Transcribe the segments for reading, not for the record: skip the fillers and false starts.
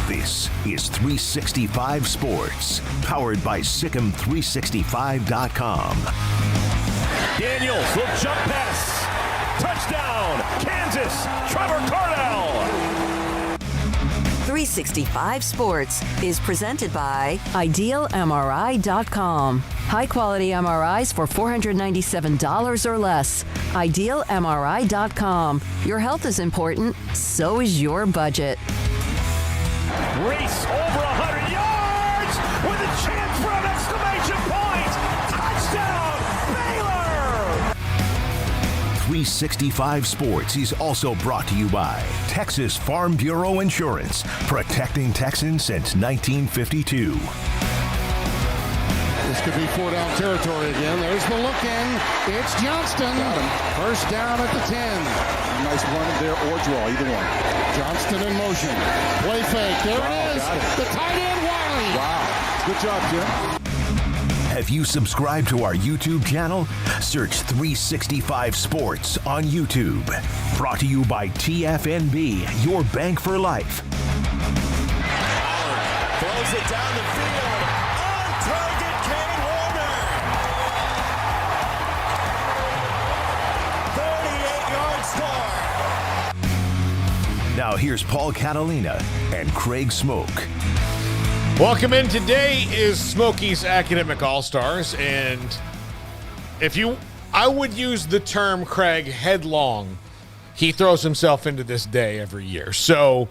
This is 365 Sports, powered by Sikkim365.com. Daniels will jump pass. Touchdown, Kansas, Trevor Cardell. 365 Sports is presented by IdealMRI.com. High-quality MRIs for $497 or less. IdealMRI.com. Your health is important, so is your budget. Race over 100 yards with a chance for an exclamation point. Touchdown, Baylor! 365 Sports is also brought to you by Texas Farm Bureau Insurance, protecting Texans since 1952. This could be 4-down territory again. There's the look in. It's Johnston. First down at the 10. Nice run there or draw, either one. Johnston in motion. Play fake. There it is. The tight end, Wiley. Wow. Good job, Jim. Have you subscribed to our YouTube channel? Search 365 Sports on YouTube. Brought to you by TFNB, your bank for life. Throws it down the field. On target, Kane Warner. 38-yard score. Now here's Paul Catalina and Craig Smoak. Welcome in. Today is Smokey's Academic All-Stars, and I would use the term, Craig, headlong. He throws himself into this day every year. So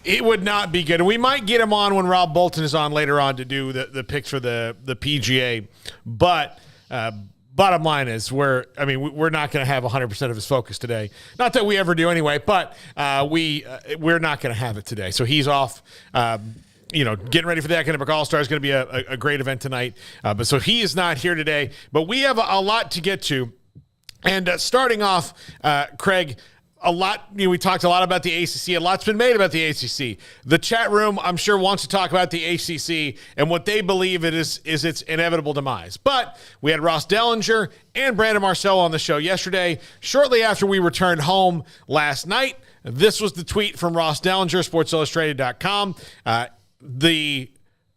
it would not be good. And we might get him on when Rob Bolton is on later on to do the picks for the PGA. But bottom line is we're not going to have 100% of his focus today. Not that we ever do anyway, but we're not going to have it today. So he's off. Getting ready for the Academic All-Star is going to be a great event tonight. But so he is not here today. But we have a lot to get to. And starting off, Craig, we talked a lot about the ACC. A lot's been made about the ACC. The chat room, I'm sure, wants to talk about the ACC and what they believe it is its inevitable demise. But we had Ross Dellinger and Brandon Marcel on the show yesterday, shortly after we returned home last night. This was the tweet from Ross Dellinger, SportsIllustrated.com. The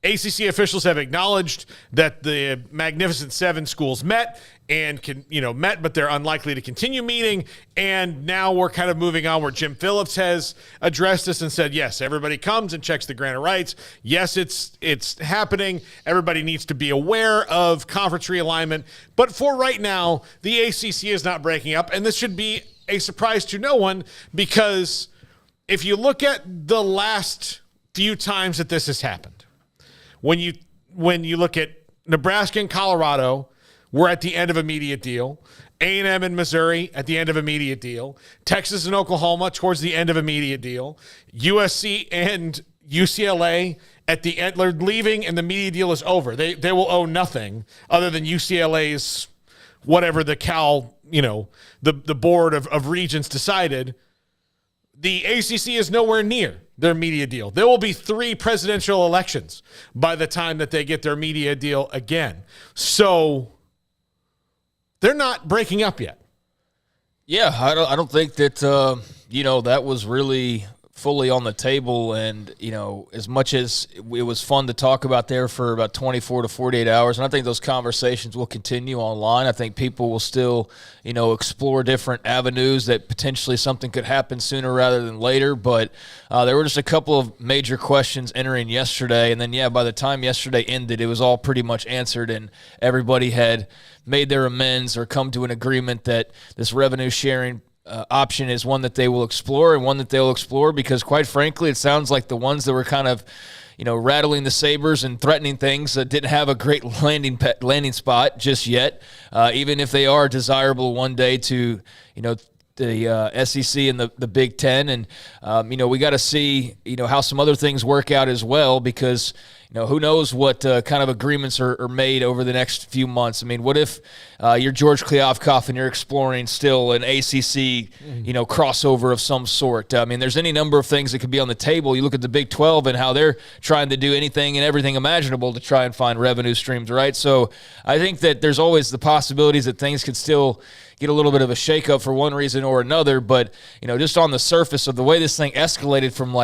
ACC officials have acknowledged that the Magnificent Seven schools met, but they're unlikely to continue meeting. And now we're kind of moving on where Jim Phillips has addressed this and said, yes, everybody comes and checks the grant of rights. Yes, it's happening. Everybody needs to be aware of conference realignment. But for right now, the ACC is not breaking up. And this should be a surprise to no one, because if you look at the last few times that this has happened, when you look at Nebraska and Colorado, we're at the end of a media deal. A&M and Missouri at the end of a media deal. Texas and Oklahoma towards the end of a media deal. USC and UCLA at the end, they're leaving and the media deal is over. They will owe nothing other than UCLA's whatever the Cal, the board of regents decided. The ACC is nowhere near their media deal. There will be 3 presidential elections by the time that they get their media deal again. So they're not breaking up yet. Yeah, I don't think that that was really fully on the table, and as much as it was fun to talk about there for about 24 to 48 hours, and I think those conversations will continue online. I think people will still explore different avenues that potentially something could happen sooner rather than later, but there were just a couple of major questions entering yesterday, and then by the time yesterday ended, it was all pretty much answered, and everybody had made their amends or come to an agreement that this revenue sharing option is one that they will explore, and one that they'll explore because, quite frankly, it sounds like the ones that were kind of, rattling the sabers and threatening things that didn't have a great landing spot just yet, even if they are desirable one day to, the SEC and the Big Ten. And, we got to see, how some other things work out as well, because who knows what kind of agreements are made over the next few months. I mean, what if you're George Kliavkoff and you're exploring still an ACC, crossover of some sort? I mean, there's any number of things that could be on the table. You look at the Big 12 and how they're trying to do anything and everything imaginable to try and find revenue streams, right? So I think that there's always the possibilities that things could still get a little bit of a shakeup for one reason or another. But, just on the surface of the way this thing escalated from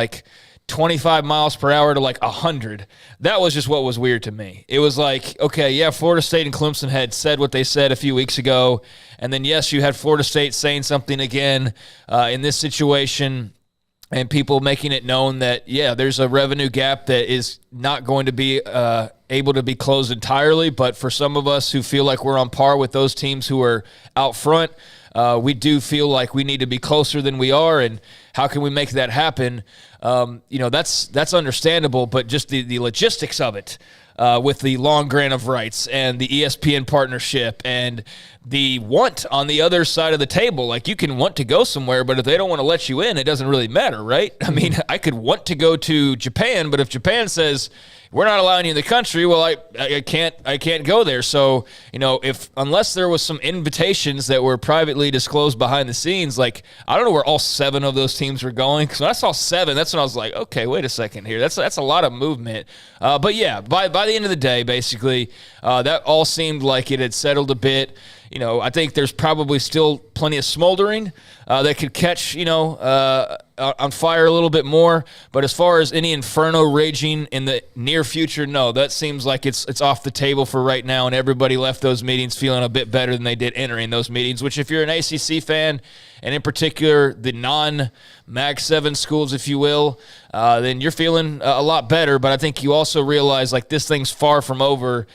25 miles per hour to 100. That was just what was weird to me. It was okay, Florida State and Clemson had said what they said a few weeks ago. And then, yes, you had Florida State saying something again in this situation, and people making it known that, there's a revenue gap that is not going to be able to be closed entirely. But for some of us who feel like we're on par with those teams who are out front, we do feel like we need to be closer than we are, and how can we make that happen? That's understandable, but just the logistics of it, with the long grant of rights and the ESPN partnership and the want on the other side of the table. You can want to go somewhere, but if they don't want to let you in, it doesn't really matter, right? I mean, I could want to go to Japan, but if Japan says, we're not allowing you in the country, well, I can't go there. So, unless there was some invitations that were privately disclosed behind the scenes, I don't know where all 7 of those teams were going. Because when I saw 7, that's when I was like, okay, wait a second here. That's a lot of movement. But by the end of the day, basically, that all seemed like it had settled a bit. I think there's probably still plenty of smoldering that could catch, on fire a little bit more. But as far as any inferno raging in the near future, no, that seems like it's off the table for right now, and everybody left those meetings feeling a bit better than they did entering those meetings, which if you're an ACC fan, and in particular the non-Mag 7 schools, if you will, then you're feeling a lot better. But I think you also realize this thing's far from over,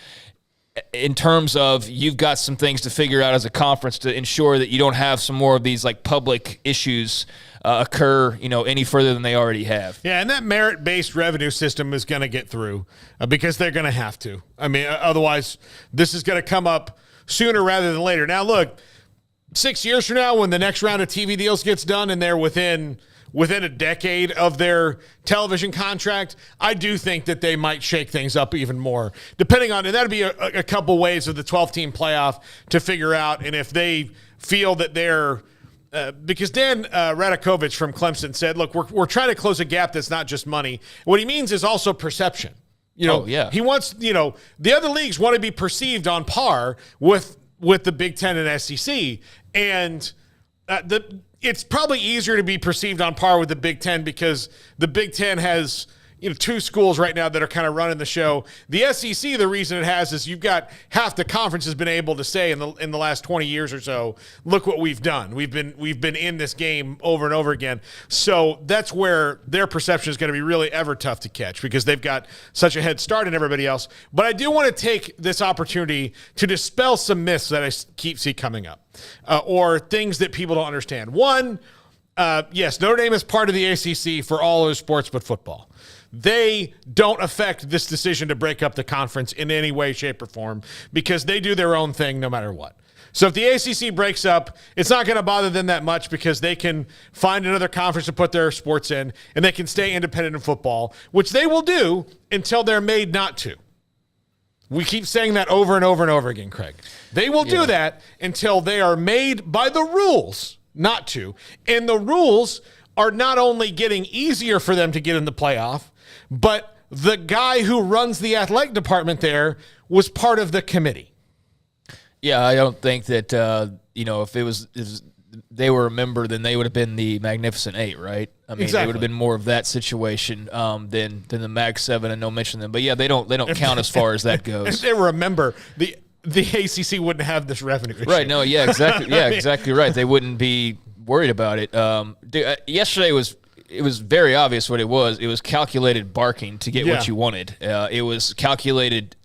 in terms of you've got some things to figure out as a conference to ensure that you don't have some more of these public issues occur, any further than they already have. Yeah, and that merit-based revenue system is going to get through because they're going to have to. I mean, otherwise, this is going to come up sooner rather than later. Now, look, 6 years from now, when the next round of TV deals gets done and they're within a decade of their television contract, I do think that they might shake things up even more, depending on, and that'd be a couple ways of the 12-team playoff to figure out, and if they feel that they're because Dan Radakovich from Clemson said, look, we're trying to close a gap that's not just money. What he means is also perception. He wants, the other leagues want to be perceived on par with the Big Ten and SEC, and it's probably easier to be perceived on par with the Big Ten because the Big Ten has 2 schools right now that are kind of running the show. The SEC, the reason it has is you've got half the conference has been able to say in the last 20 years or so, look what we've done. We've been in this game over and over again. So that's where their perception is going to be really ever tough to catch because they've got such a head start on everybody else. But I do want to take this opportunity to dispel some myths that I see coming up or things that people don't understand. One, yes, Notre Dame is part of the ACC for all other sports but football. They don't affect this decision to break up the conference in any way, shape, or form because they do their own thing no matter what. So if the ACC breaks up, it's not going to bother them that much because they can find another conference to put their sports in, and they can stay independent in football, which they will do until they're made not to. We keep saying that over and over and over again, Craig. They will do that until they are made by the rules not to. And the rules are not only getting easier for them to get in the playoff, but the guy who runs the athletic department there was part of the committee. Yeah, I don't think that, if it was they were a member, then they would have been the Magnificent Eight, right? I mean, exactly. It would have been more of that situation than the Mag 7, and no mention them. But yeah, they don't count as far as that goes. If they were a member, the ACC wouldn't have this revenue issue. Right? No, yeah, exactly. Yeah, exactly right. They wouldn't be worried about it. Yesterday it was very obvious what it was. It was calculated barking to get what you wanted. It was calculated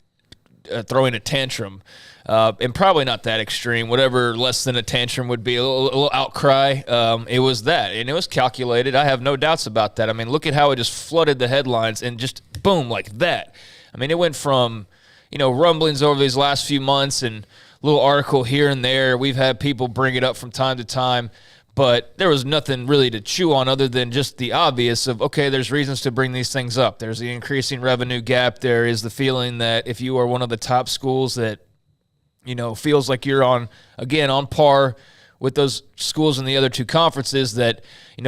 throwing a tantrum. And probably not that extreme. Whatever less than a tantrum would be, a little outcry. It was that, and it was calculated. I have no doubts about that. I mean, look at how it just flooded the headlines and just boom, like that. I mean, it went from, rumblings over these last few months and a little article here and there. We've had people bring it up from time to time, but there was nothing really to chew on other than just the obvious of, okay, there's reasons to bring these things up. There's the increasing revenue gap. There is the feeling that if you are one of the top schools that feels like you're on par with those schools in the other two conferences, that,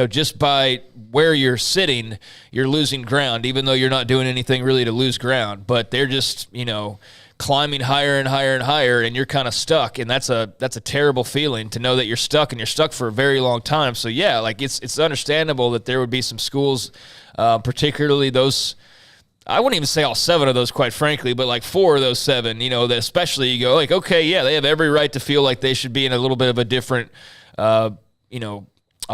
just by where you're sitting, you're losing ground, even though you're not doing anything really to lose ground. But they're just, climbing higher and higher and higher, and you're kind of stuck. And that's a terrible feeling to know that you're stuck, and you're stuck for a very long time. So yeah, like it's understandable that there would be some schools, particularly those, I wouldn't even say all 7 of those, quite frankly, but like 4 of those 7, that especially you go like, okay, yeah, they have every right to feel like they should be in a little bit of a different, a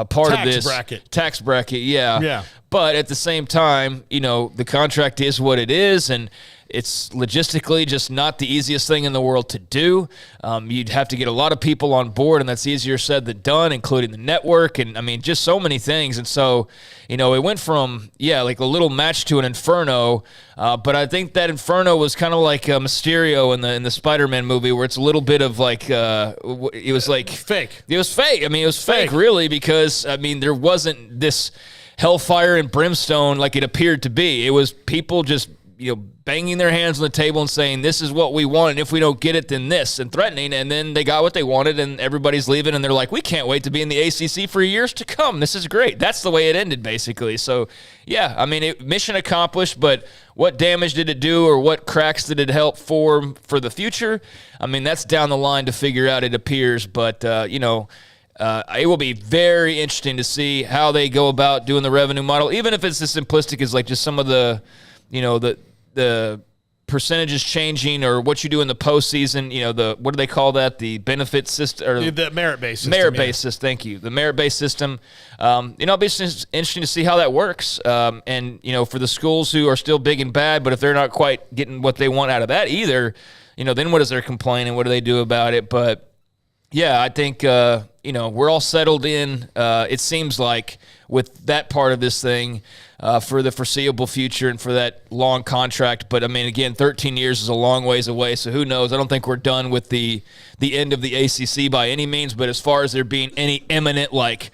part of this tax bracket. Yeah. But at the same time, the contract is what it is, and it's logistically just not the easiest thing in the world to do. You'd have to get a lot of people on board, and that's easier said than done, including the network, and I mean, just so many things. And so, it went from, like a little match to an inferno, but I think that inferno was kind of like Mysterio in the Spider-Man movie, where it's a little bit of like, it was like fake. It was fake. I mean, it was fake really, because, I mean, there wasn't this hellfire and brimstone like it appeared to be. It was people just, banging their hands on the table and saying, this is what we want, and if we don't get it, then this, and threatening, and then they got what they wanted, and everybody's leaving, and they're like, we can't wait to be in the ACC for years to come. This is great. That's the way it ended, basically. So, yeah, I mean, mission accomplished, but what damage did it do, or what cracks did it help form for the future? I mean, that's down the line to figure out, it appears, but, it will be very interesting to see how they go about doing the revenue model, even if it's as simplistic as like just some of the, the percentages changing, or what you do in the postseason, what do they call that? The benefit system, or the merit-based system. Merit-based system, thank you. The merit-based system. It'll be interesting to see how that works. And, for the schools who are still big and bad, but if they're not quite getting what they want out of that either, then what is their complaint and what do they do about it? But, yeah, I think, we're all settled in, it seems like, with that part of this thing, for the foreseeable future and for that long contract. But, I mean, again, 13 years is a long ways away, so who knows? I don't think we're done with the end of the ACC by any means, but as far as there being any imminent, like,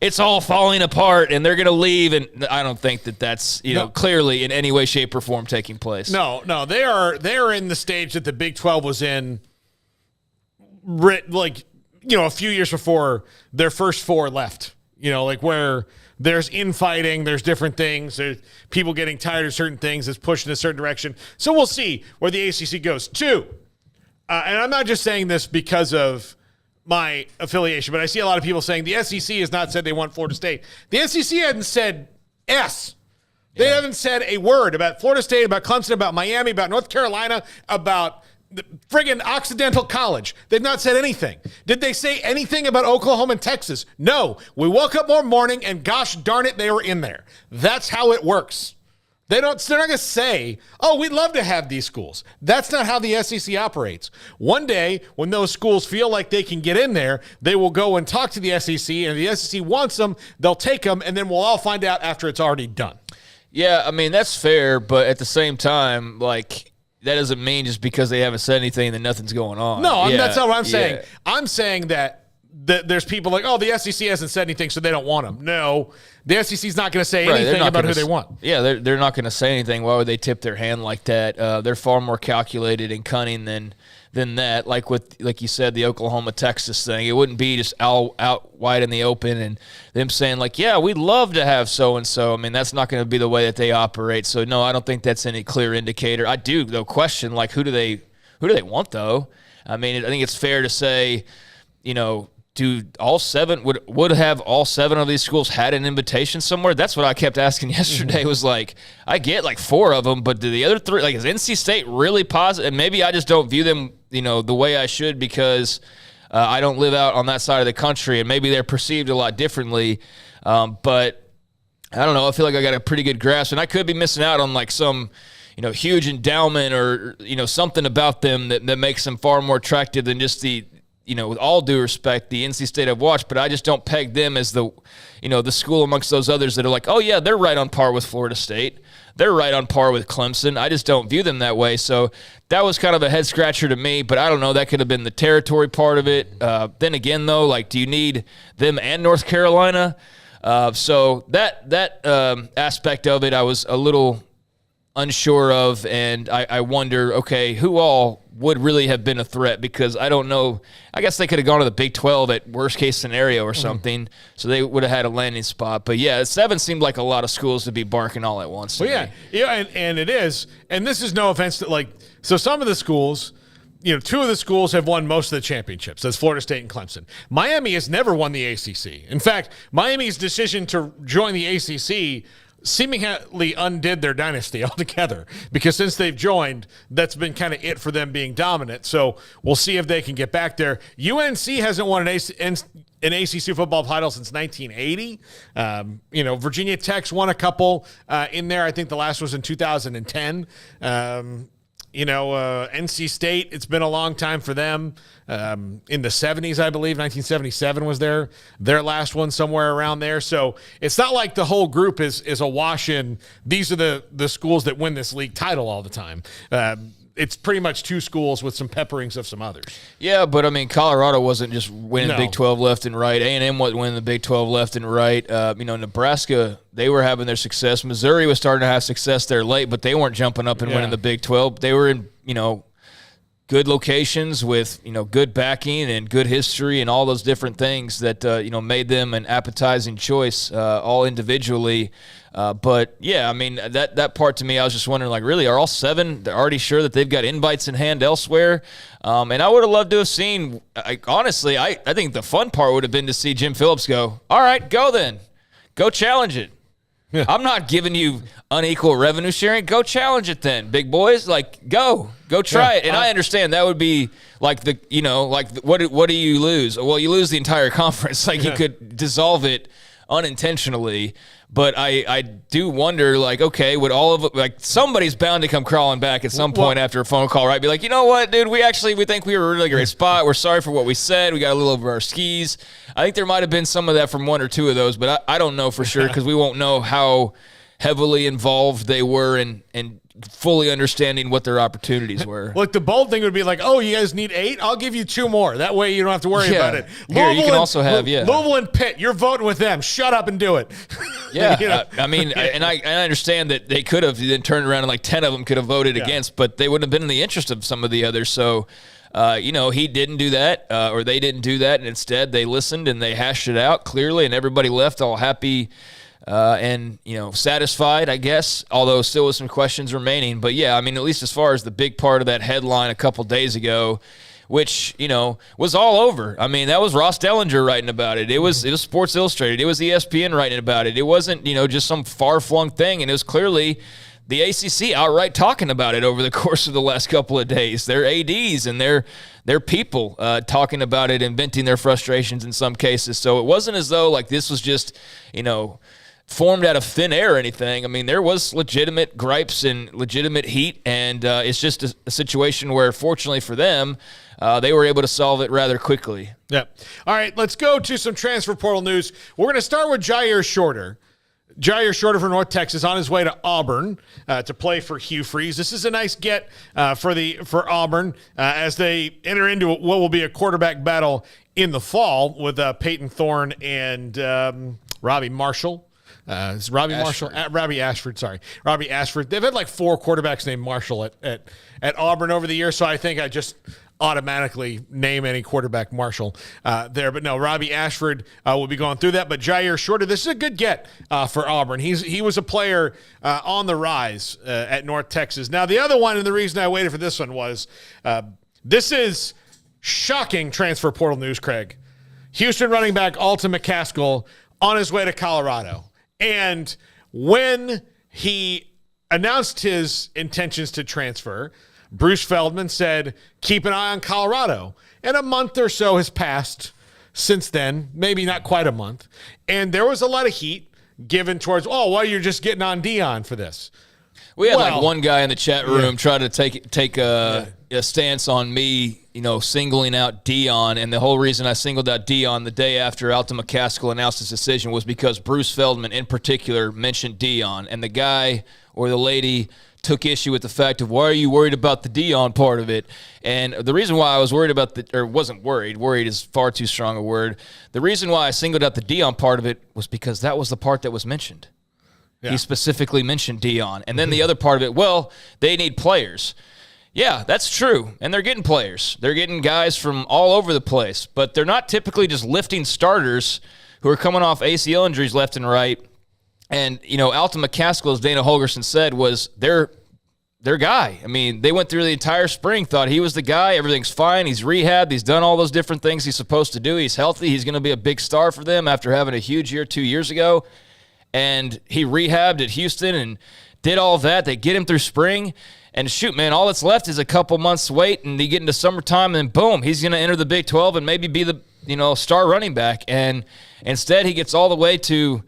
it's all falling apart and they're going to leave, and I don't think that's, clearly in any way, shape, or form taking place. No, they are in the stage that the Big 12 was in, like, a few years before their first 4 left, like where there's infighting, there's different things, there's people getting tired of certain things, it's pushed in a certain direction. So we'll see where the ACC goes. 2, and I'm not just saying this because of my affiliation, but I see a lot of people saying the SEC has not said they want Florida State. The SEC hadn't said S. They haven't said a word about Florida State, about Clemson, about Miami, about North Carolina, about the friggin' Occidental College. They've not said anything. Did they say anything about Oklahoma and Texas? No. We woke up one morning and gosh darn it, they were in there. That's how it works. They're not going to say, oh, we'd love to have these schools. That's not how the SEC operates. One day, when those schools feel like they can get in there, they will go and talk to the SEC, and if the SEC wants them, they'll take them, and then we'll all find out after it's already done. Yeah, I mean, that's fair, but at the same time, like, that doesn't mean just because they haven't said anything that nothing's going on. No, that's not what I'm saying. Yeah. I'm saying that there's people like, oh, the SEC hasn't said anything, so they don't want them. No, the SEC's not going to say anything about who they want. Yeah, they're not going to say anything. Why would they tip their hand like that? They're far more calculated and cunning than that. Like you said, the Oklahoma-Texas thing, it wouldn't be just out wide in the open and them saying like, yeah, we'd love to have so-and-so. I mean, that's not going to be the way that they operate. So, no, I don't think that's any clear indicator. I do, though, question, like, who do they want, though? I mean, I think it's fair to say, do all seven would have all seven of these schools had an invitation somewhere? That's what I kept asking yesterday. Was like, I get like 4 of them, but do the other 3, like, is NC State really positive? And maybe I just don't view them, the way I should because I don't live out on that side of the country, and maybe they're perceived a lot differently. But I don't know. I feel like I got a pretty good grasp, and I could be missing out on like some, huge endowment or, something about them that makes them far more attractive than just the, with all due respect, the NC State I've watched, but I just don't peg them as the, the school amongst those others that are like, oh yeah, they're right on par with Florida State. They're right on par with Clemson. I just don't view them that way. So that was kind of a head scratcher to me, but I don't know. That could have been the territory part of it. Then again, though, like, do you need them and North Carolina? So that aspect of it, I was a little unsure of, and I wonder, okay, who all would really have been a threat, because I don't know. I guess they could have gone to the Big 12 at worst case scenario or something, so they would have had a landing spot. But yeah, 7 seemed like a lot of schools to be barking all at once. Well, yeah, and it is, and this is no offense to, like, so some of the schools, 2 of the schools have won most of the championships. That's Florida State and Clemson. Miami has never won the ACC. In fact, Miami's decision to join the ACC seemingly undid their dynasty altogether, because since they've joined, that's been kind of it for them being dominant. So we'll see if they can get back there. UNC hasn't won an ACC football title since 1980. Virginia Tech's won a couple in there. I think the last was in 2010. NC State, it's been a long time for them. In the 70s, I believe, 1977 was their last one, somewhere around there. So it's not like the whole group is awash in, these are the schools that win this league title all the time. It's pretty much 2 schools with some pepperings of some others. Yeah, but I mean, Colorado wasn't just winning Big 12 left and right. A&M wasn't winning the Big 12 left and right. Nebraska, they were having their success. Missouri was starting to have success there late, but they weren't jumping up and winning the Big 12. They were in, good locations with, good backing and good history and all those different things that, made them an appetizing choice all individually. But yeah, I mean, that part to me, I was just wondering, like, really, are all 7 they're already sure that they've got invites in hand elsewhere? And I would have loved to have seen, honestly, I think the fun part would have been to see Jim Phillips go, all right, go then. Go challenge it. Yeah. I'm not giving you unequal revenue sharing. Go challenge it then, big boys. Like, go try it. And I understand that would be like what do you lose? Well, you lose the entire conference. Like, you could dissolve it unintentionally. But I do wonder, like, okay, would all of it, like, somebody's bound to come crawling back at some point after a phone call, right? Be like, you know what, dude, we think we were a really great spot. We're sorry for what we said. We got a little over our skis. I think there might have been some of that from 1 or 2 of those, but I don't know for sure, because we won't know how heavily involved they were in fully understanding what their opportunities were. Like, the bold thing would be like, oh, you guys need 8? I'll give you 2 more. That way you don't have to worry about it. Here, you can also have, Louisville and Pitt, you're voting with them. Shut up and do it. Yeah, I mean, and I understand that they could have then turned around and like 10 of them could have voted against, but they wouldn't have been in the interest of some of the others. So, he didn't do that, or they didn't do that, and instead they listened and they hashed it out clearly, and everybody left all happy and satisfied, I guess, although still with some questions remaining. But yeah, I mean, at least as far as the big part of that headline a couple days ago, which, was all over. I mean, that was Ross Dellinger writing about it. It was Sports Illustrated. It was ESPN writing about it. It wasn't, just some far-flung thing, and it was clearly the ACC outright talking about it over the course of the last couple of days. Their ADs and their people talking about it and venting their frustrations in some cases. So it wasn't as though, like, this was just, formed out of thin air or anything. I mean, there was legitimate gripes and legitimate heat, and it's just a situation where, fortunately for them, they were able to solve it rather quickly. Yeah. All right, let's go to some transfer portal news. We're going to start with Jair Shorter. Jair Shorter from North Texas on his way to Auburn to play for Hugh Freeze. This is a nice get for Auburn as they enter into what will be a quarterback battle in the fall with Peyton Thorne and Robbie Marshall. It's Robbie Ashford. Robbie Ashford. They've had like 4 quarterbacks named Marshall at Auburn over the years, so I think I just automatically name any quarterback Marshall there. But no, Robbie Ashford will be going through that. But Jair Shorter, this is a good get for Auburn. He was a player on the rise at North Texas. Now, the other one, and the reason I waited for this one was this is shocking transfer portal news, Craig. Houston running back Alton McCaskill on his way to Colorado. And when he announced his intentions to transfer, Bruce Feldman said, keep an eye on Colorado. And a month or so has passed since then, maybe not quite a month. And there was a lot of heat given towards, you're just getting on Deion for this. We had like one guy in the chat room try to take a stance on me, singling out Deion. And the whole reason I singled out Deion the day after Alton McCaskill announced his decision was because Bruce Feldman in particular mentioned Deion. And the guy or the lady took issue with the fact of, why are you worried about the Deion part of it? And the reason why I was worried about wasn't worried is far too strong a word. The reason why I singled out the Deion part of it was because that was the part that was mentioned. Yeah. He specifically mentioned Deion. And then the other part of it, they need players. Yeah, that's true. And they're getting players. They're getting guys from all over the place. But they're not typically just lifting starters who are coming off ACL injuries left and right. And, Alton McCaskill, as Dana Holgerson said, was their guy. I mean, they went through the entire spring, thought he was the guy. Everything's fine. He's rehabbed. He's done all those different things he's supposed to do. He's healthy. He's going to be a big star for them after having a huge year 2 years ago. And he rehabbed at Houston and did all of that. They get him through spring. And shoot, man, all that's left is a couple months wait, and they get into summertime, and boom, he's going to enter the Big 12 and maybe be the star running back. And instead, he gets all the way to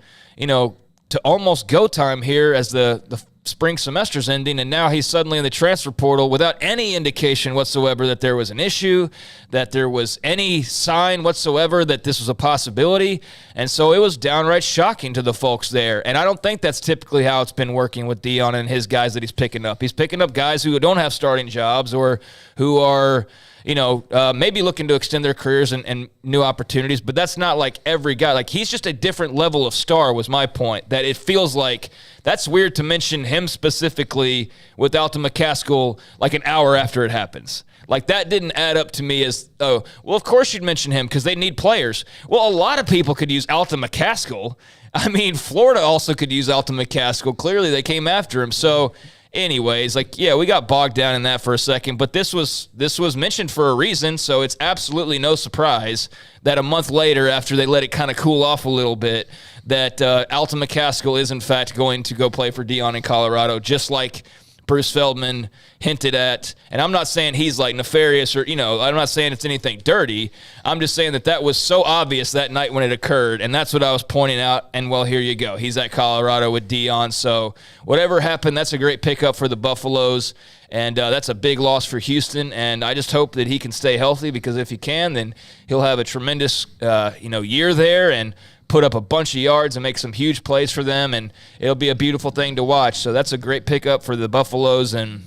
almost go time here as the spring semester's ending, and now he's suddenly in the transfer portal without any indication whatsoever that there was an issue, that there was any sign whatsoever that this was a possibility. And so it was downright shocking to the folks there. And I don't think that's typically how it's been working with Deion and his guys that he's picking up. He's picking up guys who don't have starting jobs or who are maybe looking to extend their careers and new opportunities, but that's not like every guy. Like, he's just a different level of star was my point, that it feels like that's weird to mention him specifically with Alton McCaskill like an hour after it happens. Like, that didn't add up to me as, of course you'd mention him because they need players. Well, a lot of people could use Alton McCaskill. I mean, Florida also could use Alton McCaskill. Clearly they came after him. So anyways, we got bogged down in that for a second, but this was mentioned for a reason, so it's absolutely no surprise that a month later, after they let it kind of cool off a little bit, that Alton McCaskill is in fact going to go play for Deion in Colorado, just like Bruce Feldman hinted at. And I'm not saying he's like nefarious or, I'm not saying it's anything dirty. I'm just saying that was so obvious that night when it occurred. And that's what I was pointing out. And here you go. He's at Colorado with Deion. So whatever happened, that's a great pickup for the Buffaloes. And that's a big loss for Houston. And I just hope that he can stay healthy, because if he can, then he'll have a tremendous, year there and put up a bunch of yards and make some huge plays for them, and it'll be a beautiful thing to watch. So that's a great pickup for the Buffaloes, and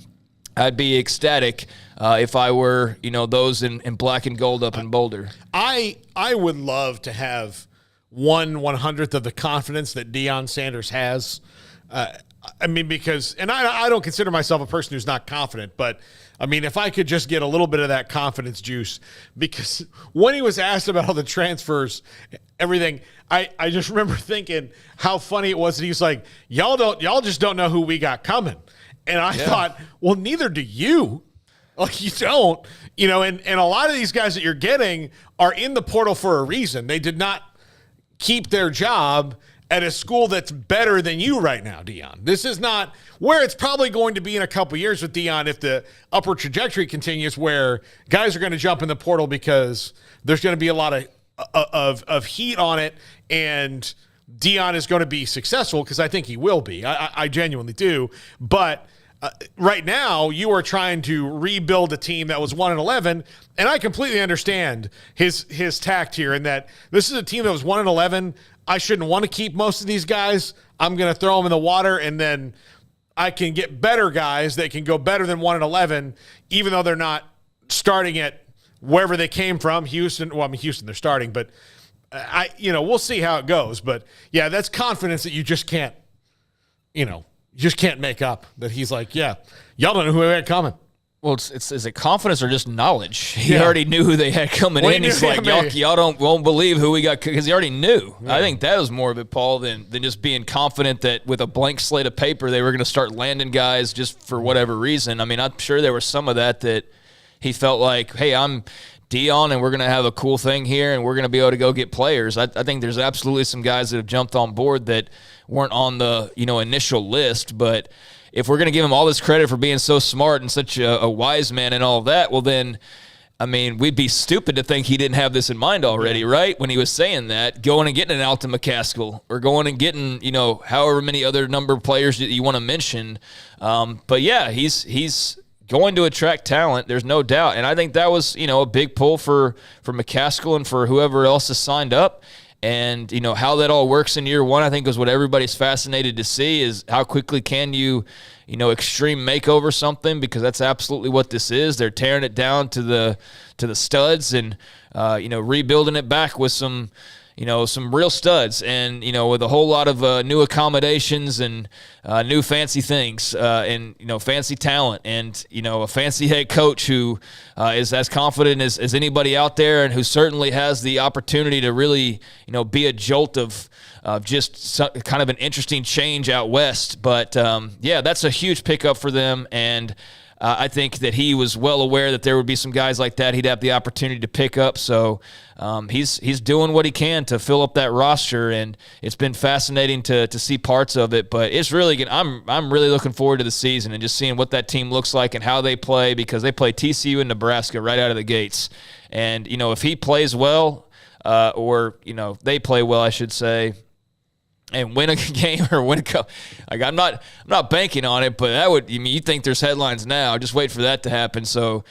I'd be ecstatic if I were, those in black and gold up in Boulder. I would love to have 1/100th of the confidence that Deion Sanders has. Because I don't consider myself a person who's not confident, but if I could just get a little bit of that confidence juice, because when he was asked about all the transfers, everything, I just remember thinking how funny it was that he was like, y'all just don't know who we got coming. And I thought, well, neither do you. Like, you don't, and a lot of these guys that you're getting are in the portal for a reason. They did not keep their job at a school that's better than you right now, Deion. This is not where it's probably going to be in a couple years with Deion if the upward trajectory continues, where guys are going to jump in the portal because there's going to be a lot of heat on it, and Deion is going to be successful, because I think he will be. I genuinely do. But right now, you are trying to rebuild a team that was 1-11, and I completely understand his tact here, in that this is a team that was 1-11. I shouldn't want to keep most of these guys. I'm going to throw them in the water, and then I can get better guys that can go better than 1-11, even though they're not starting at wherever they came from. Houston, Houston, they're starting, but we'll see how it goes. But yeah, that's confidence that you just can't, make up. That he's like, yeah, y'all don't know who we had coming. Well, is it confidence or just knowledge? He already knew who they had coming in. He's like, y'all won't believe who we got, because he already knew. Yeah. I think that was more of it, Paul, than just being confident that with a blank slate of paper they were going to start landing guys just for whatever reason. I'm sure there was some of that he felt like, hey, I'm Dion, and we're going to have a cool thing here, and we're going to be able to go get players. I think there's absolutely some guys that have jumped on board that weren't on the initial list, but if we're going to give him all this credit for being so smart and such a wise man and all of that, well then, I mean, we'd be stupid to think he didn't have this in mind already, right? When he was saying that, going and getting an Alton McCaskill or going and getting, however many other number of players that you want to mention. But yeah, he's going to attract talent. There's no doubt. And I think that was, a big pull for McCaskill and for whoever else has signed up. And, how that all works in year one, I think is what everybody's fascinated to see is how quickly can you, extreme makeover something, because that's absolutely what this is. They're tearing it down to the studs and, rebuilding it back with some real studs and, with a whole lot of new accommodations and new fancy things and, fancy talent and, a fancy head coach who is as confident as anybody out there and who certainly has the opportunity to really, be a jolt of just kind of an interesting change out west. But, that's a huge pickup for them. And I think that he was well aware that there would be some guys like that he'd have the opportunity to pick up. So he's doing what he can to fill up that roster, and it's been fascinating to see parts of it. But it's really good. I'm really looking forward to the season and just seeing what that team looks like and how they play, because they play TCU and Nebraska right out of the gates. And if he plays well, or they play well, I should say, and win a game or win a cup. Like I'm not banking on it, but that would, you think there's headlines now. Just wait for that to happen. So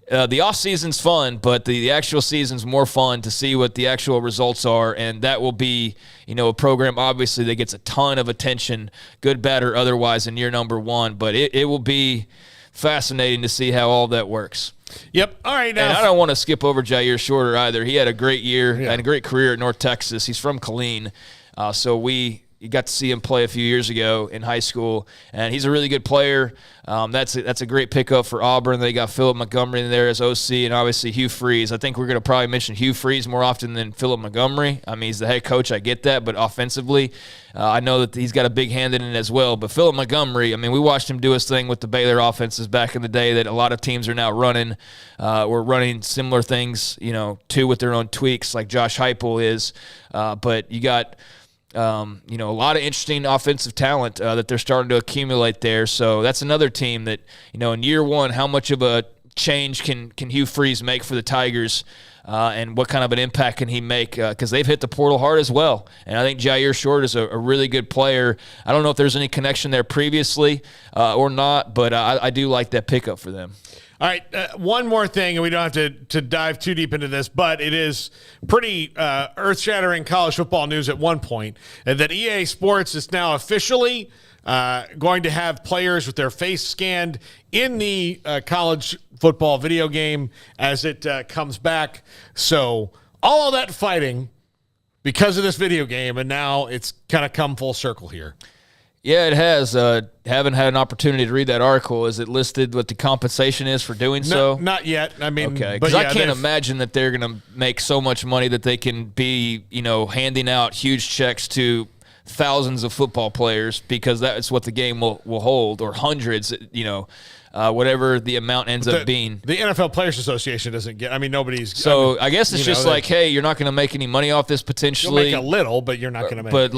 the off season's fun, but the actual season's more fun to see what the actual results are, and that will be, a program obviously that gets a ton of attention, good, bad, or otherwise in year number one. But it will be fascinating to see how all that works. Yep. All right. Now, and I don't want to skip over Jair Shorter either. He had a great year and a great career at North Texas. He's from Killeen. So you got to see him play a few years ago in high school, and he's a really good player. That's a great pickup for Auburn. They got Philip Montgomery in there as OC, and obviously Hugh Freeze. I think we're going to probably mention Hugh Freeze more often than Philip Montgomery. I mean, he's the head coach. I get that, but offensively, I know that he's got a big hand in it as well. But Philip Montgomery, I mean, we watched him do his thing with the Baylor offenses back in the day that a lot of teams are now running. We're running similar things, too, with their own tweaks, like Josh Heupel is. But you got a lot of interesting offensive talent that they're starting to accumulate there. So that's another team that, in year one, how much of a change can Hugh Freeze make for the Tigers, and what kind of an impact can he make? Because they've hit the portal hard as well. And I think Jair Short is a really good player. I don't know if there's any connection there previously or not, but I do like that pickup for them. All right, one more thing, and we don't have to dive too deep into this, but it is pretty earth-shattering college football news at one point, that EA Sports is now officially going to have players with their face scanned in the college football video game as it comes back. So all of that fighting because of this video game, and now it's kind of come full circle here. Yeah, it has. Haven't had an opportunity to read that article. Is it listed what the compensation is for doing so? Not yet. I mean, okay, because I can't imagine that they're going to make so much money that they can be, handing out huge checks to thousands of football players, because that's what the game will hold, or hundreds, whatever the amount ends up being. The NFL Players Association doesn't get, nobody's. So I guess it's just like, hey, you're not going to make any money off this potentially. You'll make a little, but you're not going to make. But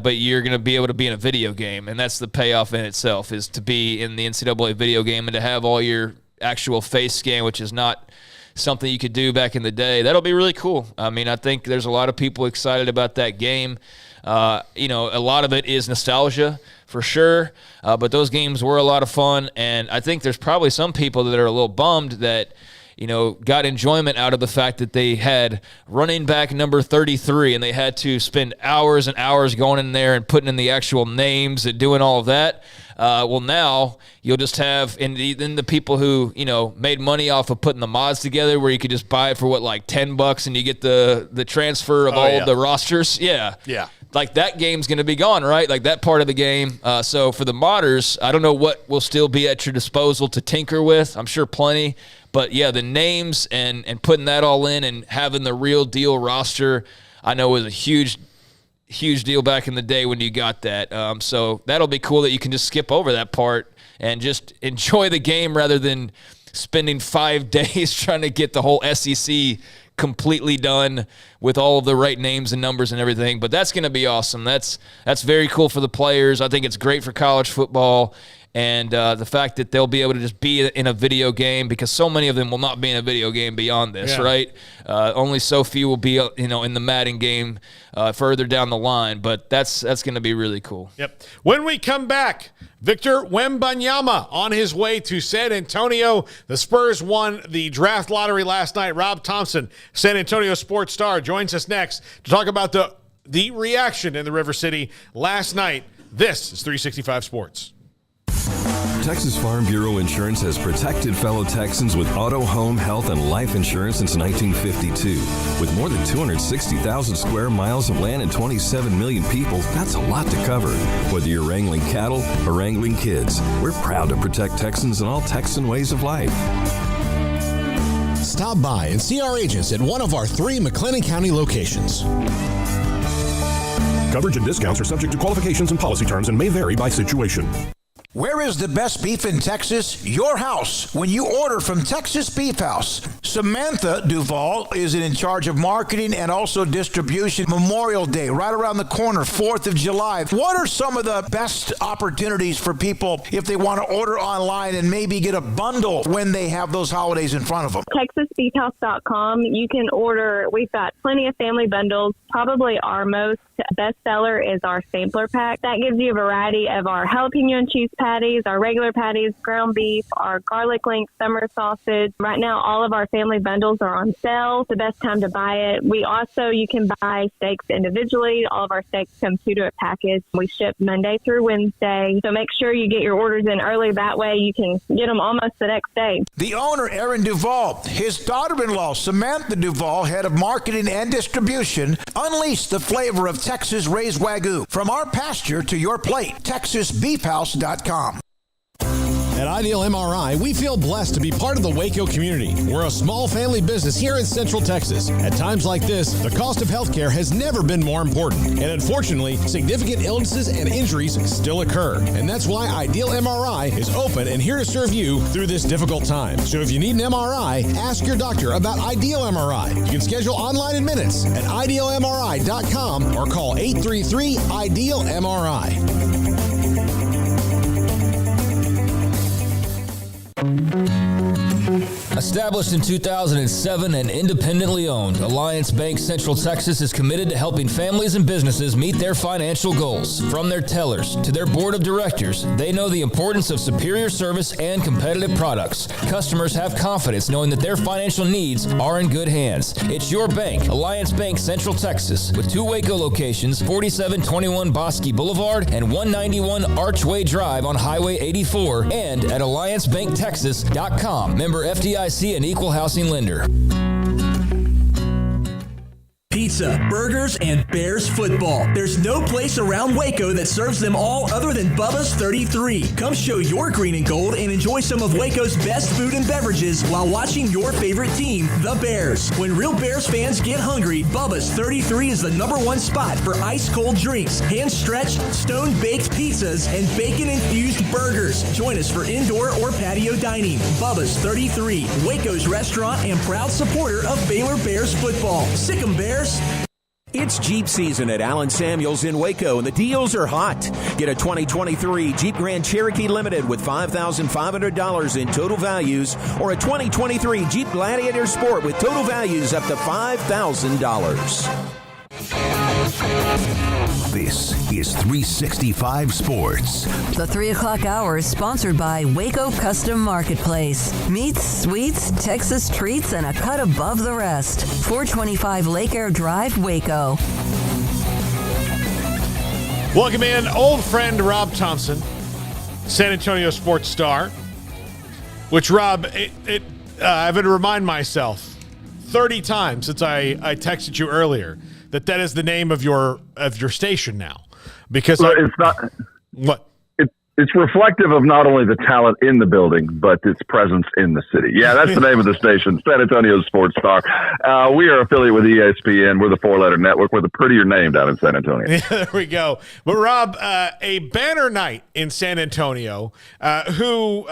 but you're going to be able to be in a video game, and that's the payoff in itself, is to be in the NCAA video game and to have all your actual face scan, which is not something you could do back in the day. That'll be really cool. I think there's a lot of people excited about that game. A lot of it is nostalgia for sure, but those games were a lot of fun, and I think there's probably some people that are a little bummed that got enjoyment out of the fact that they had running back number 33 and they had to spend hours and hours going in there and putting in the actual names and doing all of that. Well, now you'll just have, and then the people who, made money off of putting the mods together where you could just buy it for $10 and you get the transfer of all the rosters. Yeah. Yeah. Like that game's going to be gone, right? Like that part of the game. So for the modders, I don't know what will still be at your disposal to tinker with. I'm sure plenty. But yeah, the names and putting that all in and having the real deal roster, I know was a huge deal back in the day when you got that. So that'll be cool that you can just skip over that part and just enjoy the game rather than spending 5 days trying to get the whole SEC completely done with all of the right names and numbers and everything. But that's going to be awesome. That's very cool for the players. I think it's great for college football. And the fact that they'll be able to just be in a video game, because so many of them will not be in a video game beyond this, right? Only so few will be, in the Madden game further down the line. But that's going to be really cool. Yep. When we come back, Victor Wembanyama on his way to San Antonio. The Spurs won the draft lottery last night. Rob Thompson, San Antonio sports star, joins us next to talk about the reaction in the River City last night. This is 365 Sports. Texas Farm Bureau Insurance has protected fellow Texans with auto, home, health, and life insurance since 1952. With more than 260,000 square miles of land and 27 million people, that's a lot to cover. Whether you're wrangling cattle or wrangling kids, we're proud to protect Texans and all Texan ways of life. Stop by and see our agents at one of our 3 McLennan County locations. Coverage and discounts are subject to qualifications and policy terms and may vary by situation. Where is the best beef in Texas? Your house when you order from Texas Beef House. Samantha Duvall is in charge of marketing and also distribution. Memorial Day, right around the corner, 4th of July. What are some of the best opportunities for people if they want to order online and maybe get a bundle when they have those holidays in front of them? TexasBeefHouse.com. You can order. We've got plenty of family bundles. Probably our most bestseller is our sampler pack. That gives you a variety of our jalapeno and cheese patties, our regular patties, ground beef, our garlic link summer sausage. Right now, all of our family bundles are on sale. It's the best time to buy it. You can buy steaks individually. All of our steaks come 2 to a package. We ship Monday through Wednesday. So make sure you get your orders in early. That way you can get them almost the next day. The owner, Aaron Duvall, his daughter-in-law, Samantha Duvall, head of marketing and distribution, unleash the flavor of Texas raised Wagyu. From our pasture to your plate, TexasBeefHouse.com. At Ideal MRI, we feel blessed to be part of the Waco community. We're a small family business here in Central Texas. At times like this, the cost of healthcare has never been more important. And unfortunately, significant illnesses and injuries still occur. And that's why Ideal MRI is open and here to serve you through this difficult time. So if you need an MRI, ask your doctor about Ideal MRI. You can schedule online in minutes at idealmri.com or call 833-IDEAL-MRI. Established in 2007 and independently owned, Alliance Bank Central Texas is committed to helping families and businesses meet their financial goals. From their tellers to their board of directors, they know the importance of superior service and competitive products. Customers have confidence knowing that their financial needs are in good hands. It's your bank, Alliance Bank Central Texas, with 2 Waco locations, 4721 Bosque Boulevard and 191 Archway Drive on Highway 84, and at AllianceBankTexas.com. Member FDIC and equal housing lender. Pizza, burgers, and Bears football. There's no place around Waco that serves them all other than Bubba's 33. Come show your green and gold and enjoy some of Waco's best food and beverages while watching your favorite team, the Bears. When real Bears fans get hungry, Bubba's 33 is the #1 spot for ice-cold drinks, hand-stretched, stone-baked pizzas, and bacon-infused burgers. Join us for indoor or patio dining. Bubba's 33, Waco's restaurant and proud supporter of Baylor Bears football. Sick 'em, Bears. It's Jeep season at Allen Samuels in Waco, and the deals are hot. Get a 2023 Jeep Grand Cherokee Limited with $5,500 in total values, or a 2023 Jeep Gladiator Sport with total values up to $5,000. This is 365 Sports. The 3 o'clock hour is sponsored by Waco Custom Marketplace. Meats, sweets, Texas treats, and a cut above the rest. 425 Lake Air Drive, Waco. Welcome in old friend Rob Thompson, San Antonio sports star. Which, Rob, I've had to remind myself 30 times since I texted you earlier that is the name of your station now, because it's not. What? It's reflective of not only the talent in the building, but its presence in the city. Yeah, that's the name of the station, San Antonio Sports Star. We are affiliated with ESPN. We're the four-letter network. We're the prettier name down in San Antonio. Yeah, there we go. But, Rob, a banner night in San Antonio, and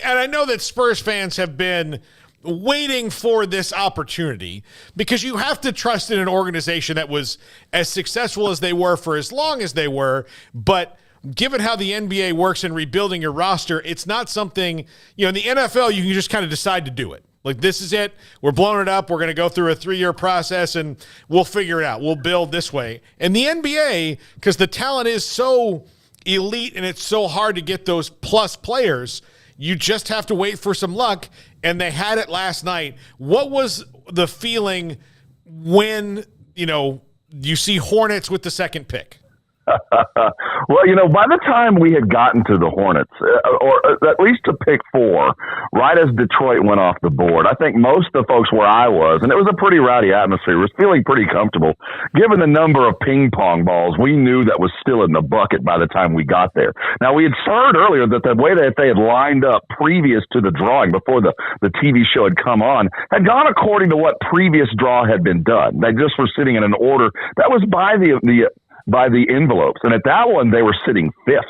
I know that Spurs fans have been waiting for this opportunity because you have to trust in an organization that was as successful as they were for as long as they were, but given how the NBA works in rebuilding your roster, it's not something, in the NFL, you can just kind of decide to do it. Like, this is it. We're blowing it up. We're going to go through a 3-year process, and we'll figure it out. We'll build this way. And the NBA, because the talent is so elite and it's so hard to get those plus players, you just have to wait for some luck, and they had it last night. What was the feeling when, you see Hornets with the second pick? Well, by the time we had gotten to the Hornets, or at least to pick 4, right as Detroit went off the board, I think most of the folks where I was, and it was a pretty rowdy atmosphere, was feeling pretty comfortable. Given the number of ping pong balls, we knew that was still in the bucket by the time we got there. Now, we had heard earlier that the way that they had lined up previous to the drawing, before the TV show had come on, had gone according to what previous draw had been done. They just were sitting in an order that was by the envelopes. And at that one, they were sitting 5th.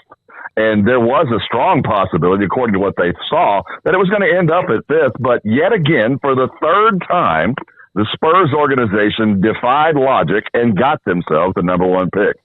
And there was a strong possibility, according to what they saw, that it was going to end up at 5th. But yet again, for the 3rd time, the Spurs organization defied logic and got themselves the number 1 pick.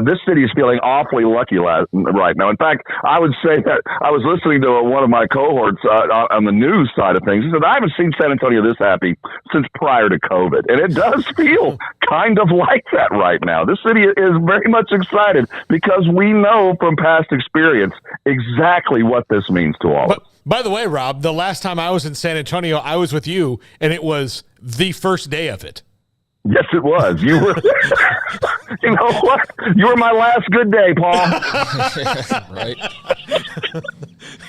This city is feeling awfully lucky right now. In fact, I would say that I was listening to one of my cohorts on the news side of things. He said, I haven't seen San Antonio this happy since prior to COVID. And it does feel kind of like that right now. This city is very much excited because we know from past experience exactly what this means to all of us. By the way, Rob, the last time I was in San Antonio, I was with you, and it was the first day of it. Yes, it was. You were. You know what? You were my last good day, Paul. Right.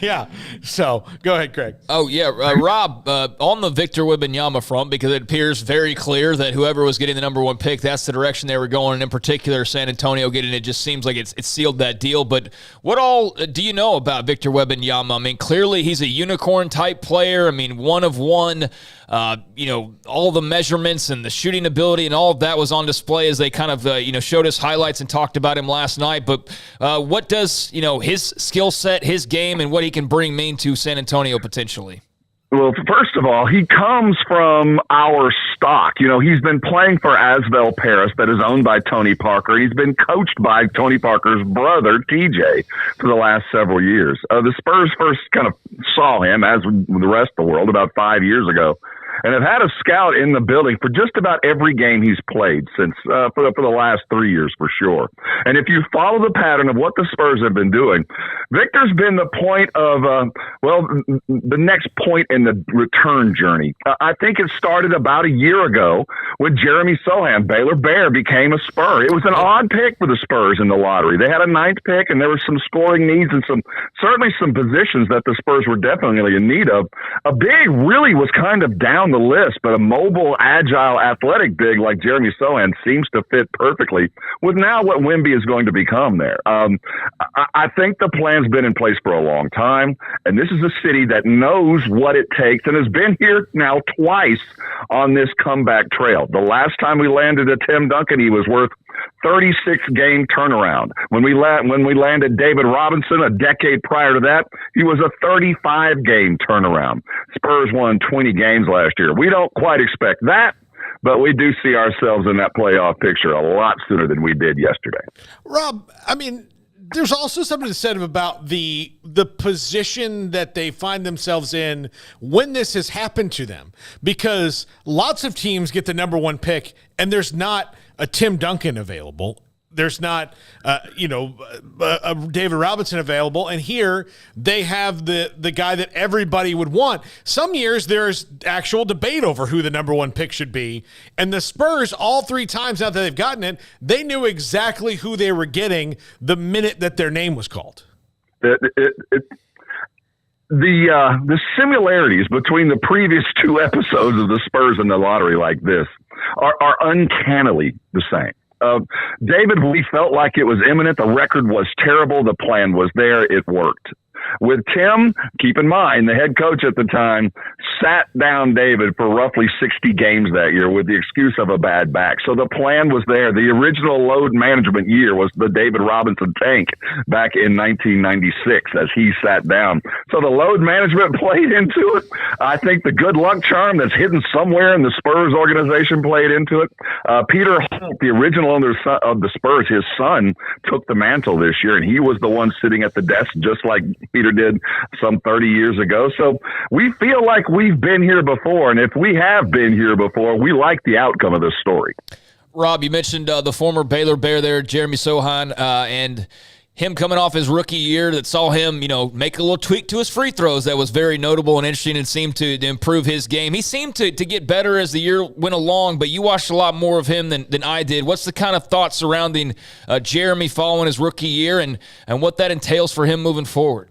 Yeah. So go ahead, Craig. Oh, yeah. Rob, on the Victor Wembanyama front, because it appears very clear that whoever was getting the number 1 pick, that's the direction they were going. And in particular, San Antonio getting it just seems like it's sealed that deal. But what all do you know about Victor Wembanyama? I mean, clearly he's a unicorn type player. I mean, one of one. All the measurements and the shooting ability and all of that was on display as they kind of, showed us highlights and talked about him last night. But what does, his skill set, his game, and what he can bring mean to San Antonio potentially? Well, first of all, he comes from our stock. He's been playing for Asvel Paris, that is owned by Tony Parker. He's been coached by Tony Parker's brother, TJ, for the last several years. The Spurs first kind of saw him, as the rest of the world, about 5 years ago, and have had a scout in the building for just about every game he's played since for the last 3 years for sure. And if you follow the pattern of what the Spurs have been doing, Victor's been the point of the next point in the return journey. I think it started about a year ago when Jeremy Sohan, Baylor Bear, became a Spur. It was an odd pick for the Spurs in the lottery. They had a 9th pick, and there were some scoring needs and certainly some positions that the Spurs were definitely in need of. A big really was kind of down the list, but a mobile, agile, athletic big like Jeremy Sohan seems to fit perfectly with now what Wemby is going to become there. I think the plan's been in place for a long time, and this is a city that knows what it takes and has been here now twice on this comeback trail. The last time we landed a Tim Duncan, he was worth 36-game turnaround. When we landed David Robinson a decade prior to that, he was a 35-game turnaround. Spurs won 20 games last year. We don't quite expect that, but we do see ourselves in that playoff picture a lot sooner than we did yesterday. Rob, I mean, there's also something to say about the position that they find themselves in when this has happened to them, because lots of teams get the number 1 pick and there's not a Tim Duncan available. There's not, a David Robinson available. And here they have the guy that everybody would want. Some years there's actual debate over who the number 1 pick should be. And the Spurs, all 3 times now that they've gotten it, they knew exactly who they were getting the minute that their name was called. The similarities between the previous 2 episodes of the Spurs and the lottery like this are uncannily the same. David, we felt like it was imminent. The record was terrible. The plan was there. It worked. With Tim, keep in mind, the head coach at the time sat down David for roughly 60 games that year with the excuse of a bad back. So the plan was there. The original load management year was the David Robinson tank back in 1996 as he sat down. So the load management played into it. I think the good luck charm that's hidden somewhere in the Spurs organization played into it. Peter Holt, the original owner of the Spurs, his son took the mantle this year, and he was the one sitting at the desk just like Peter did some 30 years ago. So we feel like we've been here before, and if we have been here before, we like the outcome of this story. Rob, you mentioned the former Baylor Bear there, Jeremy Sohan, and him coming off his rookie year that saw him, make a little tweak to his free throws that was very notable and interesting and seemed to improve his game. He seemed to get better as the year went along, but you watched a lot more of him than I did. What's the kind of thoughts surrounding Jeremy following his rookie year and what that entails for him moving forward?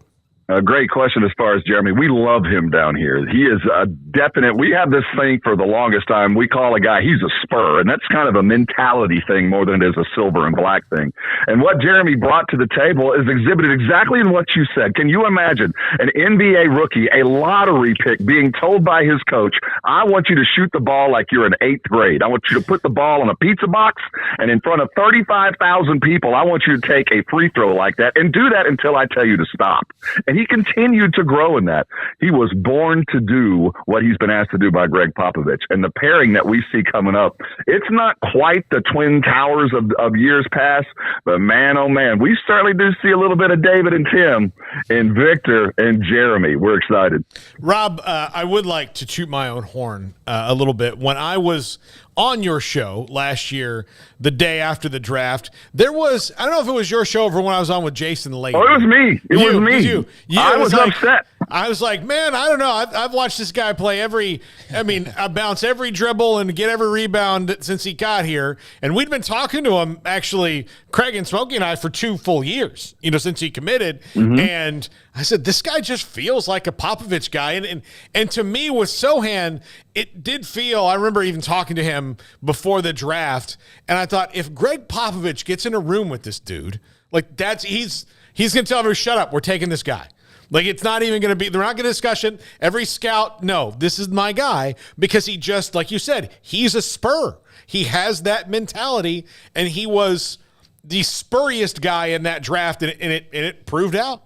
A great question as far as Jeremy. We love him down here. He is a definite. We have this thing for the longest time. We call a guy, he's a Spur, and that's kind of a mentality thing more than it is a silver and black thing. And what Jeremy brought to the table is exhibited exactly in what you said. Can you imagine an NBA rookie, a lottery pick, being told by his coach, I want you to shoot the ball like you're in 8th grade. I want you to put the ball in a pizza box, and in front of 35,000 people, I want you to take a free throw like that and do that until I tell you to stop. And he continued to grow in that. He was born to do what he's been asked to do by Greg Popovich. And the pairing that we see coming up, it's not quite the Twin Towers of years past, but man, oh man, we certainly do see a little bit of David and Tim and Victor and Jeremy. We're excited. Rob, I would like to toot my own horn a little bit. When I was on your show last year, the day after the draft, there was, I don't know if it was your show or when I was on with Jason Layton. Oh, it was me. It was me. I was upset. I was like, man, I don't know. I've watched this guy play I bounce every dribble and get every rebound since he got here. And we'd been talking to him, actually, Craig and Smokey and I, for 2 full years, since he committed. Mm-hmm. And I said, this guy just feels like a Popovich guy. And to me, with Sohan, it did feel, I remember even talking to him before the draft, and I thought, if Greg Popovich gets in a room with this dude, like he's going to tell everyone, shut up, we're taking this guy. Like, it's not even going to be, they're not going to discussion. Every scout, no, this is my guy, because he just, like you said, he's a Spur. He has that mentality, and he was the spuriest guy in that draft, and it proved out.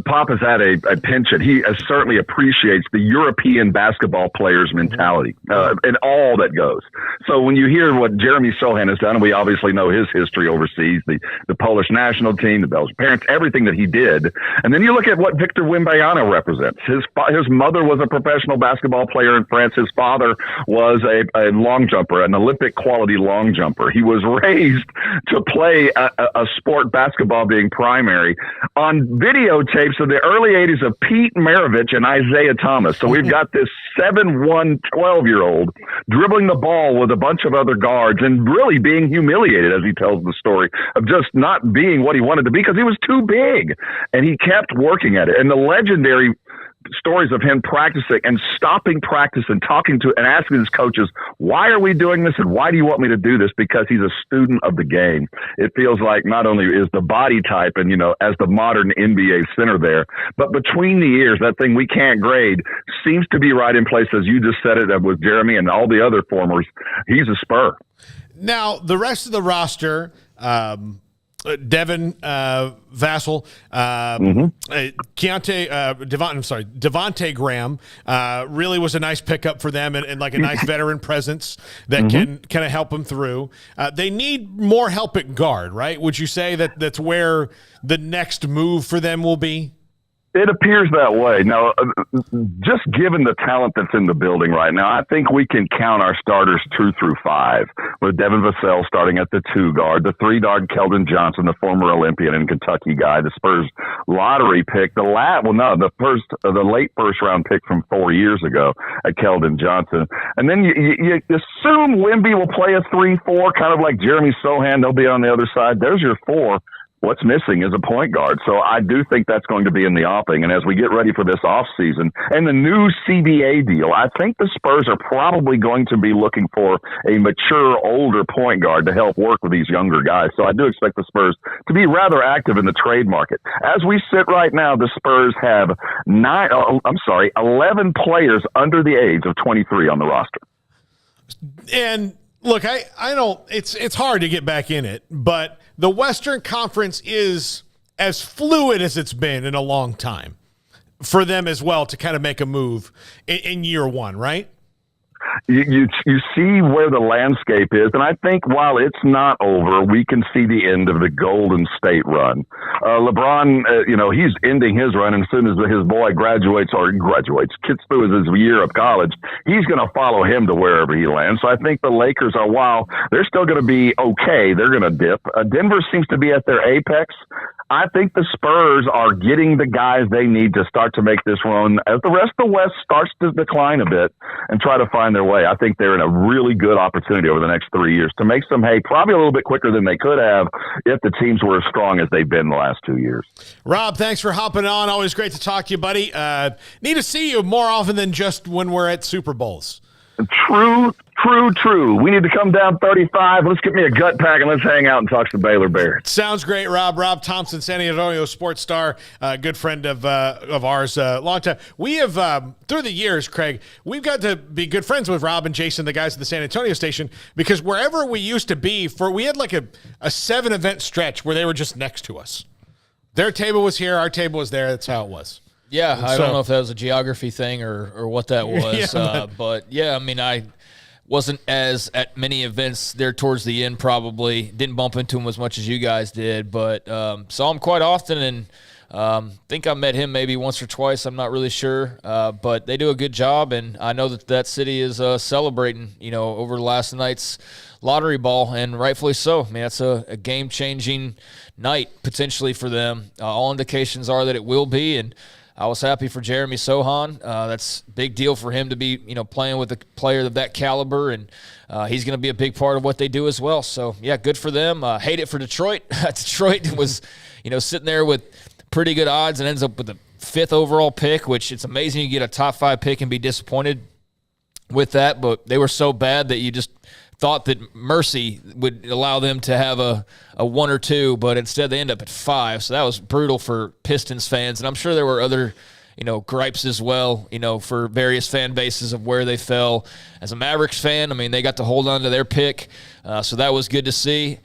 Pop has had a penchant. He certainly appreciates the European basketball player's mentality and all that goes. So when you hear what Jeremy Sohan has done, and we obviously know his history overseas, the Polish national team, the Belgian parents, everything that he did, and then you look at what Victor Wembanyama represents. His mother was a professional basketball player in France. His father was a long jumper, an Olympic quality long jumper. He was raised to play a sport, basketball being primary, on videotapes of the early 80s of Pete Maravich and Isaiah Thomas. So we've got this 7'1", 12-year-old dribbling the ball with a bunch of other guards and really being humiliated, as he tells the story, of just not being what he wanted to be because he was too big. And he kept working at it. And the legendary stories of him practicing and stopping practice and talking to and asking his coaches, why are we doing this and why do you want me to do this? Because he's a student of the game. It feels like not only is the body type and, as the modern NBA center there, but between the ears, that thing we can't grade seems to be right in place, as you just said it with Jeremy and all the other formers. He's a Spur. Now, the rest of the roster, Devin Vassell, Devontae Graham really was a nice pickup for them and like a nice veteran presence that can kind of help them through. They need more help at guard, right? Would you say that's where the next move for them will be? It appears that way. Now, just given the talent that's in the building right now, I think we can count our starters 2 through 5, with Devin Vassell starting at the 2 guard, the 3 guard Keldon Johnson, the former Olympian and Kentucky guy, the Spurs lottery pick, the late first round pick from 4 years ago at Keldon Johnson. And then you assume Wemby will play a 3-4, kind of like Jeremy Sohan. They'll be on the other side. There's your 4. what's missing is a point guard. So I do think that's going to be in the offing. And as we get ready for this offseason and the new CBA deal, I think the Spurs are probably going to be looking for a mature, older point guard to help work with these younger guys. So I do expect the Spurs to be rather active in the trade market. As we sit right now, the Spurs have 11 players under the age of 23 on the roster. And look, I don't. It's hard to get back in it, but the Western Conference is as fluid as it's been in a long time for them as well to kind of make a move in year one, right? You see where the landscape is, and I think while it's not over, we can see the end of the Golden State run. LeBron, he's ending his run, and as soon as his boy gets through his year of college, he's going to follow him to wherever he lands. So I think the Lakers are, while they're still going to be okay, they're going to dip. Denver seems to be at their apex. I think the Spurs are getting the guys they need to start to make this run as the rest of the West starts to decline a bit and try to find their way. I think they're in a really good opportunity over the next 3 years to make some hay, probably a little bit quicker than they could have if the teams were as strong as they've been the last 2 years. Rob, thanks for hopping on. Always great to talk to you, buddy. Need to see you more often than just when we're at Super Bowls. True. We need to come down 35. Let's get me a gut pack and let's hang out and talk to the Baylor Bears. Sounds great, Rob. Rob Thompson, San Antonio sports star, good friend of ours, long time. We have, through the years, Craig, we've got to be good friends with Rob and Jason, the guys at the San Antonio station, because wherever we used to be, we had like a 7-event stretch where they were just next to us. Their table was here, our table was there. That's how it was. Yeah, I don't know if that was a geography thing or what that was. But yeah, I mean, I wasn't at many events there towards the end, probably. Didn't bump into him as much as you guys did, but saw him quite often and think I met him maybe once or twice. I'm not really sure. But they do a good job, and I know that city is celebrating, over last night's lottery ball, and rightfully so. I mean, that's a game-changing night potentially for them. All indications are that it will be, and I was happy for Jeremy Sohan. That's a big deal for him to be, playing with a player of that caliber, and he's going to be a big part of what they do as well. So, yeah, good for them. Hate it for Detroit. Detroit was, sitting there with pretty good odds and ends up with the 5th overall pick, which it's amazing you get a top 5 pick and be disappointed with that, but they were so bad that you just thought that mercy would allow them to have a 1 or 2, but instead they end up at 5. So that was brutal for Pistons fans. And I'm sure there were other, gripes as well, for various fan bases of where they fell. As a Mavericks fan, I mean, they got to hold on to their pick. So that was good to see.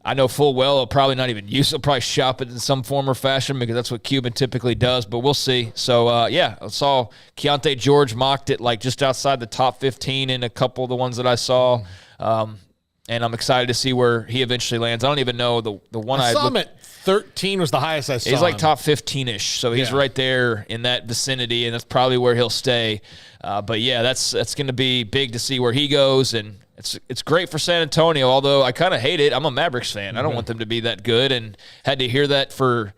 I know full well they'll probably not even use it. They'll probably shop it in some form or fashion because that's what Cuban typically does, but we'll see. So, I saw Keontae George mocked it like just outside the top 15 in a couple of the ones that I saw. And I'm excited to see where he eventually lands. I don't even know the one I saw him at 13 was the highest I saw. He's like top 15-ish, so he's right there in that vicinity, and that's probably where he'll stay. But yeah, that's going to be big to see where he goes, and it's great for San Antonio. Although I kind of hate it. I'm a Mavericks fan. Mm-hmm. I don't want them to be that good, and had to hear that for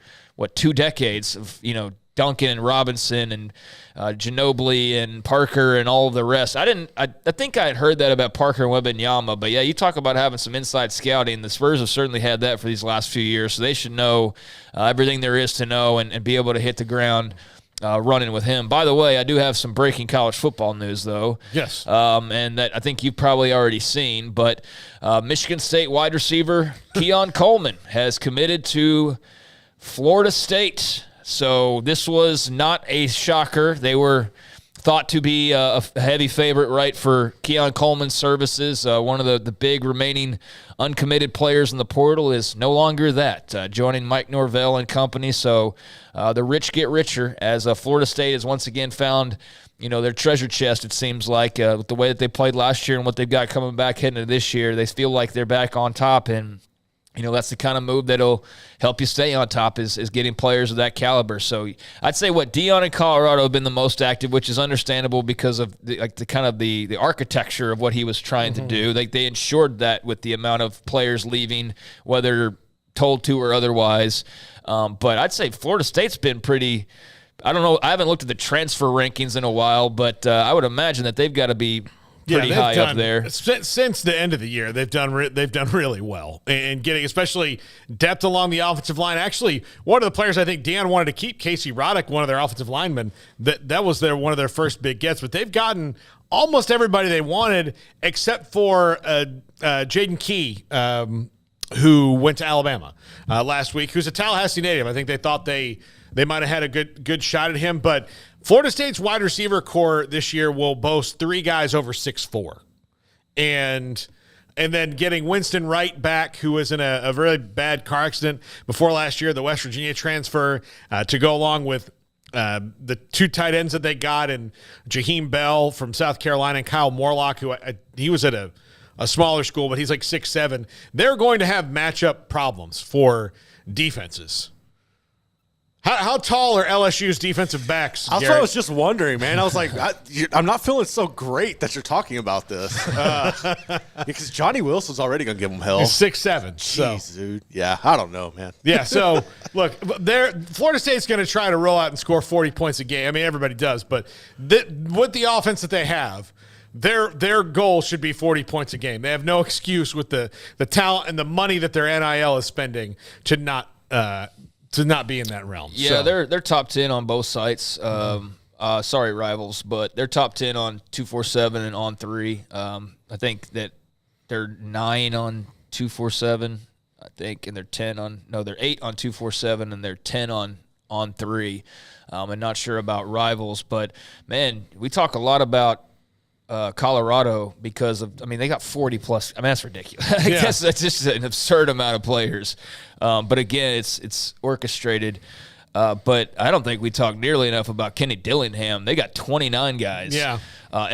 2 decades of Duncan and Robinson and Ginobili and Parker and all of the rest. I think I had heard that about Parker and Wembanyama, but yeah, you talk about having some inside scouting. The Spurs have certainly had that for these last few years, so they should know everything there is to know and be able to hit the ground running with him. By the way, I do have some breaking college football news, though. Yes. And that I think you've probably already seen, but Michigan State wide receiver Keon Coleman has committed to Florida State. So this was not a shocker. They were thought to be a heavy favorite, right, for Keon Coleman's services. One of the big remaining uncommitted players in the portal is no longer that, joining Mike Norvell and company. So the rich get richer as Florida State has once again found, their treasure chest, it seems like, with the way that they played last year and what they've got coming back heading into this year. They feel like they're back on top, and that's the kind of move that'll help you stay on top is getting players of that caliber. So I'd say Deion in Colorado have been the most active, which is understandable because of the architecture of what he was trying to do. They ensured that with the amount of players leaving, whether told to or otherwise. But I'd say Florida State's been pretty. I don't know. I haven't looked at the transfer rankings in a while, but I would imagine that they've got to be pretty high up there. Since the end of the year, they've done really well and getting especially depth along the offensive line. Actually, one of the players I think Deion wanted to keep, Casey Roddick, one of their offensive linemen, that was one of their first big gets. But they've gotten almost everybody they wanted except for Jaden Key, who went to Alabama last week, who's a Tallahassee native. I think they thought they might have had a good shot at him, but Florida State's wide receiver core this year will boast 3 guys over 6'4", and then getting Winston Wright back, who was in a really bad car accident before last year, the West Virginia transfer, to go along with the 2 tight ends that they got, and Jaheim Bell from South Carolina and Kyle Morlock, who he was at a smaller school, but he's like 6'7". They're going to have matchup problems for defenses. How tall are LSU's defensive backs, That's what I was just wondering, man. I was like, I'm not feeling so great that you're talking about this. Because Johnny Wilson's already going to give him hell. He's 6'7". Jeez, dude. Yeah, I don't know, man. Yeah, so, look, Florida State's going to try to roll out and score 40 points a game. I mean, everybody does. But with the offense that they have, their goal should be 40 points a game. They have no excuse with the talent and the money that their NIL is spending to not be in that realm. Yeah, so they're top 10 on both sites. Sorry, rivals, but they're top 10 on 247 and on 3. I think that they're 9 on 247, I think, and they're 8 on 247 and they're 10 on 3. I'm not sure about rivals, but man, we talk a lot about Colorado because of, they got 40 plus. That's ridiculous. I guess that's just an absurd amount of players. But again, it's orchestrated. But I don't think we talk nearly enough about Kenny Dillingham. They got 29 guys. Yeah.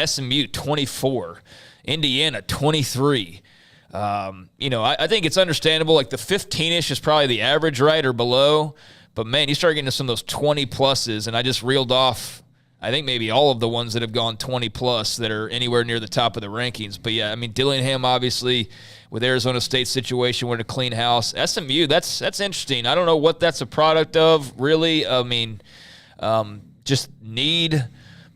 SMU 24, Indiana 23. I think it's understandable. Like the 15-ish is probably the average, right, or below. But man, you start getting to some of those 20 pluses, and I just reeled off, I think maybe all of the ones that have gone 20-plus that are anywhere near the top of the rankings. But, yeah, Dillingham, obviously, with Arizona State's situation, we're in a clean house. SMU, that's interesting. I don't know what that's a product of, really. Just need,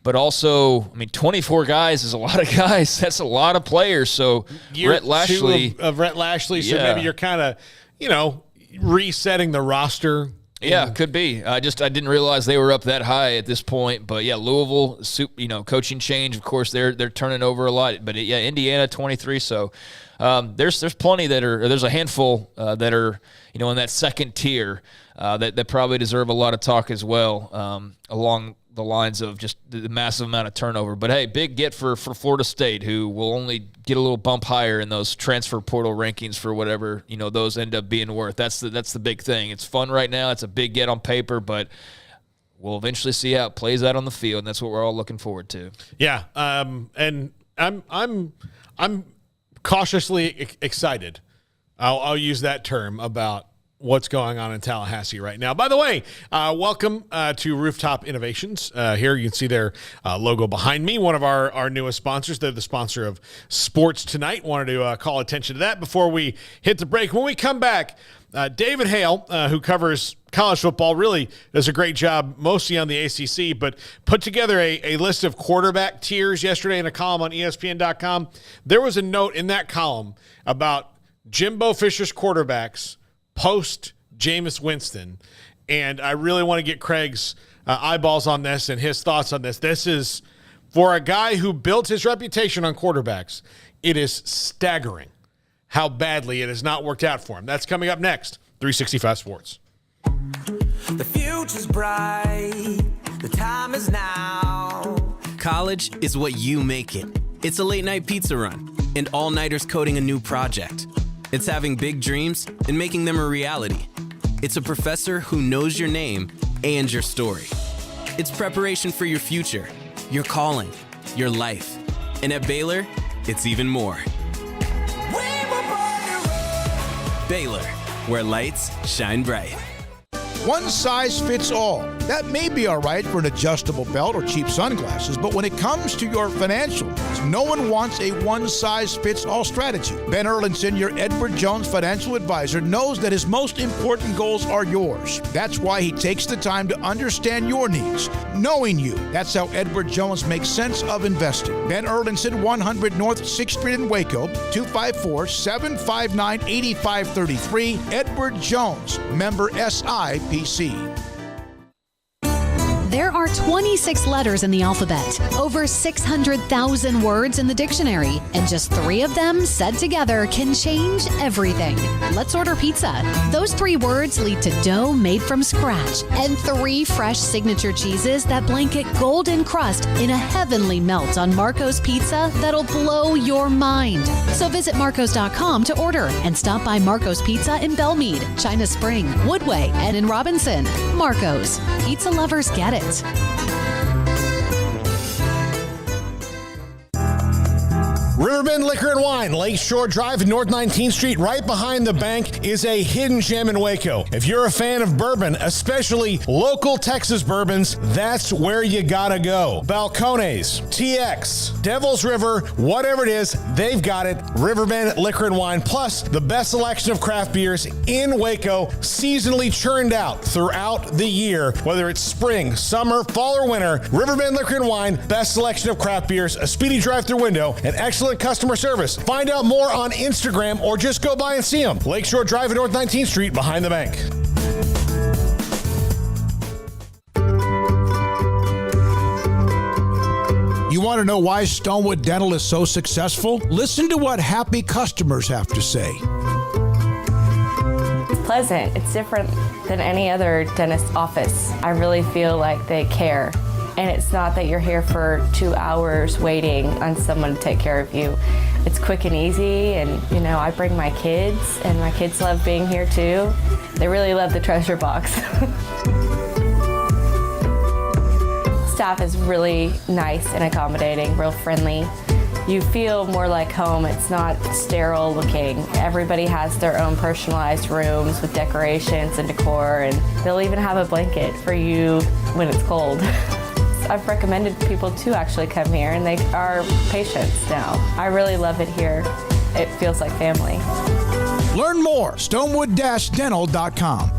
but also, 24 guys is a lot of guys. That's a lot of players. So, Rhett Lashley. Of Rhett Lashley, so maybe you're kind of, resetting the roster. Yeah, could be. I didn't realize they were up that high at this point. But yeah, Louisville, coaching change. Of course, they're turning over a lot. But yeah, Indiana 23. So there's plenty there's a handful that are in that second tier that probably deserve a lot of talk as well, along the lines of just the massive amount of turnover. But hey, big get for Florida State, who will only get a little bump higher in those transfer portal rankings for whatever those end up being worth. That's the big thing. It's fun right now. It's a big get on paper, but we'll eventually see how it plays out on the field, and that's what we're all looking forward to. Yeah, and I'm cautiously excited. I'll use that term about what's going on in Tallahassee right now. By the way, welcome to Rooftop Innovations. Here you can see their logo behind me, one of our newest sponsors. They're the sponsor of Sports Tonight. Wanted to call attention to that before we hit the break. When we come back, David Hale, who covers college football, really does a great job mostly on the ACC, but put together a list of quarterback tiers yesterday in a column on ESPN.com. There was a note in that column about Jimbo Fisher's quarterbacks post Jameis Winston, and I really want to get Craig's eyeballs on this and his thoughts on this. This is, for a guy who built his reputation on quarterbacks, it is staggering how badly it has not worked out for him. That's coming up next. 365 Sports. The future's bright. The time is now. College is what you make it. It's a late-night pizza run and all-nighters coding a new project. It's having big dreams and making them a reality. It's a professor who knows your name and your story. It's preparation for your future, your calling, your life. And at Baylor, it's even more. Baylor, where lights shine bright. One size fits all. That may be all right for an adjustable belt or cheap sunglasses, but when it comes to your financial needs, no one wants a one-size-fits-all strategy. Ben Erlinson, your Edward Jones financial advisor, knows that his most important goals are yours. That's why he takes the time to understand your needs, knowing you. That's how Edward Jones makes sense of investing. Ben Erlinson, 100 North 6th Street in Waco, 254-759-8533. Edward Jones, member SIPC. There are 26 letters in the alphabet, over 600,000 words in the dictionary, and just 3 of them said together can change everything. Let's order pizza. Those 3 words lead to dough made from scratch and 3 fresh signature cheeses that blanket golden crust in a heavenly melt on Marco's Pizza that'll blow your mind. So visit marcos.com to order and stop by Marco's Pizza in Belmead, China Spring, Woodway, and in Robinson. Marco's. Pizza lovers get it. Riverbend Liquor and Wine, Lakeshore Drive and North 19th Street, right behind the bank, is a hidden gem in Waco. If you're a fan of bourbon, especially local Texas bourbons, that's where you gotta go. Balcones, TX, Devil's River, whatever it is, they've got it. Riverbend Liquor and Wine, plus the best selection of craft beers in Waco, seasonally churned out throughout the year. Whether it's spring, summer, fall, or winter, Riverbend Liquor and Wine, best selection of craft beers, a speedy drive-through window, and excellent customer service. Find out more on Instagram or just go by and see them. Lakeshore Drive at North 19th Street behind the bank. You want to know why Stonewood Dental is so successful? Listen to what happy customers have to say. It's pleasant. It's different than any other dentist office. I really feel like they care. And it's not that you're here for 2 hours waiting on someone to take care of you. It's quick and easy, and I bring my kids, and my kids love being here too. They really love the treasure box. Staff is really nice and accommodating, real friendly. You feel more like home. It's not sterile looking. Everybody has their own personalized rooms with decorations and decor, and they'll even have a blanket for you when it's cold. I've recommended people to actually come here, and they are patients now. I really love it here. It feels like family. Learn more, stonewood-dental.com.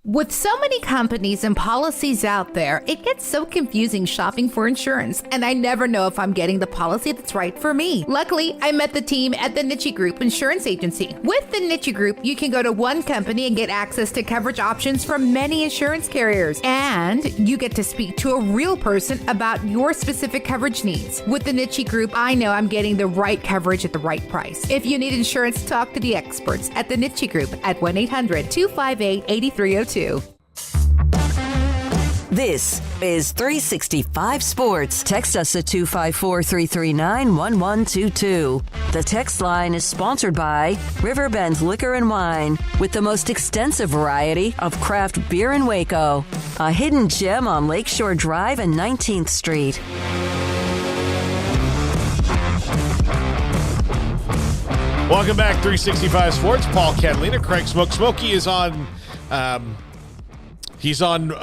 With so many companies and policies out there, it gets so confusing shopping for insurance, and I never know if I'm getting the policy that's right for me. Luckily, I met the team at the Niche Group Insurance Agency. With the Niche Group, you can go to one company and get access to coverage options from many insurance carriers, and you get to speak to a real person about your specific coverage needs. With the Niche Group, I know I'm getting the right coverage at the right price. If you need insurance, talk to the experts at the Niche Group at 1-800-258-8302. This is 365 Sports. Text us at 254-339-1122. The text line is sponsored by Riverbend Liquor and Wine, with the most extensive variety of craft beer in Waco. A hidden gem on Lakeshore Drive and 19th Street. Welcome back, 365 Sports. Paul Catalina, Craig Smoak. Smokey is on... he's on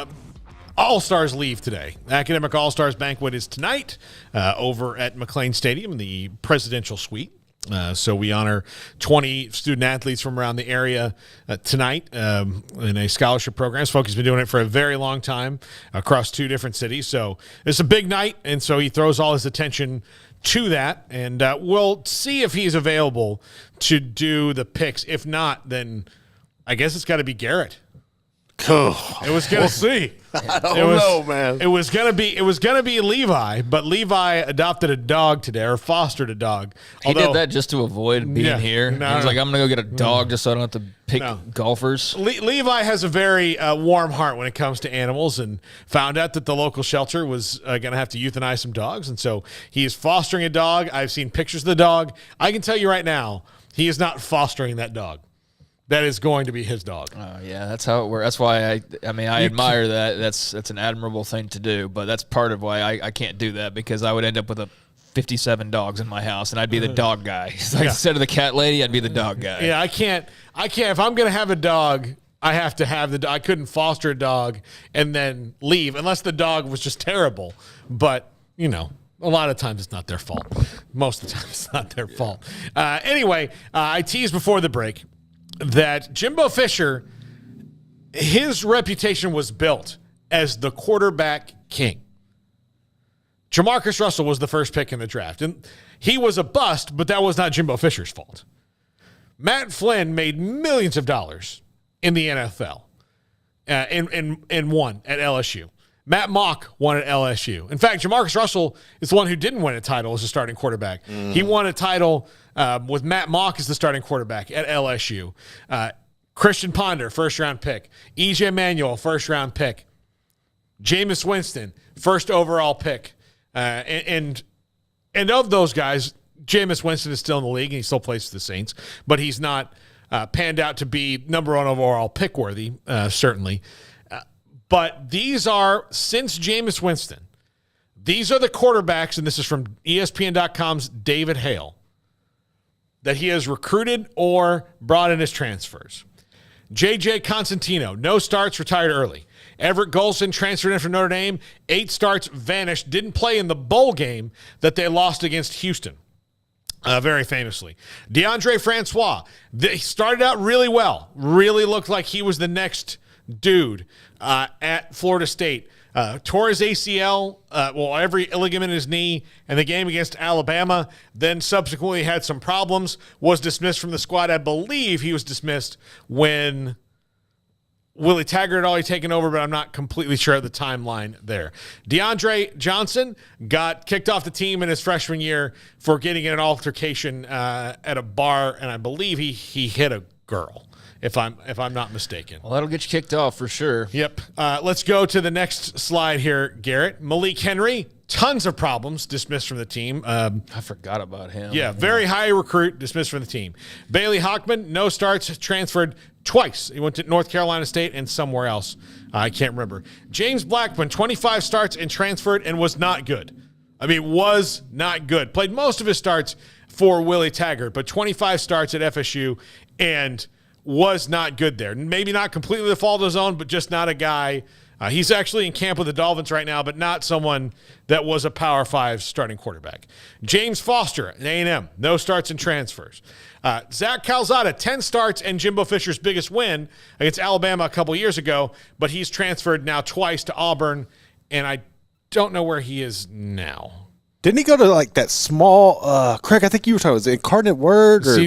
All-Stars leave today. Academic All-Stars banquet is tonight over at McLean Stadium, the presidential suite. So we honor 20 student-athletes from around the area tonight in a scholarship program. Smokey's been doing it for a very long time across 2 different cities. So it's a big night, and so he throws all his attention to that. And we'll see if he's available to do the picks. If not, then I guess it's got to be Garrett. It was gonna see. I don't know, man. It was gonna be Levi, but Levi adopted a dog today, or fostered a dog. He did that just to avoid being here. He was like, I'm gonna go get a dog just so I don't have to pick golfers. Levi has a very warm heart when it comes to animals, and found out that the local shelter was gonna have to euthanize some dogs, and so he is fostering a dog. I've seen pictures of the dog. I can tell you right now, he is not fostering that dog. That is going to be his dog. Yeah, that's how it works. That's why I admire that. That's an admirable thing to do, but that's part of why I can't do that, because I would end up with a 57 dogs in my house, and I'd be the dog guy. So instead of the cat lady, I'd be the dog guy. Yeah, I can't. If I'm going to have a dog, I have to have the dog. I couldn't foster a dog and then leave unless the dog was just terrible. But, you know, a lot of times it's not their fault. Most of the time it's not their fault. Anyway, I teased before the break that Jimbo Fisher, his reputation was built as the quarterback king. Jamarcus Russell was the first pick in the draft, and he was a bust, but that was not Jimbo Fisher's fault. Matt Flynn made millions of dollars in the NFL and won at LSU. Matt Mock won at LSU. In fact, Jamarcus Russell is the one who didn't win a title as a starting quarterback. He won a title with Matt Mock as the starting quarterback at LSU. Christian Ponder, first-round pick. E.J. Manuel, first-round pick. Jameis Winston, first overall pick. And of those guys, Jameis Winston is still in the league, and he still plays for the Saints, but he's not panned out to be number one overall pick worthy, certainly. But these are, since Jameis Winston, these are the quarterbacks, and this is from ESPN.com's David Hale, that he has recruited or brought in as transfers. J.J. Constantino, no starts, retired early. Everett Golson transferred in from Notre Dame, 8 starts, vanished, didn't play in the bowl game that they lost against Houston. Very famously. DeAndre Francois, he started out really well. Really looked like he was the next dude at Florida State. Tore his ACL, every ligament in his knee in the game against Alabama, then subsequently had some problems, was dismissed from the squad. I believe he was dismissed when Willie Taggart had already taken over, but I'm not completely sure of the timeline there. DeAndre Johnson got kicked off the team in his freshman year for getting in an altercation at a bar, and I believe he hit a girl, if I'm not mistaken. Well, that'll get you kicked off for sure. Yep. Let's go to the next slide here, Garrett. Malik Henry, tons of problems, dismissed from the team. I forgot about him. Yeah, very high recruit, dismissed from the team. Bailey Hockman, no starts, transferred twice. He went to North Carolina State and somewhere else. I can't remember. James Blackman, 25 starts and transferred and was not good. I mean, was not good. Played most of his starts for Willie Taggart, but 25 starts at FSU and was not good there. Maybe not completely the fault of his own, but just not a guy. He's actually in camp with the Dolphins right now, but not someone that was a Power 5 starting quarterback. James Foster at A&M, no starts and transfers. Zach Calzada, 10 starts and Jimbo Fisher's biggest win against Alabama a couple years ago, but he's transferred now twice to Auburn, and I don't know where he is now. Didn't he go to like that small, Craig, I think you were talking, was it Incarnate Word? Or?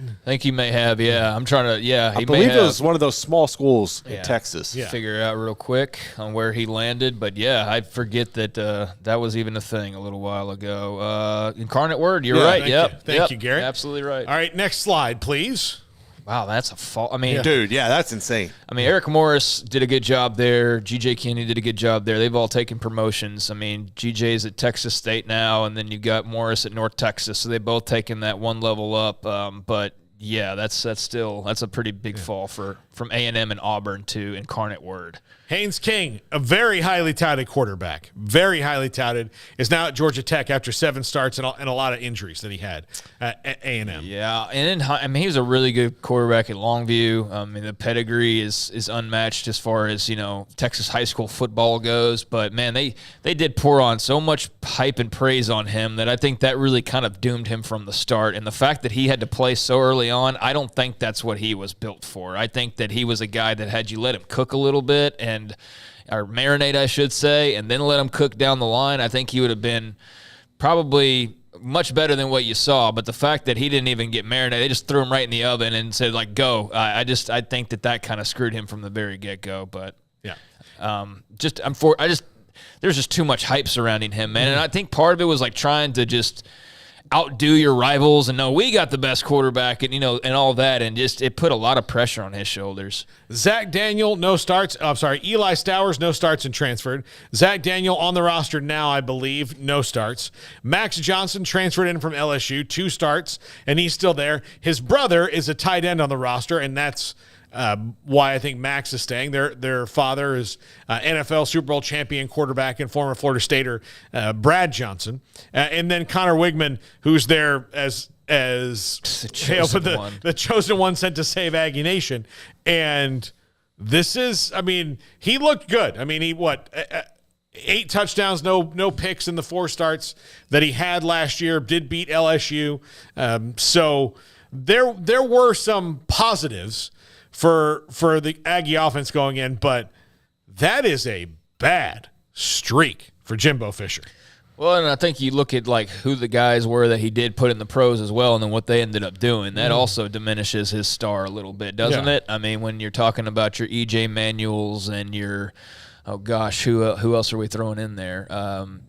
I think he may have, yeah. I'm trying to, yeah. I believe it was one of those small schools in Texas. Yeah. Figure it out real quick on where he landed. But, yeah, I forget that that was even a thing a little while ago. Incarnate Word, you're right. Thank you, Garrett. Absolutely right. All right, next slide, please. Wow, that's a fault. I mean, dude, yeah, that's insane. I mean, Eric Morris did a good job there. G.J. Kinney did a good job there. They've all taken promotions. I mean, G.J.'s at Texas State now, and then you've got Morris at North Texas. So they've both taken that one level up. But yeah, that's a pretty big fall from A&M and Auburn to Incarnate Word. Haynes King, a very highly touted quarterback, very highly touted, is now at Georgia Tech after 7 starts and a lot of injuries that he had at A&M. Yeah, and then, he was a really good quarterback at Longview. I mean, the pedigree is unmatched as far as, Texas high school football goes. But, man, they did pour on so much hype and praise on him that I think that really kind of doomed him from the start. And the fact that he had to play so early on, I don't think that's what he was built for. I think that he was a guy that had you let him cook a little bit or marinate, I should say, and then let him cook down the line. I think he would have been probably much better than what you saw. But the fact that he didn't even get marinated, they just threw him right in the oven and said, like, go. I think that kind of screwed him from the very get-go. But yeah, there's just too much hype surrounding him, man. And I think part of it was like trying to just outdo your rivals and know we got the best quarterback and and all that, and just it put a lot of pressure on his shoulders. Zach Daniel, no starts. Eli Stowers, no starts and transferred. Zach Daniel on the roster now, I believe, no starts. Max Johnson transferred in from LSU, 2 starts, and he's still there. His brother is a tight end on the roster, and that's why I think Max is staying. Their father is NFL Super Bowl champion quarterback and former Florida Stater Brad Johnson, and then Connor Wigman, who's there as the chosen one sent to save Aggie Nation. And this is, I mean, he looked good. I mean, 8 touchdowns, no picks in the 4 starts that he had last year, did beat LSU. So there were some positives for the Aggie offense going in, but that is a bad streak for Jimbo Fisher. Well, and I think you look at like who the guys were that he did put in the pros as well, and then what they ended up doing. That also diminishes his star a little bit, doesn't it? I mean, when you're talking about your E.J. Manuels and your who else are we throwing in there?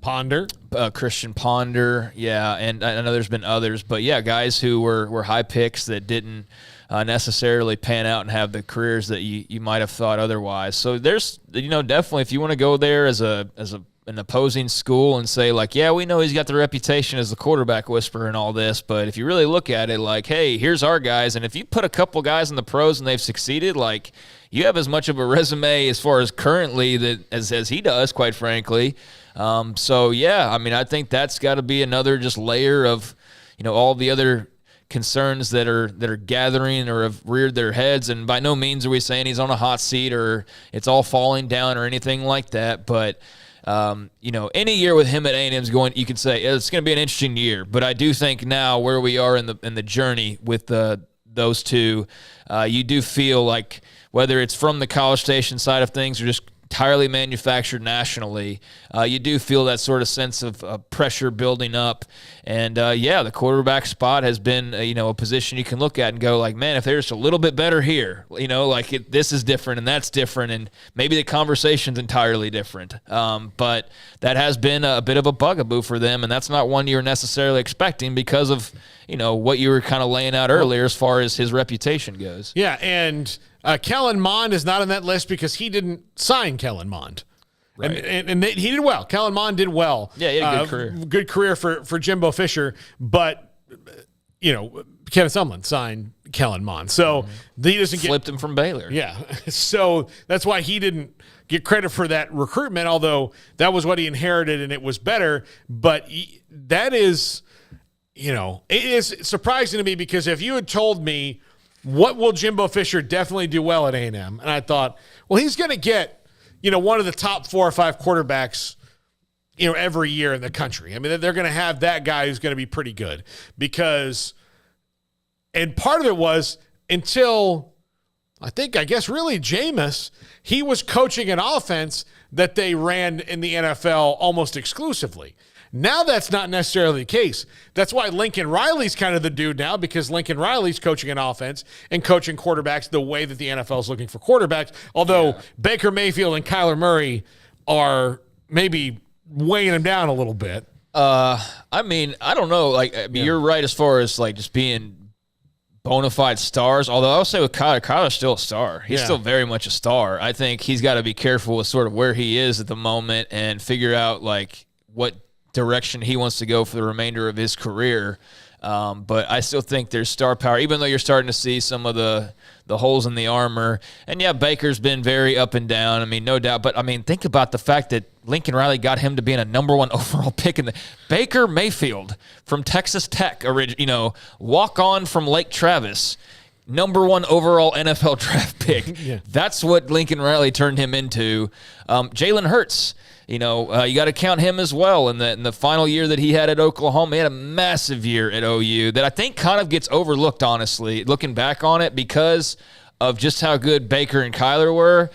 Ponder, Christian Ponder, yeah, and I know there's been others, but yeah, guys who were high picks that didn't necessarily pan out and have the careers that you might have thought otherwise. So there's definitely if you want to go there as an opposing school and say like, yeah, we know he's got the reputation as the quarterback whisperer and all this, but if you really look at it like, hey, here's our guys, and if you put a couple guys in the pros and they've succeeded, like you have as much of a resume as far as currently that as he does, quite frankly. So yeah, I mean, I think that's got to be another just layer of all the other concerns that are gathering or have reared their heads, and by no means are we saying he's on a hot seat or it's all falling down or anything like that, but any year with him at A&M is going, you could say it's going to be an interesting year. But I do think now where we are in the journey with those two, you do feel like whether it's from the College Station side of things or just entirely manufactured nationally, you do feel that sort of sense of pressure building up. And, the quarterback spot has been, a position you can look at and go like, man, if there's a little bit better here, this is different and that's different. And maybe the conversation's entirely different. But that has been a bit of a bugaboo for them. And that's not one you're necessarily expecting because of, what you were kind of laying out earlier as far as his reputation goes. Yeah. And Kellen Mond is not on that list because he didn't sign Kellen Mond. Right. And he did well. Kellen Mond did well. Yeah, he had a good career. Good career for Jimbo Fisher. But, Kevin Sumlin signed Kellen Mond. So he doesn't flipped him from Baylor. Yeah. So that's why he didn't get credit for that recruitment, although that was what he inherited and it was better. But that is, it is surprising to me because if you had told me, what will Jimbo Fisher definitely do well at A&M? And I thought, well, he's going to get, one of the top 4 or 5 quarterbacks, every year in the country. I mean, they're going to have that guy who's going to be pretty good because, and part of it was until I guess really Jameis, he was coaching an offense that they ran in the NFL almost exclusively. Now that's not necessarily the case. That's why Lincoln Riley's kind of the dude now because Lincoln Riley's coaching an offense and coaching quarterbacks the way that the NFL is looking for quarterbacks, although Baker Mayfield and Kyler Murray are maybe weighing him down a little bit. I mean, I don't know. You're right as far as just being bona fide stars, although I'll say with Kyler's still a star. He's still very much a star. I think he's got to be careful with sort of where he is at the moment and figure out what direction he wants to go for the remainder of his career. But I still think there's star power, even though you're starting to see some of the holes in the armor. And yeah, Baker's been very up and down. I mean, no doubt. But I mean, think about the fact that Lincoln Riley got him to being a number 1 overall pick in the Baker Mayfield from Texas Tech, walk on from Lake Travis, number 1 overall NFL draft pick. That's what Lincoln Riley turned him into. Jalen Hurts. You got to count him as well. In the final year that he had at Oklahoma, he had a massive year at OU that I think kind of gets overlooked, honestly, looking back on it because of just how good Baker and Kyler were.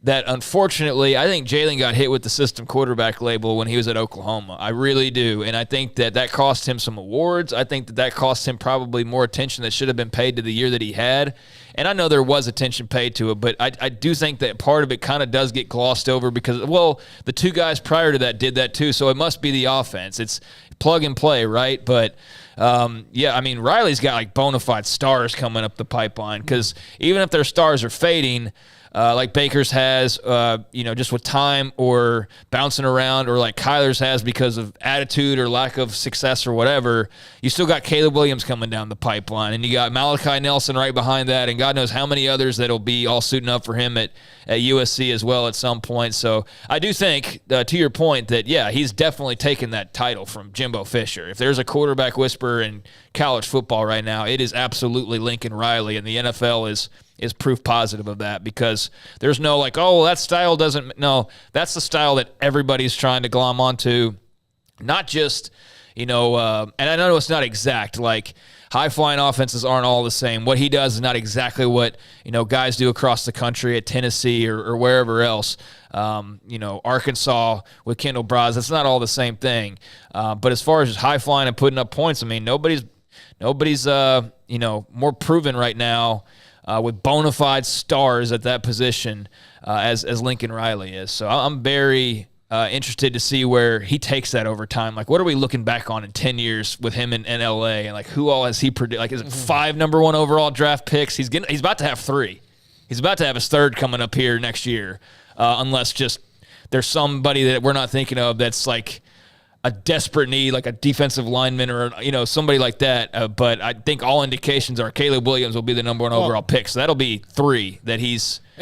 That unfortunately, I think Jalen got hit with the system quarterback label when he was at Oklahoma. I really do. And I think that cost him some awards. I think that cost him probably more attention that should have been paid to the year that he had. And I know there was attention paid to it, but I do think that part of it kind of does get glossed over because, the 2 guys prior to that did that too, so it must be the offense. It's plug and play, right? But, I mean, Riley's got bona fide stars coming up the pipeline because even if their stars are fading, like Baker's has, just with time or bouncing around, or like Kyler's has because of attitude or lack of success or whatever, you still got Caleb Williams coming down the pipeline, and you got Malachi Nelson right behind that, and God knows how many others that'll be all suiting up for him at USC as well at some point. So I do think, to your point, that, yeah, he's definitely taken that title from Jimbo Fisher. If there's a quarterback whisperer in college football right now, it is absolutely Lincoln Riley, and the NFL is proof positive of that, because there's no like, oh, that style doesn't – no, that's the style that everybody's trying to glom onto, not just, and I know it's not exact, like high-flying offenses aren't all the same. What he does is not exactly what, guys do across the country at Tennessee or wherever else. Arkansas with Kendall Braz, that's not all the same thing. But as far as just high-flying and putting up points, I mean, nobody's more proven right now with bona fide stars at that position as Lincoln Riley is. So I'm very interested to see where he takes that over time. Like, what are we looking back on in 10 years with him in LA? And like, who all has he produced? Like, is it 5 number 1 overall draft picks? He's about to have 3. He's about to have his 3rd coming up here next year, unless just there's somebody that we're not thinking of that's like a desperate need, like a defensive lineman or, somebody like that. But I think all indications are Caleb Williams will be the number 1 overall pick. So that'll be 3 that he's –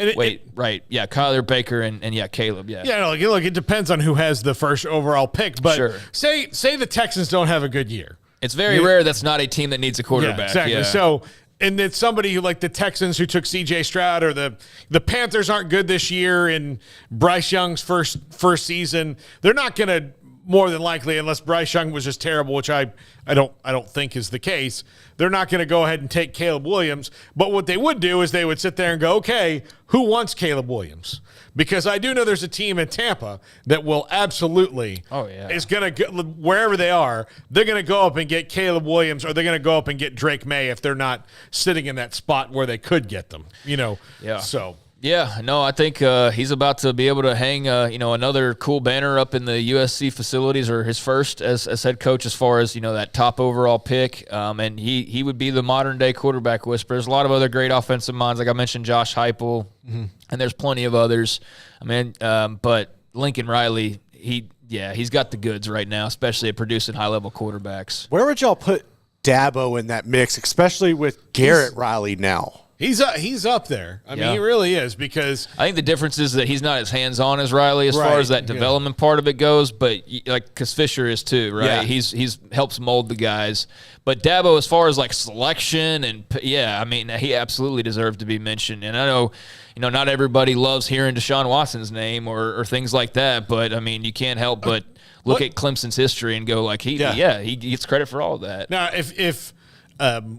right. Yeah, Kyler, Baker, and Caleb, yeah. Yeah, look, it depends on who has the first overall pick. But sure. say the Texans don't have a good year. It's very rare that's not a team that needs a quarterback. Yeah, exactly. Yeah. So – and it's somebody who, like the Texans who took C.J. Stroud, or the Panthers aren't good this year in Bryce Young's first season. They're not going to, more than likely, unless Bryce Young was just terrible, which I don't think is the case, they're not going to go ahead and take Caleb Williams. But what they would do is they would sit there and go, okay, who wants Caleb Williams? Because I do know there's a team in Tampa that will absolutely is going to, wherever they are, they're going to go up and get Caleb Williams, or they're going to go up and get Drake May if they're not sitting in that spot where they could get them, Yeah. So. Yeah, no, I think he's about to be able to hang, another cool banner up in the USC facilities, or his first as head coach, as far as, that top overall pick. And he would be the modern-day quarterback whisperer. There's a lot of other great offensive minds, like I mentioned, Josh Heupel, and there's plenty of others. I mean, but Lincoln Riley, he's got the goods right now, especially at producing high-level quarterbacks. Where would y'all put Dabo in that mix, especially with Garrett Riley now? He's up there. I mean, he really is, because I think the difference is that he's not as hands-on as Riley as far as that development part of it goes, but because Fisher is too, right? Yeah. He's helps mold the guys. But Dabo, as far as like selection and I mean, he absolutely deserved to be mentioned. And I know, not everybody loves hearing Deshaun Watson's name or things like that, but I mean, you can't help but look at Clemson's history and go like, he gets credit for all of that. Now, if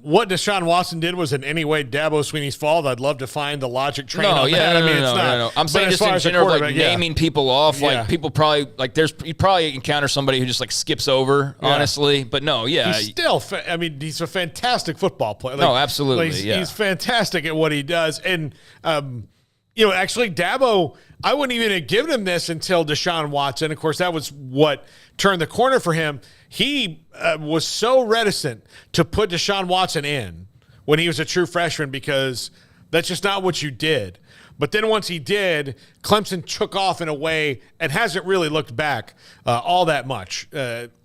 what Deshaun Watson did was in any way Dabo Swinney's fault, I'd love to find the logic train on that. No. I'm saying just in general, like naming people off, like people probably like you probably encounter somebody who just like skips over, honestly. But no, he's still. He's a fantastic football player. No, absolutely, he's fantastic at what he does, and actually Dabo, I wouldn't even have given him this until Deshaun Watson. Of course, that was what turned the corner for him. He was so reticent to put Deshaun Watson in when he was a true freshman, because that's just not what you did. But then once he did, Clemson took off in a way and hasn't really looked back all that much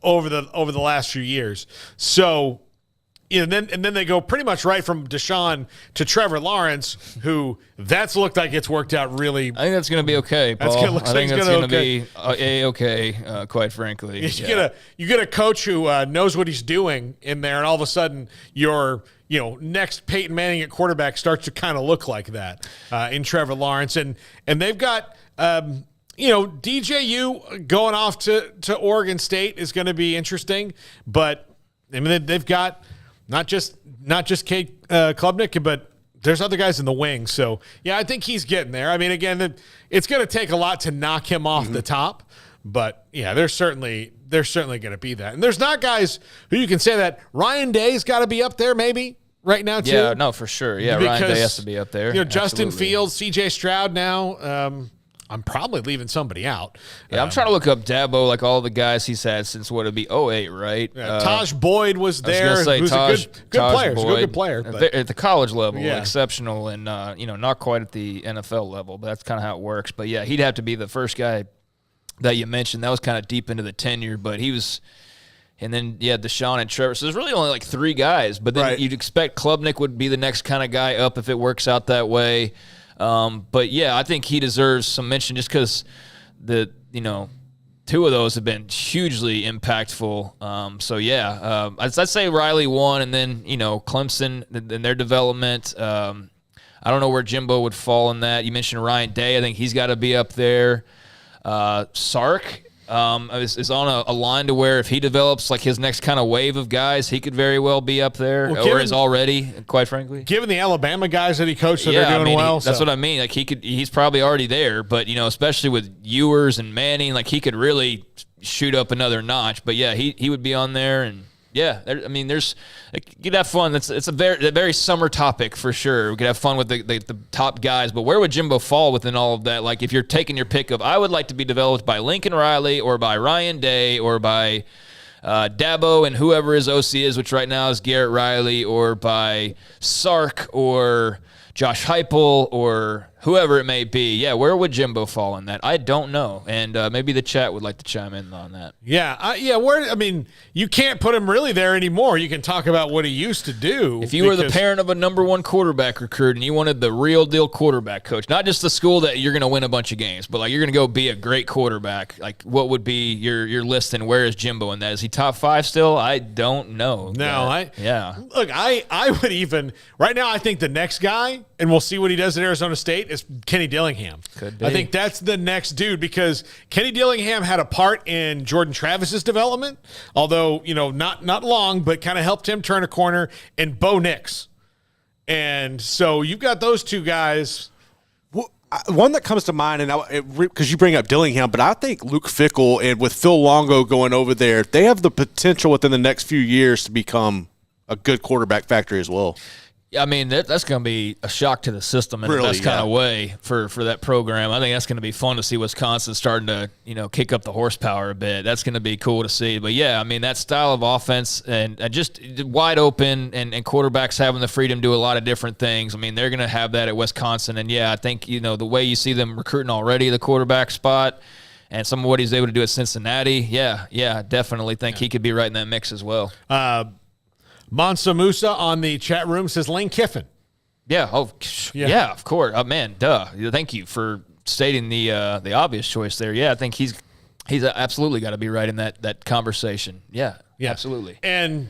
over the last few years. So, and then they go pretty much right from Deshaun to Trevor Lawrence, who that's looked like it's worked out really. I think that's going to be okay, Paul. I think that's going to be okay, quite frankly. You get a coach who knows what he's doing in there, and all of a sudden your next Peyton Manning at quarterback starts to kind of look like that in Trevor Lawrence, and they've got. DJU going off to Oregon State is going to be interesting, but I mean they've got. Not just Kate Klubnik, but there's other guys in the wings. So, I think he's getting there. I mean, again, it's going to take a lot to knock him off the top. But, there's certainly going to be that. And there's not guys who you can say that. Ryan Day's got to be up there maybe right now, too. Yeah, no, for sure. Yeah, because, Ryan Day has to be up there. Justin Fields, C.J. Stroud now. I'm probably leaving somebody out. Yeah, I'm trying to look up Dabo, like all the guys he's had since what it'd be 08, right? Taj Boyd was there. I was going to say Who's a good player. He's a good player. At the college level, exceptional, and not quite at the NFL level, but that's kind of how it works. But yeah, he'd have to be the first guy that you mentioned. That was kind of deep into the tenure, but he was. And then, Deshaun and Trevor. So there's really only like 3 guys. But then you'd expect Klubnik would be the next kind of guy up if it works out that way. But, yeah, I think he deserves some mention just because 2 of those have been hugely impactful. I'd say Riley 1, and then, Clemson and their development. I don't know where Jimbo would fall in that. You mentioned Ryan Day. I think he's got to be up there. Sark. Is on a line to where if he develops like his next kind of wave of guys, he could very well be up there, or is already, quite frankly. Given the Alabama guys that he coached that are doing well. That's what I mean. Like he's probably already there, but especially with Ewers and Manning, like he could really shoot up another notch. But yeah, he would be on there, and yeah, there's you could have fun. It's a very summer topic for sure. We could have fun with the top guys, but where would Jimbo fall within all of that? Like if you're taking your pick of, I would like to be developed by Lincoln Riley or by Ryan Day or by Dabo and whoever his OC is, which right now is Garrett Riley, or by Sark or Josh Heupel or whoever it may be. Yeah, where would Jimbo fall in that? I don't know, and maybe the chat would like to chime in on that. You can't put him really there anymore. You can talk about what he used to do. If you were the parent of a number 1 quarterback recruit and you wanted the real deal quarterback coach, not just the school that you're going to win a bunch of games, but like you're going to go be a great quarterback, like what would be your list, and where is Jimbo in that? Is he top 5 still? I don't know. Look, I would even right now. I think the next guy, and we'll see what he does at Arizona State, is Kenny Dillingham. Could be. I think that's the next dude, because Kenny Dillingham had a part in Jordan Travis's development, although, not long, but kind of helped him turn a corner, and Bo Nix. And so you've got those 2 guys. One that comes to mind, and because you bring up Dillingham, but I think Luke Fickell and with Phil Longo going over there, they have the potential within the next few years to become a good quarterback factory as well. I mean, that's going to be a shock to the system in the best kind of way for that program. I think that's going to be fun to see Wisconsin starting to, kick up the horsepower a bit. That's going to be cool to see. But, yeah, I mean, that style of offense and just wide open and quarterbacks having the freedom to do a lot of different things. I mean, they're going to have that at Wisconsin. And, yeah, I think, the way you see them recruiting already the quarterback spot and some of what he's able to do at Cincinnati, I definitely think he could be right in that mix as well. Mansa Musa on the chat room says Lane Kiffin. Yeah, of course. Man, duh. Thank you for stating the obvious choice there. Yeah, I think he's absolutely got to be right in that conversation. Yeah, absolutely. And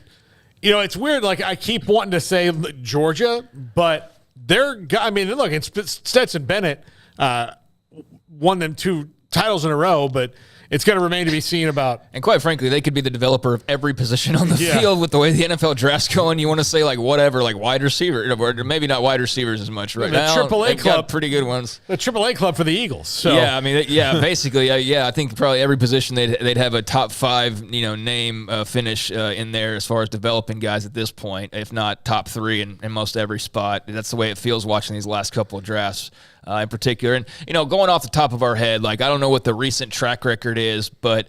it's weird. Like I keep wanting to say Georgia, but look, Stetson Bennett won them 2 titles in a row, but it's going to remain to be seen about. And quite frankly, they could be the developer of every position on the field with the way the NFL draft's going. You want to say like whatever, like wide receiver, or maybe not wide receivers as much right now. The AAA club, pretty good ones. The AAA club for the Eagles. So. Yeah, I mean, basically, I think probably every position they'd have a top 5, name finish in there as far as developing guys at this point, if not top 3 in most every spot. That's the way it feels watching these last couple of drafts. In particular. And, going off the top of our head, like, I don't know what the recent track record is, but,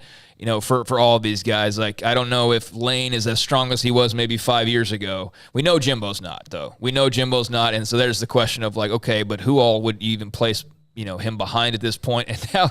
for all of these guys, like, I don't know if Lane is as strong as he was maybe 5 years ago. We know Jimbo's not, though. And so there's the question of, like, okay, but who all would even place, him behind at this point? And now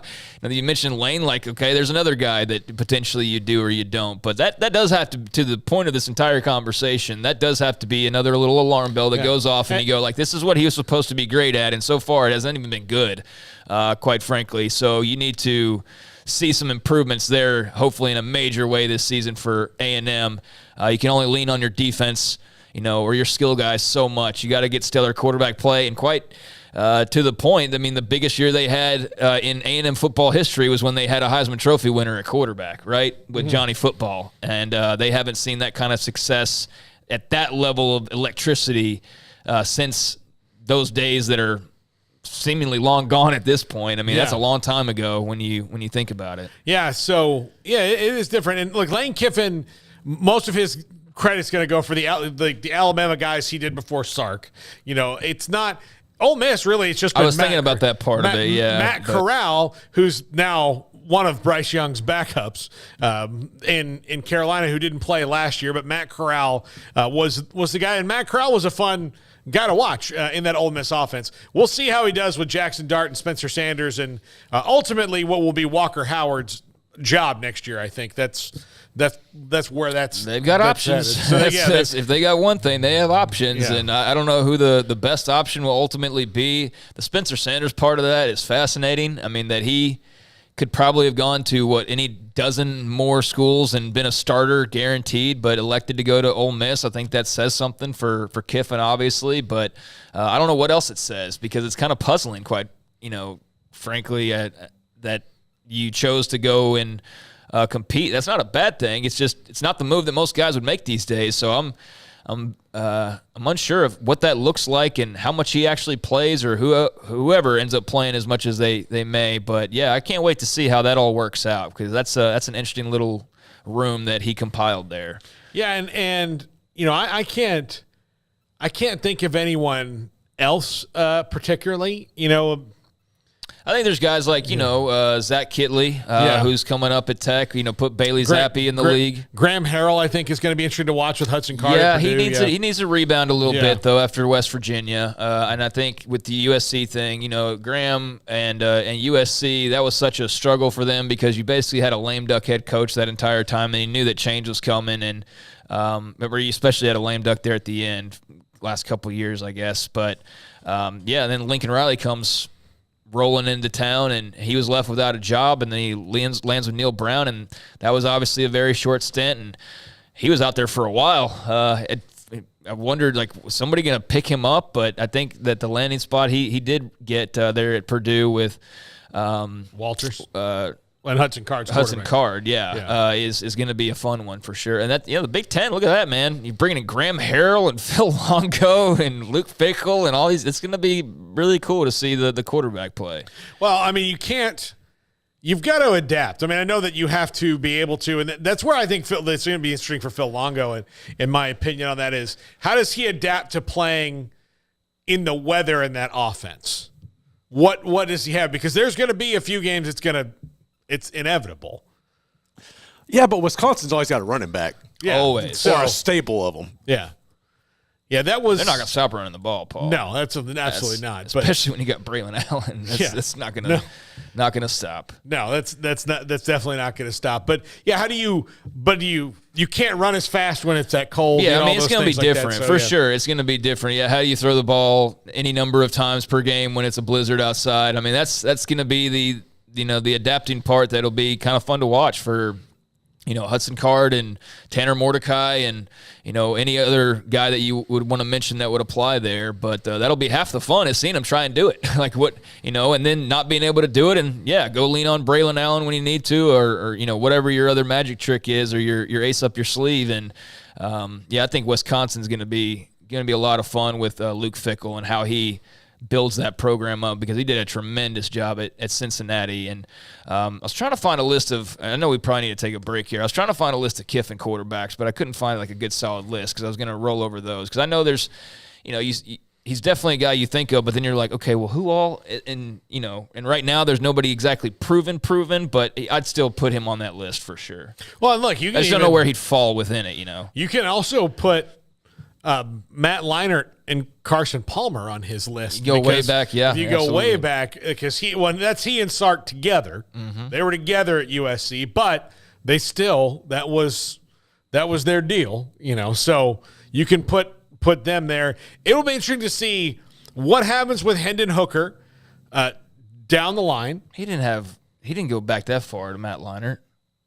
you mentioned Lane, like, okay, there's another guy that potentially you do or you don't. But that does have to the point of this entire conversation, that does have to be another little alarm bell that goes off, and you go, like, this is what he was supposed to be great at, and so far it hasn't even been good, quite frankly. So you need to see some improvements there, hopefully in a major way this season for A&M. You can only lean on your defense, or your skill guys so much. You got to get stellar quarterback play, and quite to the point, I mean, the biggest year they had in A&M football history was when they had a Heisman Trophy winner at quarterback, right, with Johnny Football. And they haven't seen that kind of success at that level of electricity since those days that are seemingly long gone at this point. I mean, that's a long time ago when you think about it. Yeah, so, it is different. And, look, Lane Kiffin, most of his credit's going to go for the Alabama guys he did before Sark. It's not – Ole Miss, really, it's just been I was thinking about that part of it, yeah. Matt Corral, who's now one of Bryce Young's backups in Carolina, who didn't play last year, but Matt Corral was the guy, and Matt Corral was a fun guy to watch in that Ole Miss offense. We'll see how he does with Jackson Dart and Spencer Sanders, and ultimately what will be Walker Howard's job next year. I think that's where they've got options. So if they got one thing, they have options, and I don't know who the best option will ultimately be. The Spencer Sanders part of that is fascinating. I mean, that he could probably have gone to any dozen more schools and been a starter guaranteed, but elected to go to Ole Miss. I think that says something for Kiffin, obviously, but I don't know what else it says, because it's kind of puzzling, quite frankly, that you chose to go and compete. That's not a bad thing. It's just it's not the move that most guys would make these days. So I'm unsure of what that looks like and how much he actually plays, or whoever ends up playing as much as they may. But yeah, I can't wait to see how that all works out, because that's an interesting little room that he compiled there. Yeah, and I can't think of anyone else particularly. I think there's guys like, Zach Kitley, who's coming up at Tech, put Bailey Zappi in the league. Graham Harrell, I think, is going to be interesting to watch with Hudson Card. Yeah, he needs to rebound a little bit, though, after West Virginia. And I think with the USC thing, Graham and USC, that was such a struggle for them, because you basically had a lame duck head coach that entire time, and you knew that change was coming. And remember, you especially had a lame duck there at the end, last couple of years, I guess. But, and then Lincoln Riley comes rolling into town, and he was left without a job, and then he lands with Neil Brown, and that was obviously a very short stint, and he was out there for a while. I wondered, was somebody going to pick him up? But I think that the landing spot he did get there at Purdue with Walters and Hudson Card. Hudson Card, is going to be a fun one for sure. And that, the Big Ten, look at that, man. You're bringing in Graham Harrell and Phil Longo and Luke Fickell and all these. It's going to be really cool to see the quarterback play. Well, I mean, you've got to adapt. I mean, I know that you have to be able to, and that's where I think it's going to be interesting for Phil Longo, and in my opinion on that is, how does he adapt to playing in the weather in that offense? What does he have? Because there's going to be a few games it's inevitable. Yeah, but Wisconsin's always got a running back. Yeah, always. Or a staple of them. Yeah. Yeah, that was. They're not going to stop running the ball, Paul. No, that's absolutely not. Especially when you got Braylon Allen. That's not going to not going to stop. No, that's definitely not going to stop. But yeah, you can't run as fast when it's that cold. Yeah, I mean, it's going to be different for sure. It's going to be different. Yeah, how do you throw the ball any number of times per game when it's a blizzard outside? I mean, that's going to be the adapting part that'll be kind of fun to watch for, Hudson Card and Tanner Mordecai and, any other guy that you would want to mention that would apply there. But that'll be half the fun is seeing him try and do it. And then not being able to do it, and go lean on Braylon Allen when you need to, or whatever your other magic trick is, or your ace up your sleeve. And I think Wisconsin's going to be a lot of fun with Luke Fickell and how he builds that program up, because he did a tremendous job at Cincinnati. And I was trying to find a list of, I know we probably need to take a break here. I was trying to find a list of Kiffin quarterbacks, but I couldn't find a good solid list, because I was going to roll over those. Because I know there's, he's definitely a guy you think of, but then you're like, okay, well, who all? And right now there's nobody exactly proven, but I'd still put him on that list for sure. Well, and look, I just don't know where he'd fall within it. You can also put Matt Leinart and Carson Palmer on his list. You go way back, yeah. If you go way back, because that's he and Sark together. Mm-hmm. They were together at USC, but they still that was their deal, So you can put them there. It'll be interesting to see what happens with Hendon Hooker down the line. He didn't go back that far to Matt Leinart.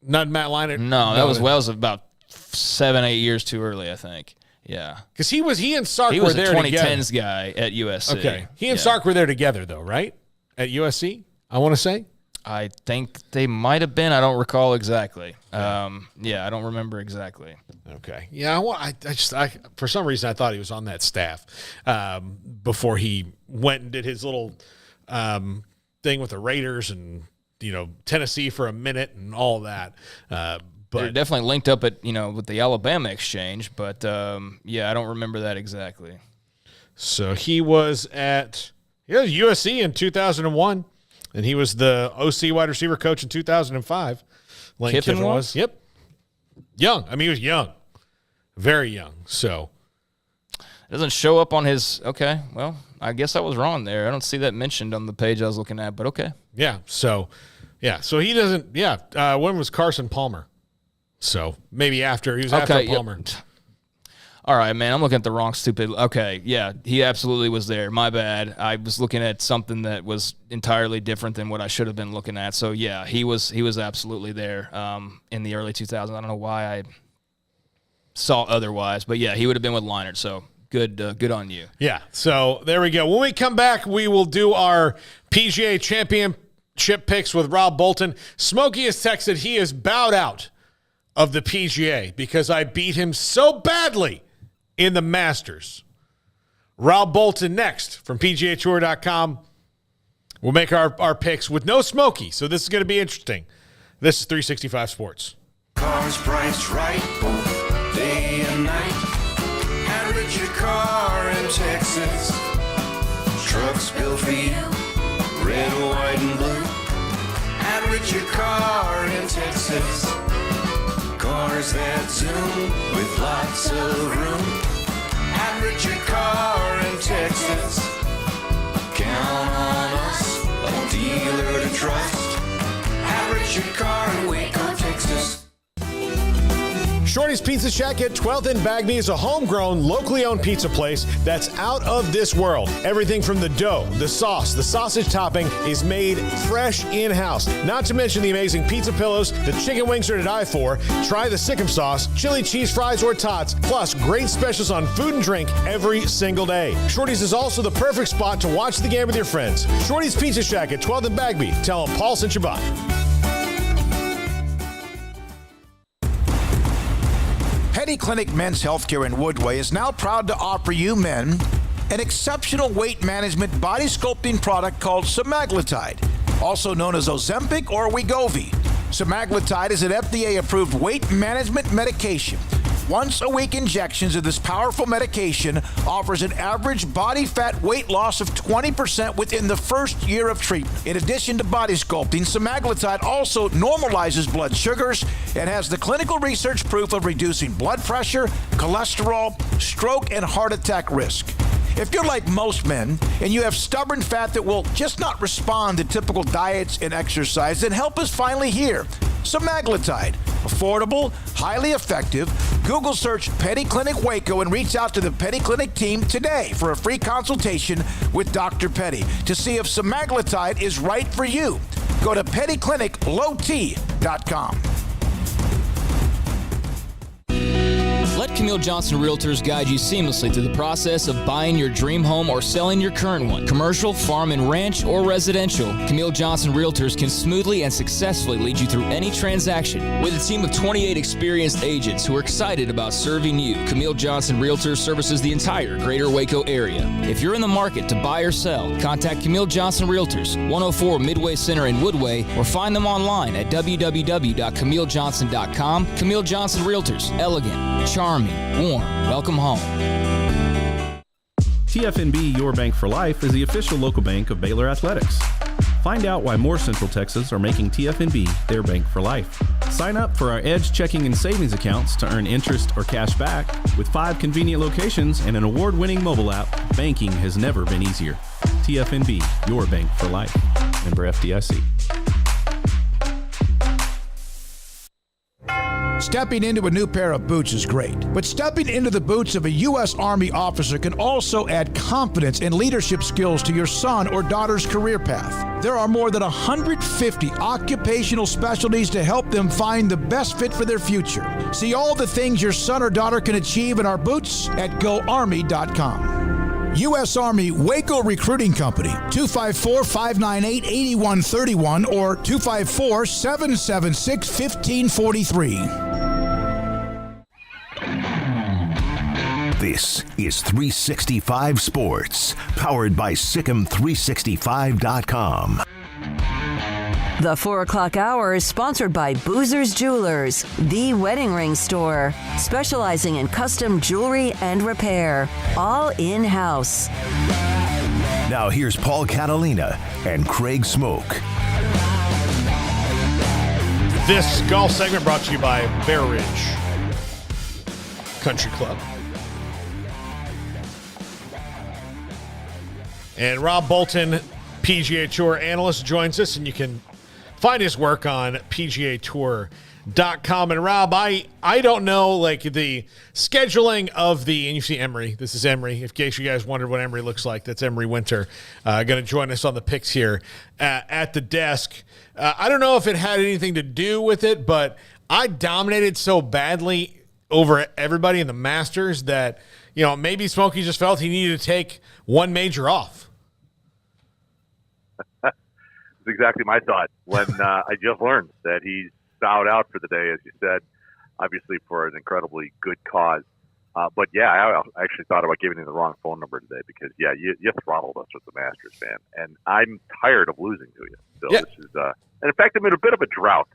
Not Matt Leinart. No, that was about 7-8 years too early, I think. Yeah, because he and Sark were there together. He was a 2010s guy at USC. Okay, he and Sark were there together, though, right? At USC, I want to say. I think they might have been. I don't recall exactly. I don't remember exactly. Okay. Yeah, I for some reason I thought he was on that staff before he went and did his little thing with the Raiders and Tennessee for a minute and all that. But they're definitely linked up at with the Alabama exchange, but I don't remember that exactly. So he was at He was USC in 2001, and he was the OC wide receiver coach in 2005. Lane Kiffin was? Yep. Young. I mean, he was young. Very young. So. It doesn't show up on his – okay, well, I guess I was wrong there. I don't see that mentioned on the page I was looking at, but okay. Yeah, so he doesn't – when was Carson Palmer? So maybe after. He was after Palmer. Yep. All right, man, I'm looking at the wrong stupid – okay, yeah, he absolutely was there. My bad. I was looking at something that was entirely different than what I should have been looking at. So, yeah, he was absolutely there in the early 2000s. I don't know why I saw otherwise, but, yeah, he would have been with Leinart, so – Good on you. Yeah, so there we go. When we come back, we will do our PGA Championship picks with Rob Bolton. Smokey has texted he is bowed out of the PGA because I beat him so badly in the Masters. Rob Bolton next from PGATour.com. We'll make our picks with no Smokey, so this is going to be interesting. This is 365 Sports. Cars priced right both day and night. Average your car in Texas. Trucks built for you, red, white, and blue. Average your car in Texas. Cars that zoom with lots of room. Average your car in Texas. Count on us, a dealer to trust. Average your car in Waco, Texas. Shorty's Pizza Shack at 12th and Bagby is a homegrown, locally owned pizza place that's out of this world. Everything from the dough, the sauce, the sausage topping is made fresh in-house. Not to mention the amazing pizza pillows, the chicken wings are to die for. Try the Sikkim sauce, chili cheese fries or tots, plus great specials on food and drink every single day. Shorty's is also the perfect spot to watch the game with your friends. Shorty's Pizza Shack at 12th and Bagby. Tell them Paul sent you by. Petty Clinic Men's Healthcare in Woodway is now proud to offer you men an exceptional weight management body sculpting product called semaglutide, also known as Ozempic or Wegovy. Semaglutide is an FDA-approved weight management medication. Once-a-week injections of this powerful medication offers an average body fat weight loss of 20% within the first year of treatment. In addition to body sculpting, semaglutide also normalizes blood sugars and has the clinical research proof of reducing blood pressure, cholesterol, stroke, and heart attack risk. If you're like most men and you have stubborn fat that will just not respond to typical diets and exercise, then help is finally here. Semaglutide, affordable, highly effective. Google search Petty Clinic Waco and reach out to the Petty Clinic team today for a free consultation with Dr. Petty to see if semaglutide is right for you. Go to pettycliniclowt.com. Let Camille Johnson Realtors guide you seamlessly through the process of buying your dream home or selling your current one. Commercial, farm and ranch, or residential, Camille Johnson Realtors can smoothly and successfully lead you through any transaction. With a team of 28 experienced agents who are excited about serving you, Camille Johnson Realtors services the entire greater Waco area. If you're in the market to buy or sell, contact Camille Johnson Realtors, 104 Midway Center in Woodway, or find them online at www.camillejohnson.com. Camille Johnson Realtors, elegant, charming, warm. Welcome home. TFNB Your Bank for Life is the official local bank of Baylor Athletics. Find out why more Central Texas are making TFNB their bank for life. Sign up for our Edge checking and savings accounts to earn interest or cash back. With 5 convenient locations and an award-winning mobile app, banking has never been easier. TFNB Your Bank for Life. Member FDIC. Stepping into a new pair of boots is great, but stepping into the boots of a U.S. Army officer can also add confidence and leadership skills to your son or daughter's career path. There are more than 150 occupational specialties to help them find the best fit for their future. See all the things your son or daughter can achieve in our boots at GoArmy.com. U.S. Army Waco Recruiting Company, 254-598-8131 or 254-776-1543. This is 365 Sports, powered by Sikkim365.com. The 4 o'clock hour is sponsored by Boozer's Jewelers, the wedding ring store, specializing in custom jewelry and repair, all in-house. Now here's Paul Catalina and Craig Smoak. This golf segment brought to you by Bear Ridge Country Club. And Rob Bolton, PGA Tour analyst, joins us, and you can find his work on PGAtour.com. And Rob, I don't know, like, the scheduling of the, and you see Emery. This is Emery. In case you guys wondered what Emery looks like, that's Emery Winter. Going to join us on the picks here at the desk. I don't know if it had anything to do with it, but I dominated so badly over everybody in the Masters that, you know, maybe Smokey just felt he needed to take one major off. That's exactly my thought when I just learned that he's bowed out for the day, as you said, obviously for an incredibly good cause. But yeah, I actually thought about giving him the wrong phone number today because, yeah, you throttled us with the Masters, man. And I'm tired of losing to you. So yeah. This is, and in fact, I'm in a bit of a drought.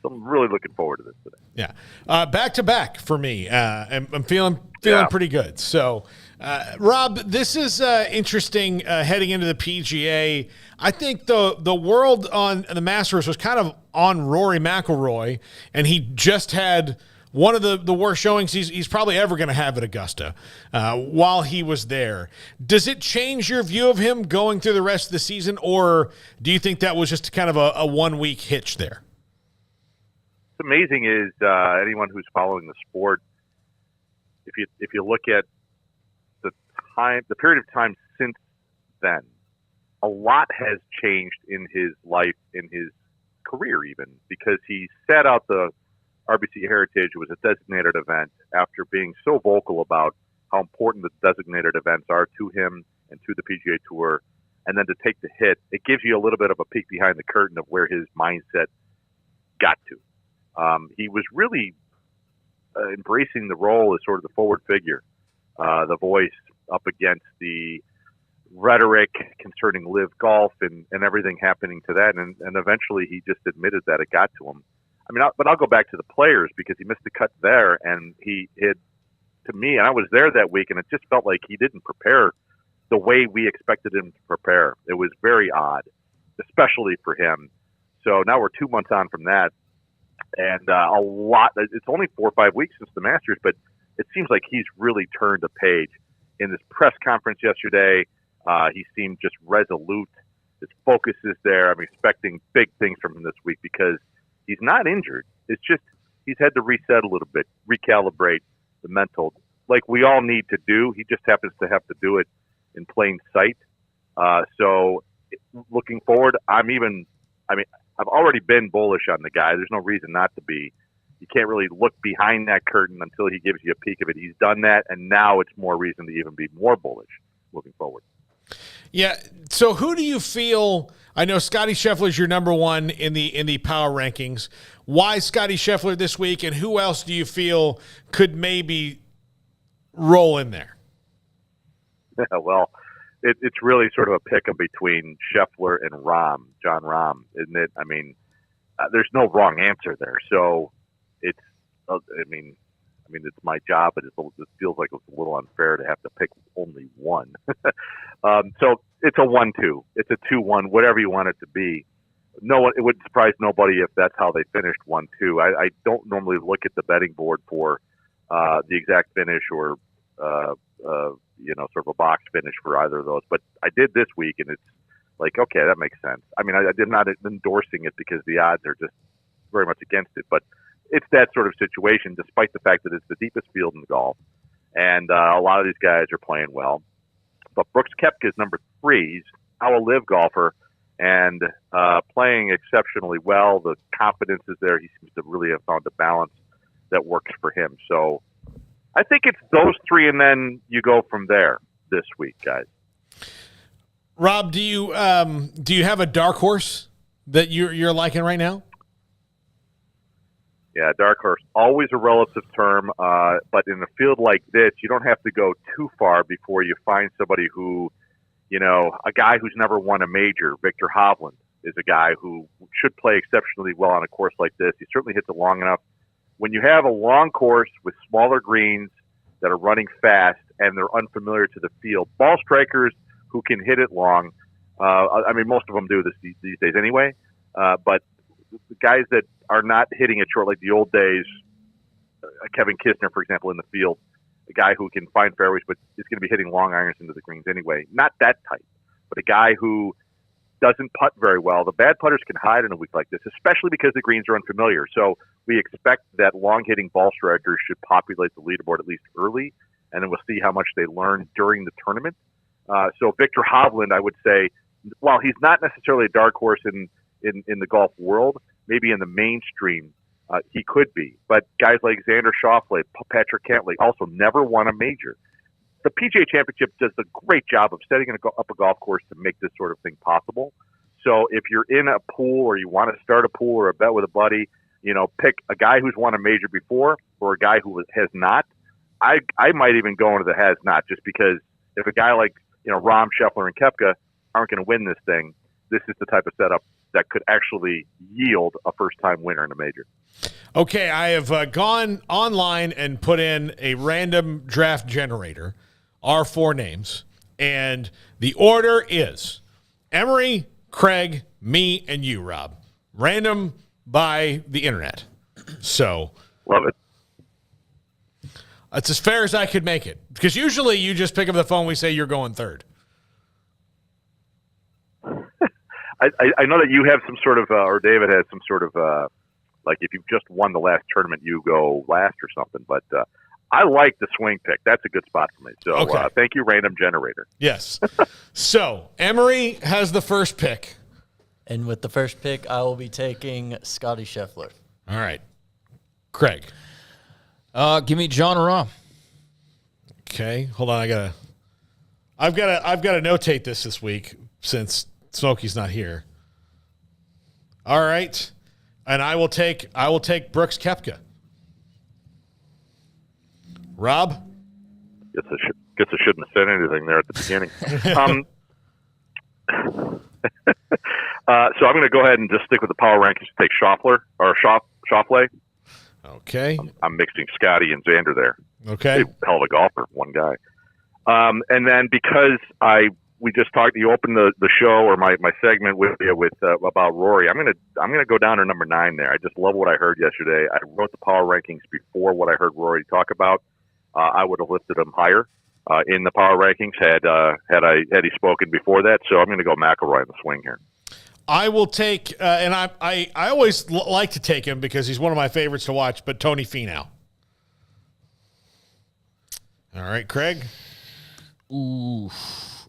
So I'm really looking forward to this today. Yeah. Back to back for me. I'm feeling pretty good. So, Rob, this is interesting heading into the PGA. I think the world on the Masters was kind of on Rory McIlroy, and he just had one of the worst showings he's probably ever going to have at Augusta while he was there. Does it change your view of him going through the rest of the season, or do you think that was just kind of a 1 week hitch there? What's amazing is anyone who's following the sport, if you look at the period of time since then, a lot has changed in his life, in his career even, because he sat out the RBC Heritage. It was a designated event after being so vocal about how important the designated events are to him and to the PGA Tour, and then to take the hit, it gives you a little bit of a peek behind the curtain of where his mindset got to. He was really embracing the role as sort of the forward figure, the voice up against the rhetoric concerning live golf and everything happening to that. And eventually he just admitted that it got to him. I mean, but I'll go back to the players because he missed the cut there, and he hit to me, and I was there that week, and it just felt like he didn't prepare the way we expected him to prepare. It was very odd, especially for him. So now we're 2 months on from that, and it's only 4 or 5 weeks since the Masters, but it seems like he's really turned a page. In this press conference yesterday, he seemed just resolute. His focus is there. I'm expecting big things from him this week because he's not injured. It's just he's had to reset a little bit, recalibrate the mental, like we all need to do. He just happens to have to do it in plain sight. So looking forward, I've already been bullish on the guy. There's no reason not to be. You can't really look behind that curtain until he gives you a peek of it. He's done that, and now it's more reason to even be more bullish moving forward. Yeah. So who do you feel? I know Scotty Scheffler's your number one in the power rankings. Why Scotty Scheffler this week, and who else do you feel could maybe roll in there? Yeah, well, it's really sort of a pick-em between Scheffler and John Rahm, isn't it? I mean, there's no wrong answer there. So it's, it's my job, but it feels like it's a little unfair to have to pick only one. So it's a 1-2. It's a 2-1, whatever you want it to be. It wouldn't surprise nobody if that's how they finished 1-2. I don't normally look at the betting board for the exact finish or sort of a box finish for either of those, but I did this week, and it's like, okay, that makes sense. I mean, I'm not endorsing it because the odds are just very much against it, but it's that sort of situation, despite the fact that it's the deepest field in golf, and a lot of these guys are playing well. But Brooks Koepka is number 3. He's now a live golfer and playing exceptionally well. The confidence is there. He seems to really have found a balance that works for him. So I think it's those 3, and then you go from there this week, guys. Rob, do you have a dark horse that you're liking right now? Yeah, dark horse, always a relative term, but in a field like this, you don't have to go too far before you find somebody who, a guy who's never won a major. Victor Hovland is a guy who should play exceptionally well on a course like this. He certainly hits it long enough. When you have a long course with smaller greens that are running fast and they're unfamiliar to the field, ball strikers who can hit it long. I mean, most of them do this these days anyway. But the guys that are not hitting it short like the old days, Kevin Kistner, for example, in the field, a guy who can find fairways but is going to be hitting long irons into the greens anyway. Not that type, but a guy who doesn't putt very well. The bad putters can hide in a week like this, especially because the greens are unfamiliar. So we expect that long-hitting ball strikers should populate the leaderboard at least early, and then we'll see how much they learn during the tournament. So Victor Hovland, I would say, while he's not necessarily a dark horse in the golf world, maybe in the mainstream, he could be. But guys like Xander Schauffele, Patrick Cantlay also never won a major. The PGA Championship does a great job of setting up a golf course to make this sort of thing possible. So if you're in a pool or you want to start a pool or a bet with a buddy, pick a guy who's won a major before or a guy who has not. I might even go into the has not, just because if a guy like Rahm, Scheffler, and Koepka aren't going to win this thing, this is the type of setup that could actually yield a first-time winner in a major. Okay, I have gone online and put in a random draft generator, our 4 names, and the order is Emery, Craig, me, and you, Rob. Random by the internet. So love it. It's as fair as I could make it, because usually you just pick up the phone, we say you're going third. I know that you have some sort of, or David has some sort of, like if you've just won the last tournament, you go last or something. But I like the swing pick. That's a good spot for me. So thank you, random generator. Yes. So Emery has the first pick. And with the first pick, I will be taking Scotty Scheffler. All right. Craig. Give me John Rahm. Okay. Hold on. I've got to notate this week since Smokey's not here. All right. And I will take Brooks Koepka. Rob? Guess I shouldn't have said anything there at the beginning. So I'm going to go ahead and just stick with the power rankings. Take Schauffele. Okay. I'm mixing Scotty and Xander there. Okay. Hell of a golfer, one guy. And then because we just talked, you opened the show or my segment with about Rory. I'm gonna go down to number 9 there. I just love what I heard yesterday. I wrote the power rankings before what I heard Rory talk about. I would have lifted him higher in the power rankings had he spoken before that. So I'm going to go McIlroy in the swing here. I will take, and I always like to take him because he's one of my favorites to watch, but Tony Finau. All right, Craig? Ooh,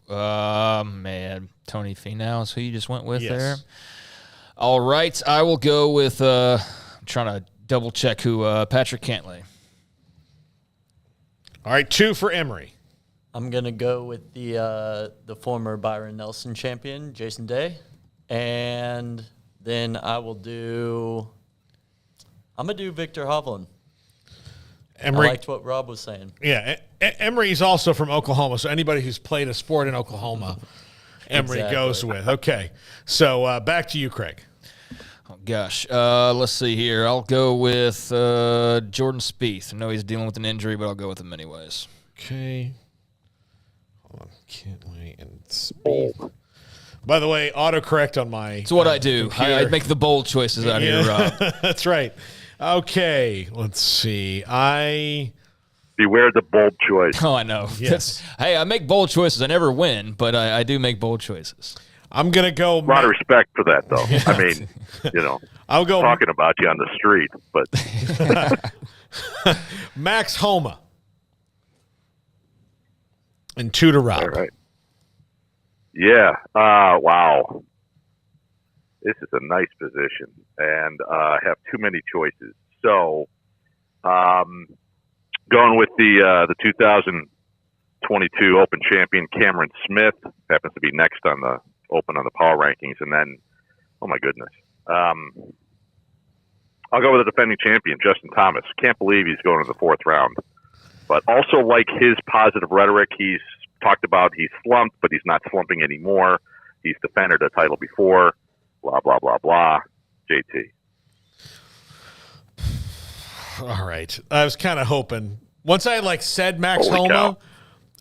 man. Tony Finau is who you just went with there? All right, I will go with, I'm trying to double-check who, Patrick Cantlay. All right, 2 for Emery. I'm going to go with the former Byron Nelson champion, Jason Day. And then I'm going to do Victor Hovland. Emery, I liked what Rob was saying. Yeah, Emery's also from Oklahoma, so anybody who's played a sport in Oklahoma, Emery goes with. Okay, so back to you, Craig. Oh, gosh. Let's see here. I'll go with Jordan Spieth. I know he's dealing with an injury, but I'll go with him anyways. Okay. Hold on. Cantlay and Spieth. By the way, autocorrect on my It's what I do. I make the bold choices out here, Rob. That's right. Okay, let's see. Beware the bold choice. Oh, I know. Yes. Hey, I make bold choices. I never win, but I do make bold choices. I'm going to go... A lot of respect for that, though. Yeah. I mean, I'll go talking about you on the street, but... Max Homa. And 2 to Rob. All right. Yeah. Wow. This is a nice position, and I have too many choices. So, going with the 2022 Open champion Cameron Smith, happens to be next on the Open on the power rankings, and then, oh my goodness, I'll go with the defending champion Justin Thomas. Can't believe he's going to the 4th round, but also like his positive rhetoric. He's talked about he's slumped, but he's not slumping anymore. He's defended a title before. Blah, blah, blah, blah. JT. All right. I was kind of hoping. Once I said Max Homa,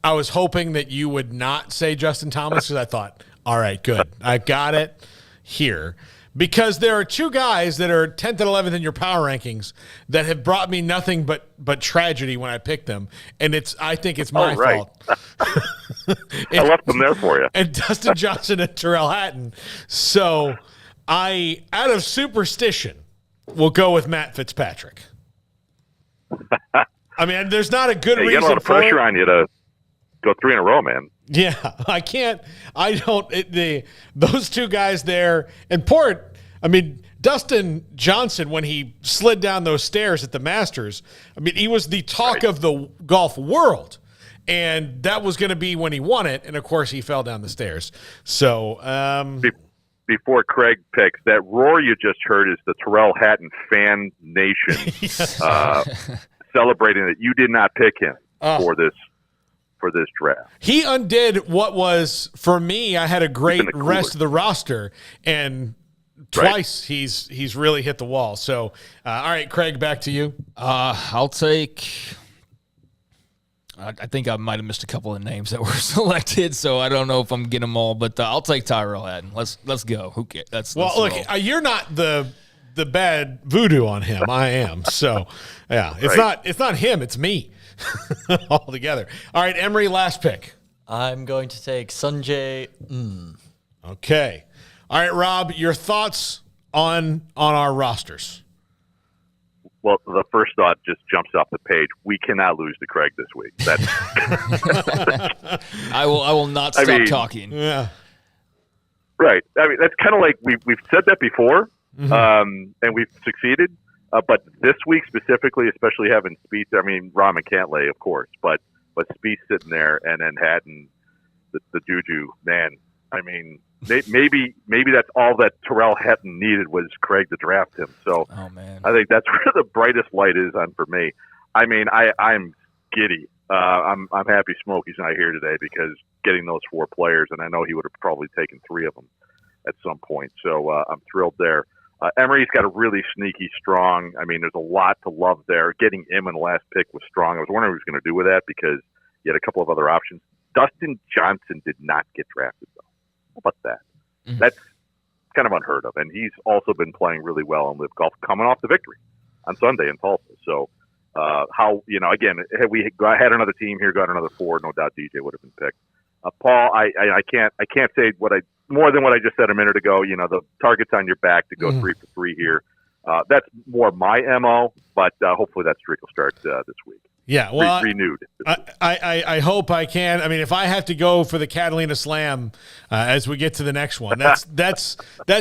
I was hoping that you would not say Justin Thomas because I thought, all right, good. I got it here. Because there are two guys that are 10th and 11th in your power rankings that have brought me nothing but tragedy when I picked them. And I think it's my fault. I left them there for you. And Dustin Johnson and Terrell Hatton. So I, out of superstition, will go with Matt Fitzpatrick. I mean, there's not a good reason for it. You got a lot of pressure on you to go 3 in a row, man. Yeah, I can't. I don't. Those two guys there, and Dustin Johnson, when he slid down those stairs at the Masters, I mean, he was the talk of the golf world, and that was going to be when he won it. And of course, he fell down the stairs. So, before Craig picks, that roar you just heard is the Terrell Hatton fan nation celebrating that you did not pick him for this draft. He undid what was, for me, I had a great rest of the roster, and twice he's really hit the wall. So, all right, Craig, back to you. I'll take I think I might have missed a couple of names that were selected, so I don't know if I'm getting them all, but I'll take Tyrell Hatton. Let's go. Who cares? Let's look, you're not the bad voodoo on him. I am. So, yeah, it's not him, it's me. All together. All right, Emery, last pick. I'm going to take Sunjay. Okay. All right, Rob, your thoughts on our rosters? Well, the first thought just jumps off the page. We cannot lose to Craig this week. That's I will not stop talking. Yeah. Right. I mean, that's kind of like we've said that before, and we've succeeded. But this week specifically, especially having Spieth, I mean, Rahm and Cantlay, of course, but Spieth sitting there and then Hatton, the juju, man. I mean, maybe that's all that Terrell Hatton needed was Craig to draft him. So I think that's where the brightest light is on for me. I mean, I'm giddy. I'm happy Smokey's not here today because getting those 4 players, and I know he would have probably taken 3 of them at some point. So I'm thrilled there. Emery's got a really sneaky, strong. I mean, there's a lot to love there. Getting him in the last pick was strong. I was wondering what he was going to do with that because he had a couple of other options. Dustin Johnson did not get drafted, though. How about that? That's kind of unheard of. And he's also been playing really well in Live Golf, coming off the victory on Sunday in Tulsa. So, again, had we had another team here, got another 4, no doubt DJ would have been picked. Paul, I can't say more than what I just said a minute ago. You know, the target's on your back to go 3 for 3 here. That's more my MO, but hopefully that streak will start this week. Yeah, well, renewed. I hope I can. I mean, if I have to go for the Catalina Slam as we get to the next one, that's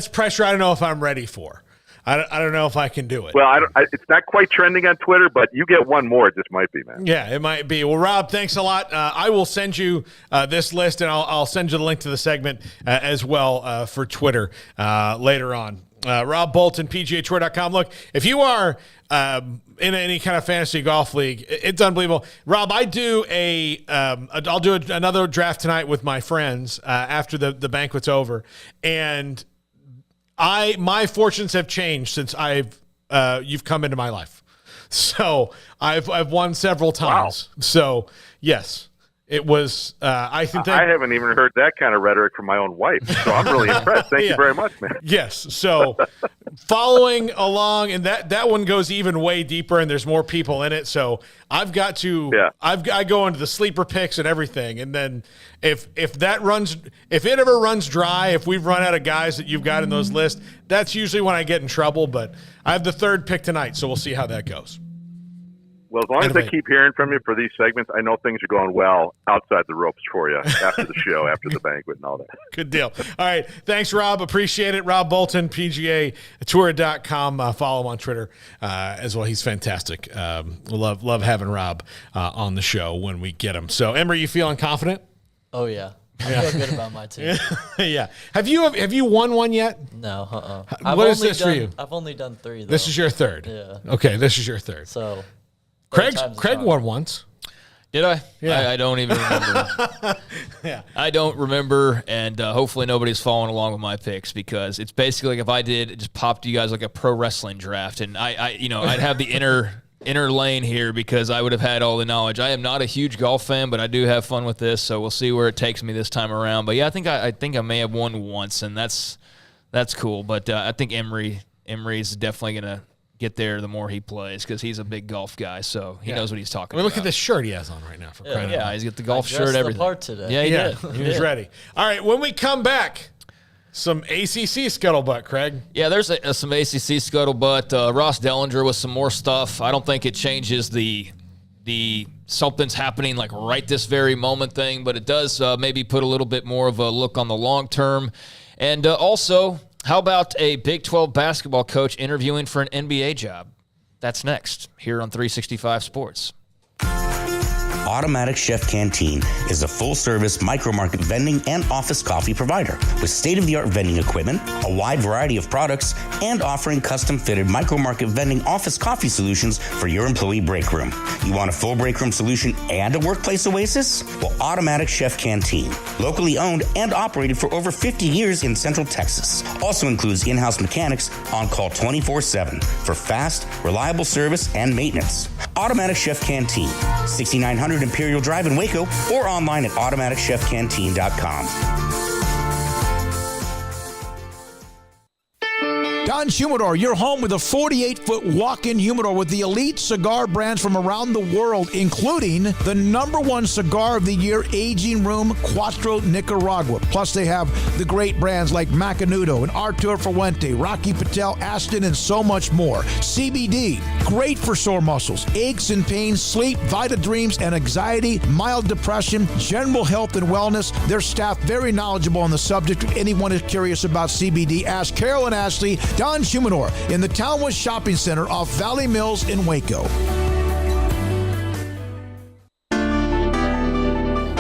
pressure I don't know if I'm ready for. I don't know if I can do it. Well, it's not quite trending on Twitter, but you get one more. It just might be, man. Yeah, it might be. Well, Rob, thanks a lot. I will send you this list, and I'll send you the link to the segment as well for Twitter later on. Rob Bolton, PGAtour.com. Look, if you are in any kind of fantasy golf league, it's unbelievable. Rob, I'll do another draft tonight with my friends after the banquet's over, and my fortunes have changed since you've come into my life. So I've won several times. Wow. So yes, it was. I haven't even heard that kind of rhetoric from my own wife. So I'm really impressed. Thank you very much, man. Yes. So following along, and that one goes even way deeper, and there's more people in it. So I've got to. Yeah. I go into the sleeper picks and everything, and then if it ever runs dry, if we've run out of guys that you've got in those lists, that's usually when I get in trouble. But I have the 3rd pick tonight, so we'll see how that goes. Well, as long as I keep hearing from you for these segments, I know things are going well outside the ropes for you after the show, after the banquet and all that. Good deal. All right. Thanks, Rob. Appreciate it. Rob Bolton, PGAtour.com. Follow him on Twitter as well. He's fantastic. Love having Rob on the show when we get him. So, Emery, you feeling confident? Oh, yeah. I feel good about my team. Yeah. Have you won one yet? No. What is this for you? I've only done 3, though. This is your 3rd? Yeah. Okay, this is your 3rd. So, Craig won once. Did I? Yeah. I don't even remember. Yeah. I don't remember, and hopefully nobody's following along with my picks because it's basically like if I did just pop to you guys like a pro wrestling draft, and I'd have the inner inner lane here because I would have had all the knowledge. I am not a huge golf fan, but I do have fun with this, so we'll see where it takes me this time around. But yeah, I think I may have won once, and that's cool. But I think Emery's definitely going to get there the more he plays because he's a big golf guy, so he knows what he's talking about. Look at the shirt he has on right now. For crying out loud. He's got the golf shirt, everything. The part today. Yeah, he did. He was ready. All right, when we come back, some ACC scuttlebutt, Craig. Yeah, there's some ACC scuttlebutt. Ross Dellinger with some more stuff. I don't think it changes the something's happening like right this very moment thing, but it does maybe put a little bit more of a look on the long term. And also, how about a Big 12 basketball coach interviewing for an NBA job? That's next here on 365 Sports. Automatic Chef Canteen is a full-service micro-market vending and office coffee provider with state-of-the-art vending equipment, a wide variety of products, and offering custom-fitted micro-market vending office coffee solutions for your employee break room. You want a full break room solution and a workplace oasis? Well, Automatic Chef Canteen, locally owned and operated for over 50 years in Central Texas, also includes in-house mechanics on call 24/7 for fast, reliable service and maintenance. Automatic Chef Canteen, 6900 Imperial Drive in Waco, or online at automaticchefcanteen.com. Don Humidor, your home with a 48-foot walk-in humidor with the elite cigar brands from around the world, including the #1 cigar of the year, Aging Room Cuatro Nicaragua. Plus, they have the great brands like Macanudo and Artur Fuente, Rocky Patel, Aston, and so much more. CBD, great for sore muscles, aches and pains, sleep, Vita Dreams, and anxiety, mild depression, general health and wellness. Their staff very knowledgeable on the subject. If anyone is curious about CBD, ask Carol and Ashley. Don Humidor in the Townwood Shopping Center off Valley Mills in Waco.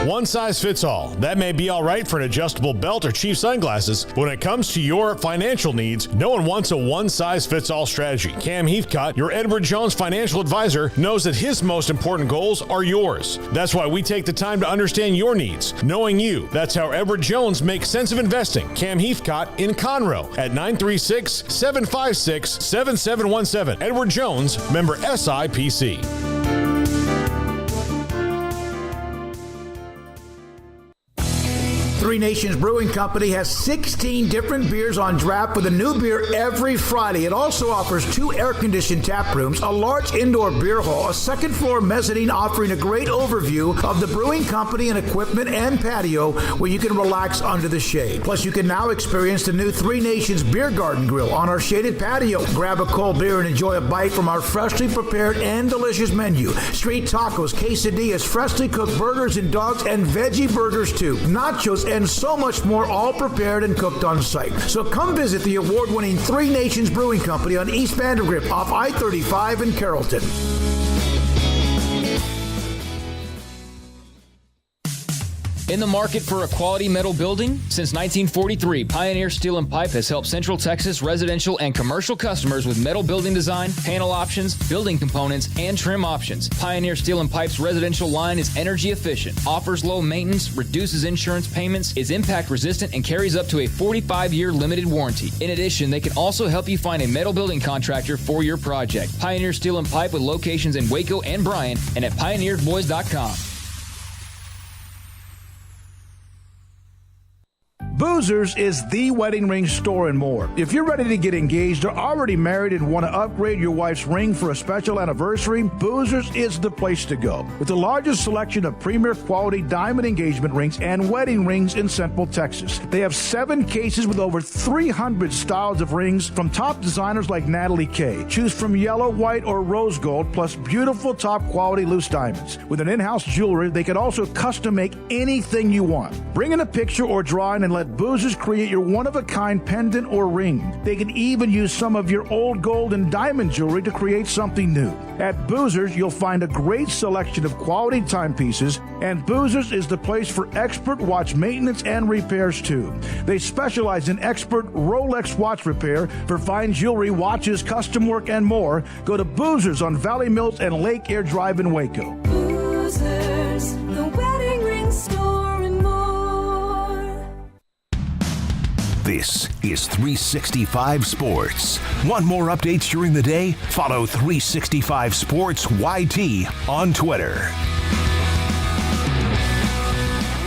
One size fits all. That may be all right for an adjustable belt or cheap sunglasses, but when it comes to your financial needs, no one wants a one-size-fits-all strategy. Cam Heathcott, your Edward Jones financial advisor, knows that his most important goals are yours. That's why we take the time to understand your needs, knowing you. That's how Edward Jones makes sense of investing. Cam Heathcott in Conroe at 936-756-7717. Edward Jones, member SIPC. Three Nations Brewing Company has 16 different beers on draft with a new beer every Friday. It also offers 2 air-conditioned tap rooms, a large indoor beer hall, a second-floor mezzanine offering a great overview of the brewing company and equipment, and patio where you can relax under the shade. Plus, you can now experience the new Three Nations Beer Garden Grill on our shaded patio. Grab a cold beer and enjoy a bite from our freshly prepared and delicious menu. Street tacos, quesadillas, freshly cooked burgers and dogs, and veggie burgers too. Nachos and so much more, all prepared and cooked on site. So come visit the award-winning Three Nations Brewing Company on East Vandergrift off I-35 in Carrollton. In the market for a quality metal building? Since 1943, Pioneer Steel & Pipe has helped Central Texas residential and commercial customers with metal building design, panel options, building components, and trim options. Pioneer Steel & Pipe's residential line is energy efficient, offers low maintenance, reduces insurance payments, is impact resistant, and carries up to a 45-year limited warranty. In addition, they can also help you find a metal building contractor for your project. Pioneer Steel & Pipe with locations in Waco and Bryan and at pioneersboys.com. Boozers is the wedding ring store and more. If you're ready to get engaged or already married and want to upgrade your wife's ring for a special anniversary, Boozers is the place to go. With the largest selection of premier quality diamond engagement rings and wedding rings in Central Texas. They have 7 cases with over 300 styles of rings from top designers like Natalie Kay. Choose from yellow, white, or rose gold, plus beautiful top quality loose diamonds. With an in-house jewelry, they can also custom make anything you want. Bring in a picture or drawing and let Boozers create your one-of-a-kind pendant or ring. They can even use some of your old gold and diamond jewelry to create something new. At Boozers, you'll find a great selection of quality timepieces, and Boozers is the place for expert watch maintenance and repairs too. They specialize in expert Rolex watch repair for fine jewelry, watches, custom work, and more. Go to Boozers on Valley Mills and Lake Air Drive in Waco. Boozers, the wedding ring store and more. This is 365 Sports. Want more updates during the day? Follow 365 Sports YT on Twitter.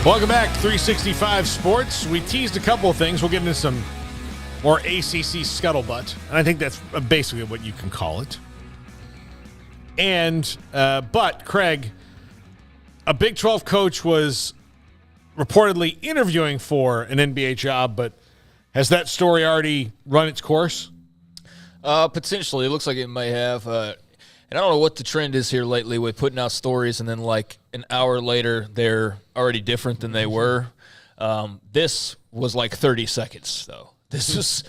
Welcome back to 365 Sports. We teased a couple of things. We'll get into some more ACC scuttlebutt, and I think that's basically what you can call it. And, but, Craig, a Big 12 coach was reportedly interviewing for an NBA job, but has that story already run its course? Potentially. It looks like it may have. And I don't know what the trend is here lately with putting out stories and then like an hour later they're already different than they were. This was like 30 seconds, though. This was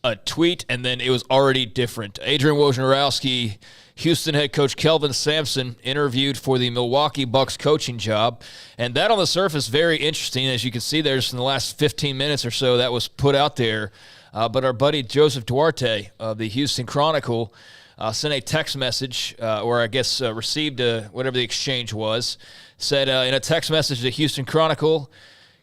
a tweet, and then it was already different. Adrian Wojnarowski, Houston head coach Kelvin Sampson, interviewed for the Milwaukee Bucks coaching job. And that on the surface, very interesting. As you can see, there's in the last 15 minutes or so that was put out there. But our buddy Joseph Duarte of the Houston Chronicle sent a text message, or I guess received whatever the exchange was, said in a text message to the Houston Chronicle,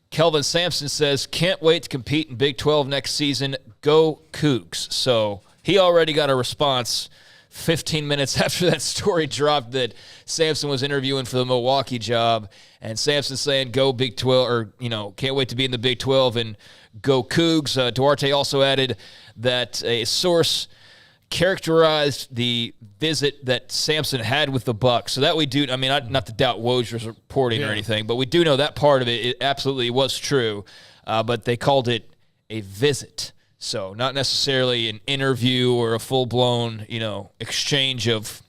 Kelvin Sampson says, can't wait to compete in Big 12 next season. Go Cougs. So he already got a response 15 minutes after that story dropped that Sampson was interviewing for the Milwaukee job, and Sampson saying go Big 12, or, can't wait to be in the Big 12 and go Cougs. Duarte also added that a source characterized the visit that Sampson had with the Bucks. So that we do, not to doubt Woj reporting or anything, but we do know that part of it absolutely was true. But they called it a visit. So not necessarily an interview or a full-blown, exchange of,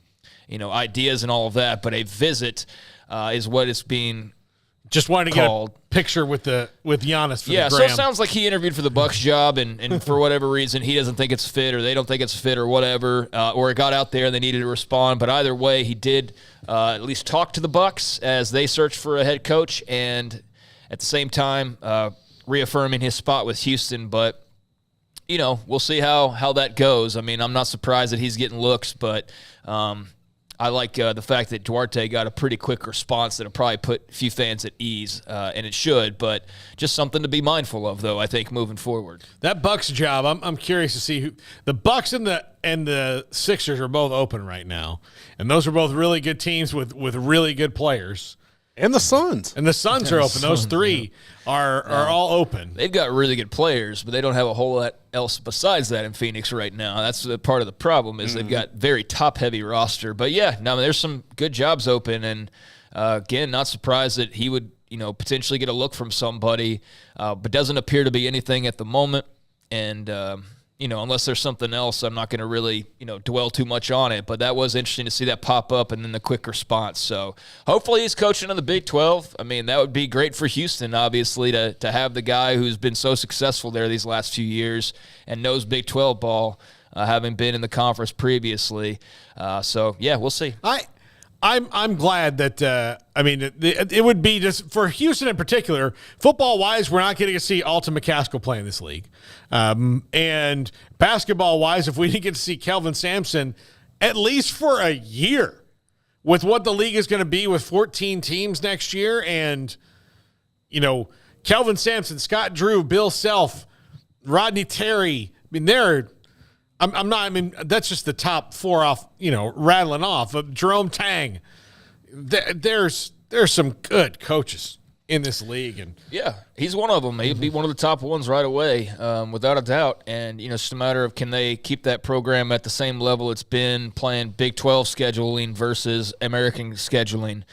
ideas and all of that, but a visit is what it's being just wanted to called. Get a picture with Giannis for the gram. So it sounds like he interviewed for the Bucks job, and for whatever reason he doesn't think it's fit, or they don't think it's fit, or whatever, or it got out there and they needed to respond. But either way, he did at least talk to the Bucks as they searched for a head coach, and at the same time reaffirming his spot with Houston. But we'll see how that goes. I'm not surprised that he's getting looks, but I like the fact that Duarte got a pretty quick response that'll probably put a few fans at ease, and it should, but just something to be mindful of, though, I think, moving forward. That Bucks job, I'm curious to see who – the Bucks and the Sixers are both open right now, and those are both really good teams with really good players. And the Suns. And the Suns are open. Those three are all open. They've got really good players, but they don't have a whole lot else besides that in Phoenix right now. That's the part of the problem is they've got very top-heavy roster. But, yeah, there's some good jobs open. And, again, not surprised that he would, potentially get a look from somebody, but doesn't appear to be anything at the moment. And, unless there's something else, I'm not going to really, dwell too much on it. But that was interesting to see that pop up and then the quick response. So hopefully he's coaching in the Big 12. That would be great for Houston, obviously, to have the guy who's been so successful there these last few years and knows Big 12 ball, having been in the conference previously. So, yeah, we'll see. I'm glad that it would be just for Houston in particular, football wise, we're not getting to see Alton McCaskill play in this league, and basketball wise, if we didn't get to see Kelvin Sampson at least for a year, with what the league is going to be with 14 teams next year, and Kelvin Sampson, Scott Drew, Bill Self, Rodney Terry. That's just the top four off, rattling off. Jerome Tang. There's some good coaches in this league. And yeah, he's one of them. He'd be one of the top ones right away, without a doubt. And, it's just a matter of can they keep that program at the same level it's been playing Big 12 scheduling versus American scheduling.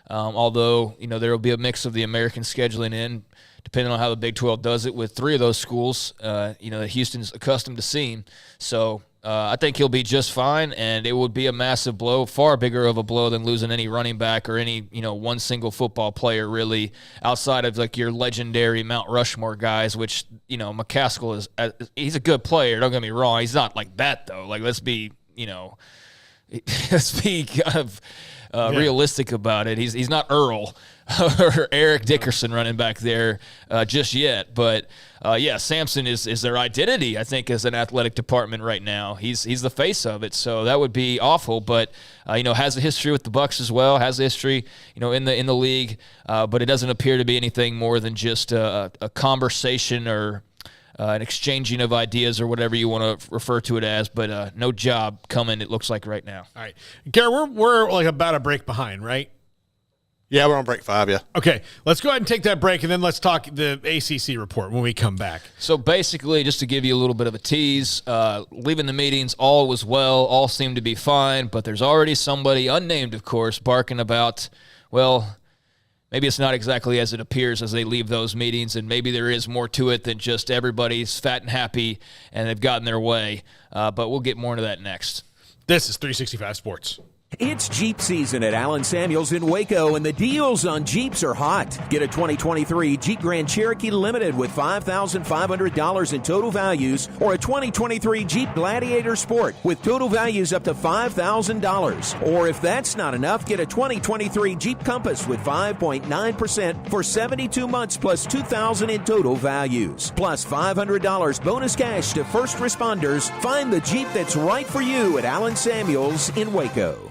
Although, there will be a mix of the American scheduling in, depending on how the Big 12 does it with three of those schools, that Houston's accustomed to seeing. So I think he'll be just fine, and it would be a massive blow, far bigger of a blow than losing any running back or any, one single football player really outside of like your legendary Mount Rushmore guys, which, McCaskill he's a good player. Don't get me wrong. He's not like that though. Like let's be kind of realistic about it. He's not Earl or Eric Dickerson running back there just yet. But, Sampson is their identity, I think, as an athletic department right now. He's the face of it, so that would be awful. But, has a history with the Bucks as well, has a history, in the league. But it doesn't appear to be anything more than just a conversation or an exchanging of ideas or whatever you want to refer to it as, but no job coming, it looks like right now. All right. Garrett, we're like about a break behind, right? Yeah, we're on break 5, yeah. Okay, let's go ahead and take that break, and then let's talk the ACC report when we come back. So basically, just to give you a little bit of a tease, leaving the meetings, all was well, all seemed to be fine, but there's already somebody, unnamed of course, barking about, well, maybe it's not exactly as it appears as they leave those meetings, and maybe there is more to it than just everybody's fat and happy and they've gotten their way, but we'll get more into that next. This is 365 Sports. It's Jeep season at Allen Samuels in Waco, and the deals on Jeeps are hot. Get a 2023 Jeep Grand Cherokee Limited with $5,500 in total values, or a 2023 Jeep Gladiator Sport with total values up to $5,000. Or if that's not enough, get a 2023 Jeep Compass with 5.9% for 72 months plus $2,000 in total values. Plus $500 bonus cash to first responders. Find the Jeep that's right for you at Allen Samuels in Waco.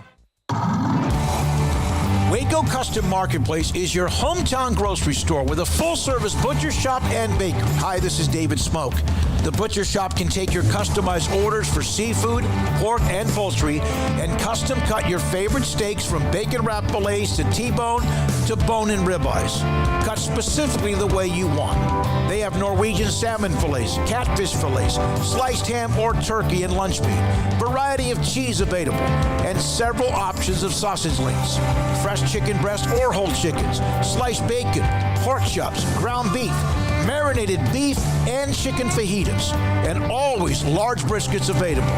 Waco Custom Marketplace is your hometown grocery store with a full-service butcher shop and bakery. Hi, this is David Smoak. The butcher shop can take your customized orders for seafood, pork, and poultry, and custom cut your favorite steaks from bacon-wrapped fillets to T-bone to bone-in ribeyes, cut specifically the way you want. They have Norwegian salmon fillets, catfish fillets, sliced ham or turkey and lunch meat, variety of cheese available, and several options of sausage links, fresh chicken breast or whole chickens, sliced bacon, pork chops, ground beef, marinated beef, and chicken fajitas, and always large briskets available,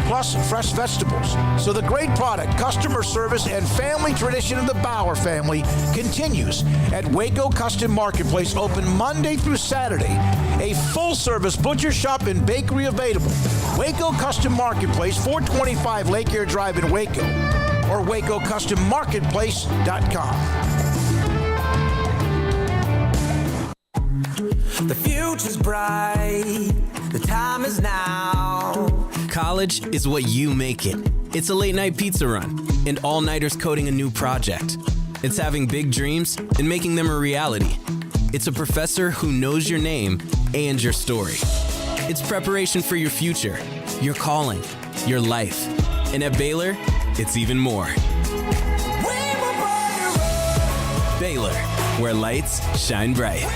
plus fresh vegetables. So the great product, customer service, and family tradition of the Bauer family continues at Waco Custom Marketplace, open Monday through Saturday. A full-service butcher shop and bakery available. Waco Custom Marketplace, 425 Lake Air Drive in Waco, or WacoCustomMarketplace.com. The future's bright, the time is now. College is what you make it. It's a late night pizza run and all-nighters coding a new project. It's having big dreams and making them a reality. It's a professor who knows your name and your story. It's preparation for your future, your calling, your life. And at Baylor, it's even more. Baylor, where lights shine bright.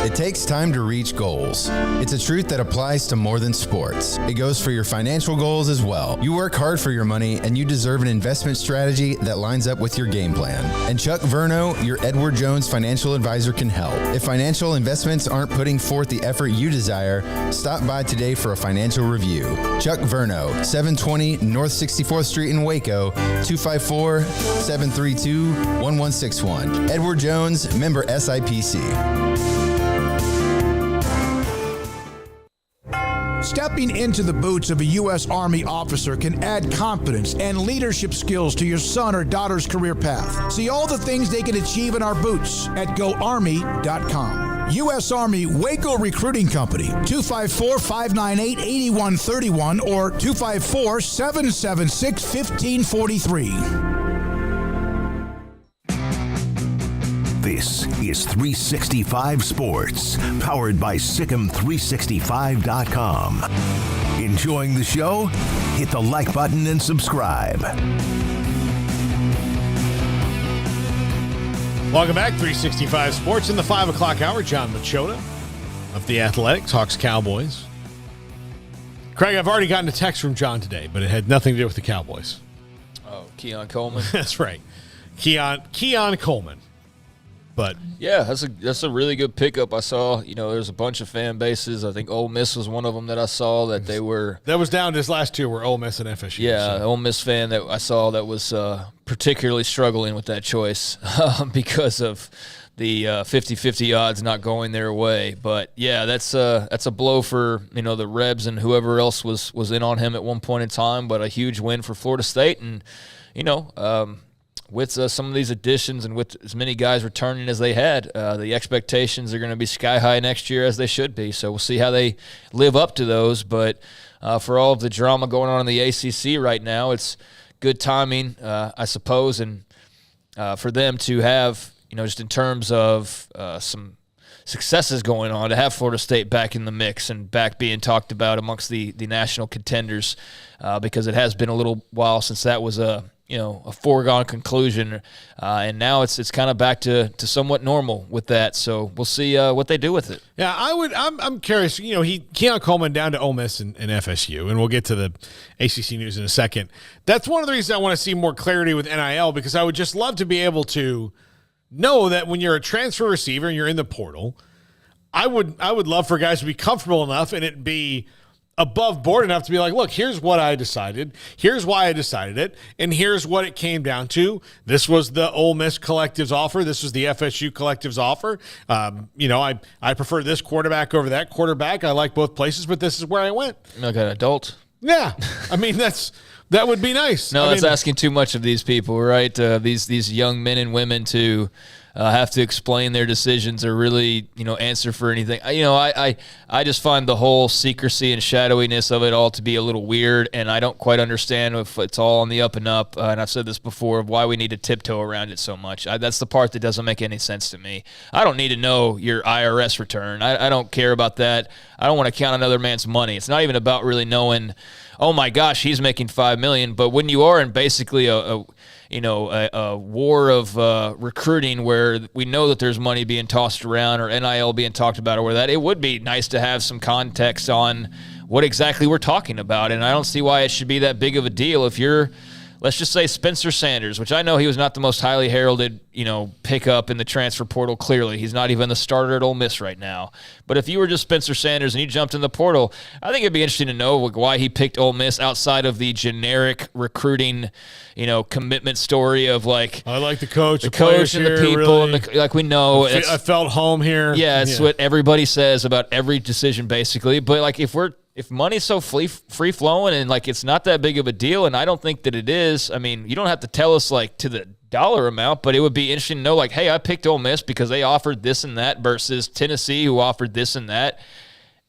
It takes time to reach goals. It's a truth that applies to more than sports. It goes for your financial goals as well. You work hard for your money, and you deserve an investment strategy that lines up with your game plan. And Chuck Verno, your Edward Jones financial advisor, can help. If financial investments aren't putting forth the effort you desire, stop by today for a financial review. Chuck Verno, 720 North 64th Street in Waco, 254-732-1161. Edward Jones, member SIPC. Stepping into the boots of a U.S. Army officer can add confidence and leadership skills to your son or daughter's career path. See all the things they can achieve in our boots at GoArmy.com. U.S. Army Waco Recruiting Company, 254-598-8131 or 254-776-1543. This is 365 Sports, powered by Sikkim365.com. Enjoying the show? Hit the like button and subscribe. Welcome back, 365 Sports in the 5 o'clock hour. John Machota of The Athletics, Hawks Cowboys. Craig, I've already gotten a text from John today, but it had nothing to do with the Cowboys. Oh, Keon Coleman. That's right. Keon Coleman. But yeah, that's a really good pickup. I saw, there's a bunch of fan bases. I think Ole Miss was one of them that I saw that they were. That was down to his last two were Ole Miss and FSU. Yeah, Ole Miss fan that I saw that was particularly struggling with that choice because of the 50-50 odds not going their way. But yeah, that's a blow for the Rebs and whoever else was in on him at one point in time. But a huge win for Florida State, and with some of these additions and with as many guys returning as they had, the expectations are going to be sky high next year, as they should be. So we'll see how they live up to those. But for all of the drama going on in the ACC right now, it's good timing, I suppose, and for them to have, just in terms of some successes going on, to have Florida State back in the mix and back being talked about amongst the national contenders, because it has been a little while since that was a foregone conclusion, and now it's kind of back to somewhat normal with that. So we'll see what they do with it. Yeah, I'm curious. Keon Coleman down to Ole Miss and FSU, and we'll get to the ACC news in a second. That's one of the reasons I want to see more clarity with NIL, because I would just love to be able to know that when you're a transfer receiver and you're in the portal, I would love for guys to be comfortable enough and it be above board enough to be like, look, here's what I decided. Here's why I decided it. And here's what it came down to. This was the Ole Miss collective's offer. This was the FSU collective's offer. I prefer this quarterback over that quarterback. I like both places, but this is where I went. Like an adult? Yeah. I mean, that would be nice. No, that's asking too much of these people, right? These young men and women to have to explain their decisions or really, answer for anything. I just find the whole secrecy and shadowiness of it all to be a little weird, and I don't quite understand if it's all on the up and up. And I've said this before, of why we need to tiptoe around it so much. That's the part that doesn't make any sense to me. I don't need to know your IRS return. I don't care about that. I don't want to count another man's money. It's not even about really knowing, oh my gosh, he's making $5 million. But when you are in basically a war of recruiting where we know that there's money being tossed around or NIL being talked about or where that, it would be nice to have some context on what exactly we're talking about. And I don't see why it should be that big of a deal if you're, let's just say, Spencer Sanders, which I know he was not the most highly heralded, pickup in the transfer portal. Clearly, he's not even the starter at Ole Miss right now. But if you were just Spencer Sanders and you jumped in the portal, I think it'd be interesting to know why he picked Ole Miss outside of the generic recruiting, commitment story of like, I like the coach, and the people, really, and we know. I felt home here. Yeah, it's what everybody says about every decision, basically. But like, if money's so free flowing and like it's not that big of a deal, and I don't think that it is. I mean, you don't have to tell us like to the dollar amount, but it would be interesting to know like, hey, I picked Ole Miss because they offered this and that versus Tennessee who offered this and that,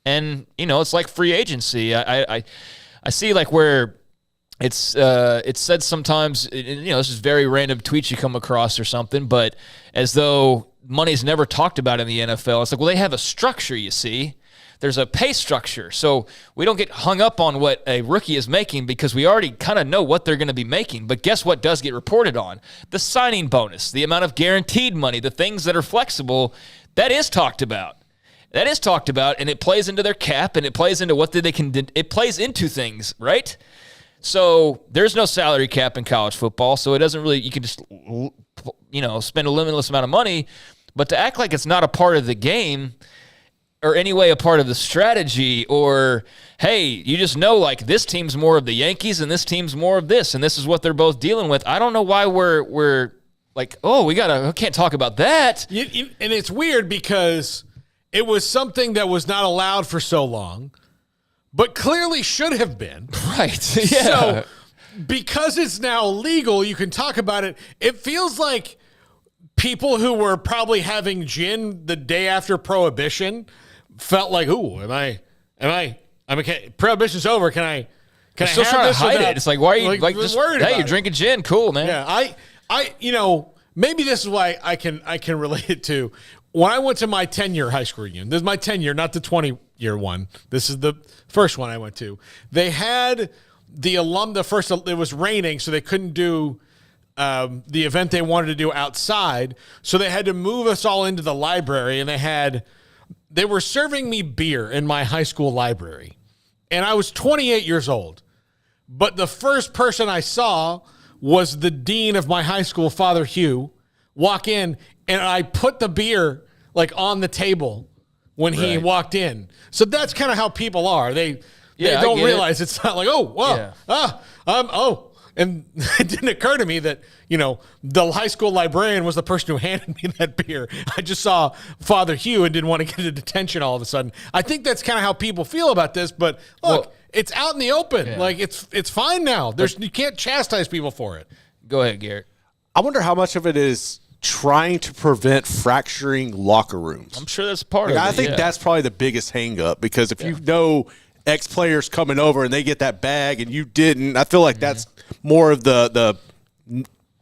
and it's like free agency. I see like where it's said sometimes. This is very random tweets you come across or something, but as though money's never talked about in the NFL. It's like, well, they have a structure, you see. There's a pay structure, so we don't get hung up on what a rookie is making because we already kind of know what they're going to be making. But guess what does get reported on? The signing bonus, the amount of guaranteed money, the things that are flexible, that is talked about. That is talked about, and it plays into their cap, and it plays into what they can do. It plays into things, right? So there's no salary cap in college football, so it doesn't really – you can just, spend a limitless amount of money. But to act like it's not a part of the game – or anyway a part of the strategy, or, hey, you just know, like, this team's more of the Yankees and this team's more of this, and this is what they're both dealing with. I don't know why we're like, oh, we can't talk about that. And it's weird because it was something that was not allowed for so long, but clearly should have been. Right, yeah. So, because it's now legal, you can talk about it. It feels like people who were probably having gin the day after Prohibition felt like, ooh, Prohibition's over. Can I still have trying this to hide without, it? It's like, why are you like just worried hey, about you're it? drinking gin, cool, man. Yeah, maybe this is why I can relate it to when I went to my 10-year high school reunion. This is my 10-year, not the 20-year one. This is the first one I went to. They had the it was raining, so they couldn't do the event they wanted to do outside, so they had to move us all into the library, and they were serving me beer in my high school library, and I was 28 years old, but the first person I saw was the dean of my high school, Father Hugh, walk in, and I put the beer like on the table when he walked in. So that's kind of how people are. They don't realize it's not like, and it didn't occur to me that, the high school librarian was the person who handed me that beer. I just saw Father Hugh and didn't want to get into detention all of a sudden. I think that's kind of how people feel about this, but look, it's out in the open. Yeah. Like, it's fine now. You can't chastise people for it. Go ahead, Garrett. I wonder how much of it is trying to prevent fracturing locker rooms. I'm sure that's part of it. I think that's probably the biggest hang-up, because if you know ex-players coming over and they get that bag and you didn't, I feel like that's more of the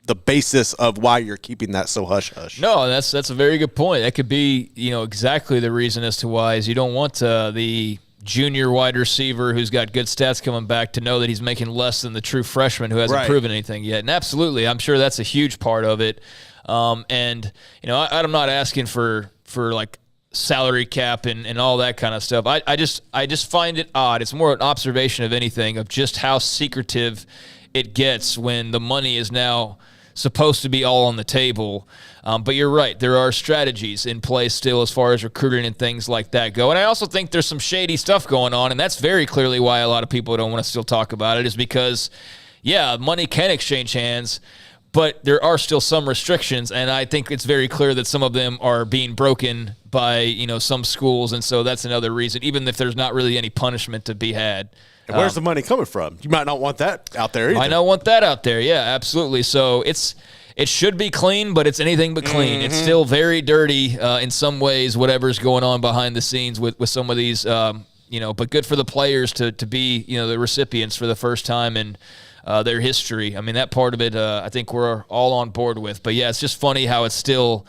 the basis of why you're keeping that so hush-hush. No, that's a very good point. That could be, exactly the reason as to why is you don't want the junior wide receiver who's got good stats coming back to know that he's making less than the true freshman who hasn't proven anything yet. And absolutely, I'm sure that's a huge part of it. And I'm not asking for like salary cap and all that kind of stuff. I just find it odd. It's more an observation of anything, of just how secretive it gets when the money is now supposed to be all on the table. But you're right. There are strategies in place still as far as recruiting and things like that go. And I also think there's some shady stuff going on, and that's very clearly why a lot of people don't want to still talk about it, is because, money can exchange hands, but there are still some restrictions, and I think it's very clear that some of them are being broken by, some schools, and so that's another reason, even if there's not really any punishment to be had. And where's the money coming from? You might not want that out there either. I don't want that out there. Yeah, absolutely. So it should be clean, but it's anything but clean. It's still very dirty in some ways, whatever's going on behind the scenes with some of these, but good for the players to be, the recipients for the first time in their history. I mean, that part of it, I think we're all on board with. But, yeah, it's just funny how it's still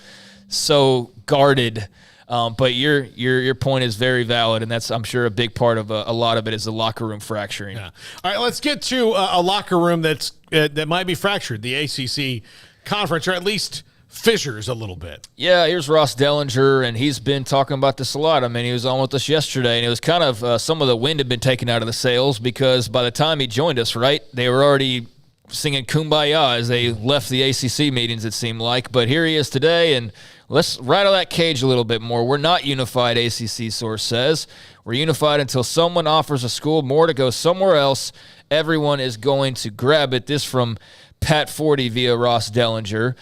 so guarded. But your point is very valid, and that's, I'm sure, a big part of a lot of it is the locker room fracturing. Yeah. All right, let's get to a locker room that might be fractured, the ACC conference, or at least fissures a little bit. Yeah, here's Ross Dellinger, and he's been talking about this a lot. I mean, he was on with us yesterday, and it was kind of some of the wind had been taken out of the sails because by the time he joined us, right, they were already singing Kumbaya as they left the ACC meetings, it seemed like. But here he is today, and let's rattle that cage a little bit more. We're not unified, ACC source says. We're unified until someone offers a school more to go somewhere else. Everyone is going to grab it. This from Pat Forty via Ross Dellinger.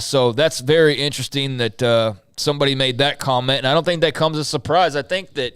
So that's very interesting that somebody made that comment, and I don't think that comes as a surprise. I think that,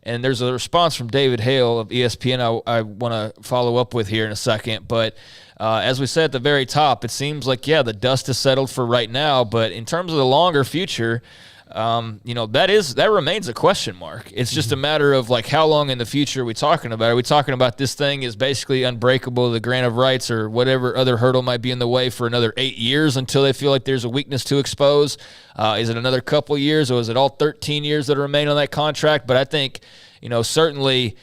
and there's a response from David Hale of ESPN I want to follow up with here in a second. But as we said at the very top, it seems like, the dust has settled for right now. But in terms of the longer future, that remains a question mark. It's just a matter of, like, how long in the future are we talking about? Are we talking about this thing is basically unbreakable, the grant of rights or whatever other hurdle might be in the way for another 8 years until they feel like there's a weakness to expose? Is it another couple years, or is it all 13 years that remain on that contract? But I think, certainly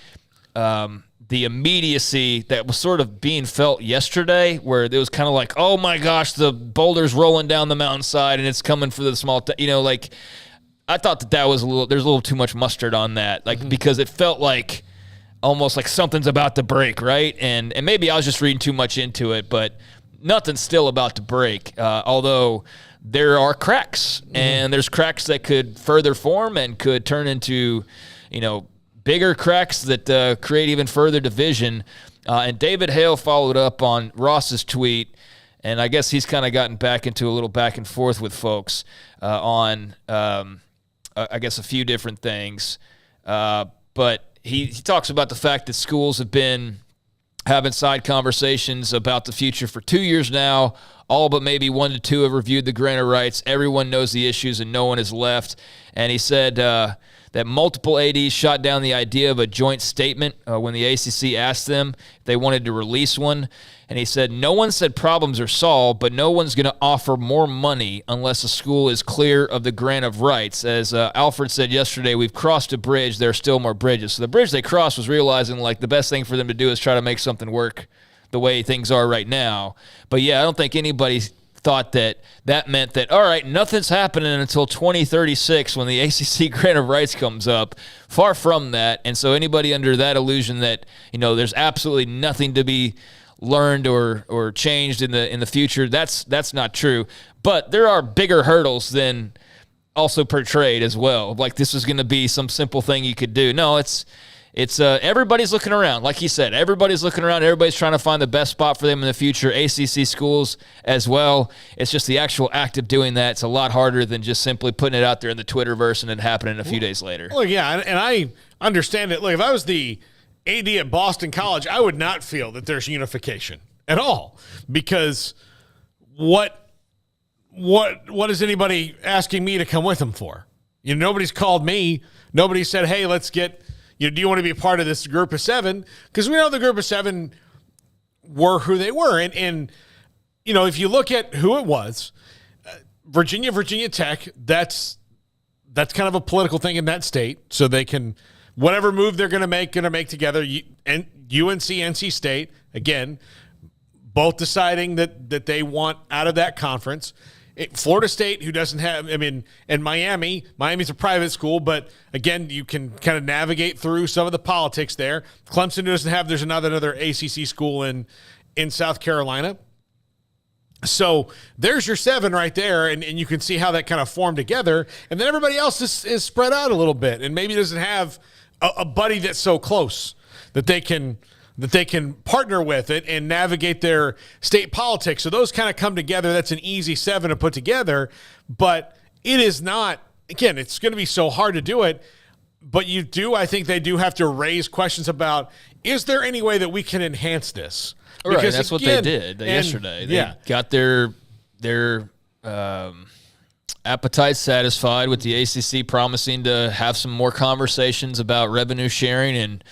the immediacy that was sort of being felt yesterday, where it was kind of like, oh my gosh, the boulder's rolling down the mountainside and it's coming for the small, I thought that was there's a little too much mustard on that, because it felt like almost like something's about to break, right? And maybe I was just reading too much into it, but nothing's still about to break, although there are cracks, and there's cracks that could further form and could turn into, bigger cracks that create even further division. And David Hale followed up on Ross's tweet, and I guess he's kind of gotten back into a little back and forth with folks on, I guess, a few different things. But he talks about the fact that schools have been having side conversations about the future for 2 years now. All but maybe 1 to 2 have reviewed the grant of rights. Everyone knows the issues, and no one has left. And he said that multiple ADs shot down the idea of a joint statement when the ACC asked them if they wanted to release one. And he said, no one said problems are solved, but no one's going to offer more money unless a school is clear of the grant of rights. As Alfred said yesterday, we've crossed a bridge. There are still more bridges. So the bridge they crossed was realizing, like, the best thing for them to do is try to make something work the way things are right now. But, I don't think anybody thought that meant that, all right, nothing's happening until 2036 when the ACC grant of rights comes up. Far from that. And so anybody under that illusion that, there's absolutely nothing to be learned or changed in the future, that's not true. But there are bigger hurdles than also portrayed as well. Like, this is going to be some simple thing you could do. No, it's everybody's looking around. Like he said, everybody's looking around. Everybody's trying to find the best spot for them in the future. ACC schools as well. It's just the actual act of doing that. It's a lot harder than just simply putting it out there in the Twitterverse and it happening a few days later. Well, yeah, and I understand it. Look, if I was the AD at Boston College, I would not feel that there's unification at all, because what is anybody asking me to come with them for? Nobody's called me. Nobody said, hey, let's get – do you want to be a part of this group of 7? Because we know the group of 7 were who they were. And if you look at who it was, Virginia Tech, that's kind of a political thing in that state. So they can, whatever move they're going to make together. And UNC, NC State, again, both deciding that they want out of that conference. Florida State, who doesn't have, and Miami's a private school, but again, you can kind of navigate through some of the politics there. Clemson doesn't have, there's another ACC school in South Carolina. So there's your 7 right there, and you can see how that kind of formed together. And then everybody else is spread out a little bit and maybe doesn't have a buddy that's so close that they can partner with it and navigate their state politics. So those kind of come together. That's an easy 7 to put together, but it is not, again, it's going to be so hard to do it, but I think they do have to raise questions about, is there any way that we can enhance this? Because right, that's what they did yesterday. They got their appetite satisfied with the ACC promising to have some more conversations about revenue sharing and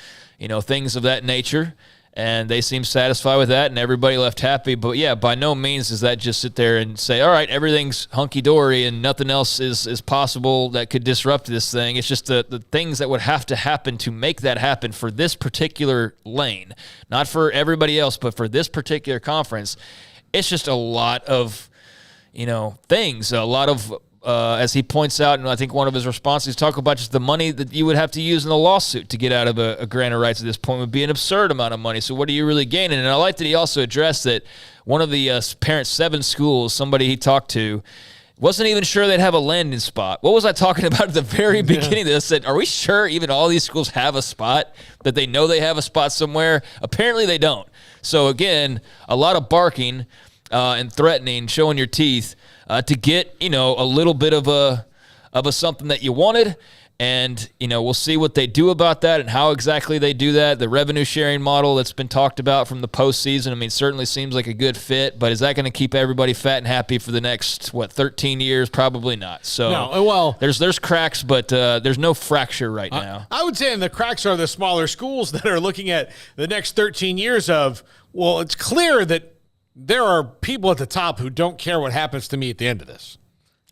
things of that nature, and they seem satisfied with that, and everybody left happy. But yeah, by no means does that just sit there and say, all right, everything's hunky-dory and nothing else is possible that could disrupt this thing. It's just the things that would have to happen to make that happen for this particular lane, not for everybody else, but for this particular conference. It's just a lot of things, a lot of as he points out, and I think one of his responses, talk about just the money that you would have to use in a lawsuit to get out of a grant of rights at this point would be an absurd amount of money. So what are you really gaining? And I like that he also addressed that one of the parent 7 schools, somebody he talked to, wasn't even sure they'd have a landing spot. What was I talking about at the very beginning of this? That, are we sure even all these schools have a spot, that they know they have a spot somewhere? Apparently they don't. So again, a lot of barking and threatening, showing your teeth, to get, a little bit of a something that you wanted. And, we'll see what they do about that and how exactly they do that. The revenue sharing model that's been talked about from the postseason, certainly seems like a good fit, but is that going to keep everybody fat and happy for the next, 13 years? Probably not. So no, well, there's cracks, but there's no fracture right now. I would say the cracks are the smaller schools that are looking at the next 13 years of, well, it's clear that there are people at the top who don't care what happens to me at the end of this.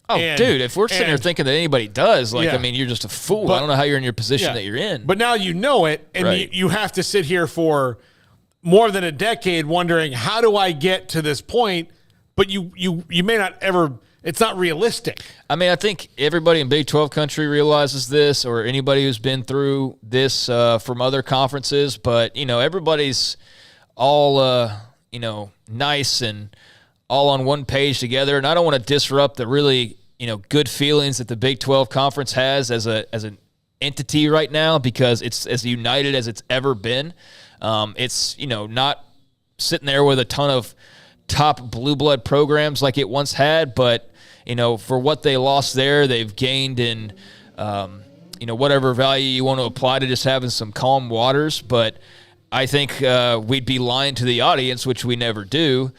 Oh, dude, if we're sitting here thinking that anybody does, you're just a fool. I don't know how you're in your position that you're in. But now you know it, and right. you have to sit here for more than a decade wondering, how do I get to this point? But you may not ever, it's not realistic. I think everybody in Big 12 country realizes this, or anybody who's been through this from other conferences, but, everybody's all, nice and all on one page together. And I don't want to disrupt the really, good feelings that the Big 12 Conference has as an entity right now, because it's as united as it's ever been. It's, not sitting there with a ton of top blue blood programs like it once had, but, for what they lost there, they've gained in, whatever value you want to apply to just having some calm waters. But I think we'd be lying to the audience, which we never do,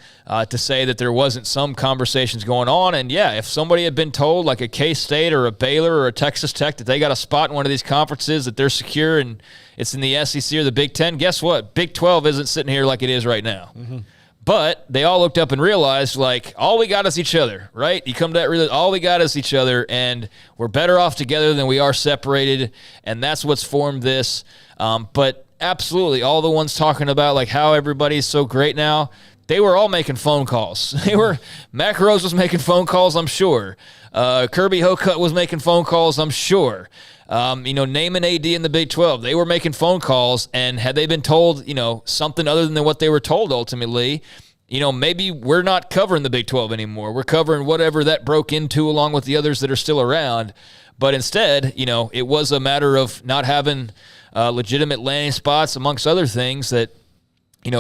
to say that there wasn't some conversations going on. And, yeah, if somebody had been told, like a K-State or a Baylor or a Texas Tech, that they got a spot in one of these conferences, that they're secure and it's in the SEC or the Big 10, guess what? Big 12 isn't sitting here like it is right now. Mm-hmm. But they all looked up and realized, all we got is each other, right? You come to that, all we got is each other, and we're better off together than we are separated, and that's what's formed this. But absolutely, all the ones talking about how everybody's so great now, they were all making phone calls. Mac Rose was making phone calls, I'm sure. Kirby Hocutt was making phone calls, I'm sure. Name an AD in the Big 12. They were making phone calls, and had they been told, something other than what they were told ultimately, maybe we're not covering the Big 12 anymore. We're covering whatever that broke into along with the others that are still around. But instead, it was a matter of not having legitimate landing spots, amongst other things, that,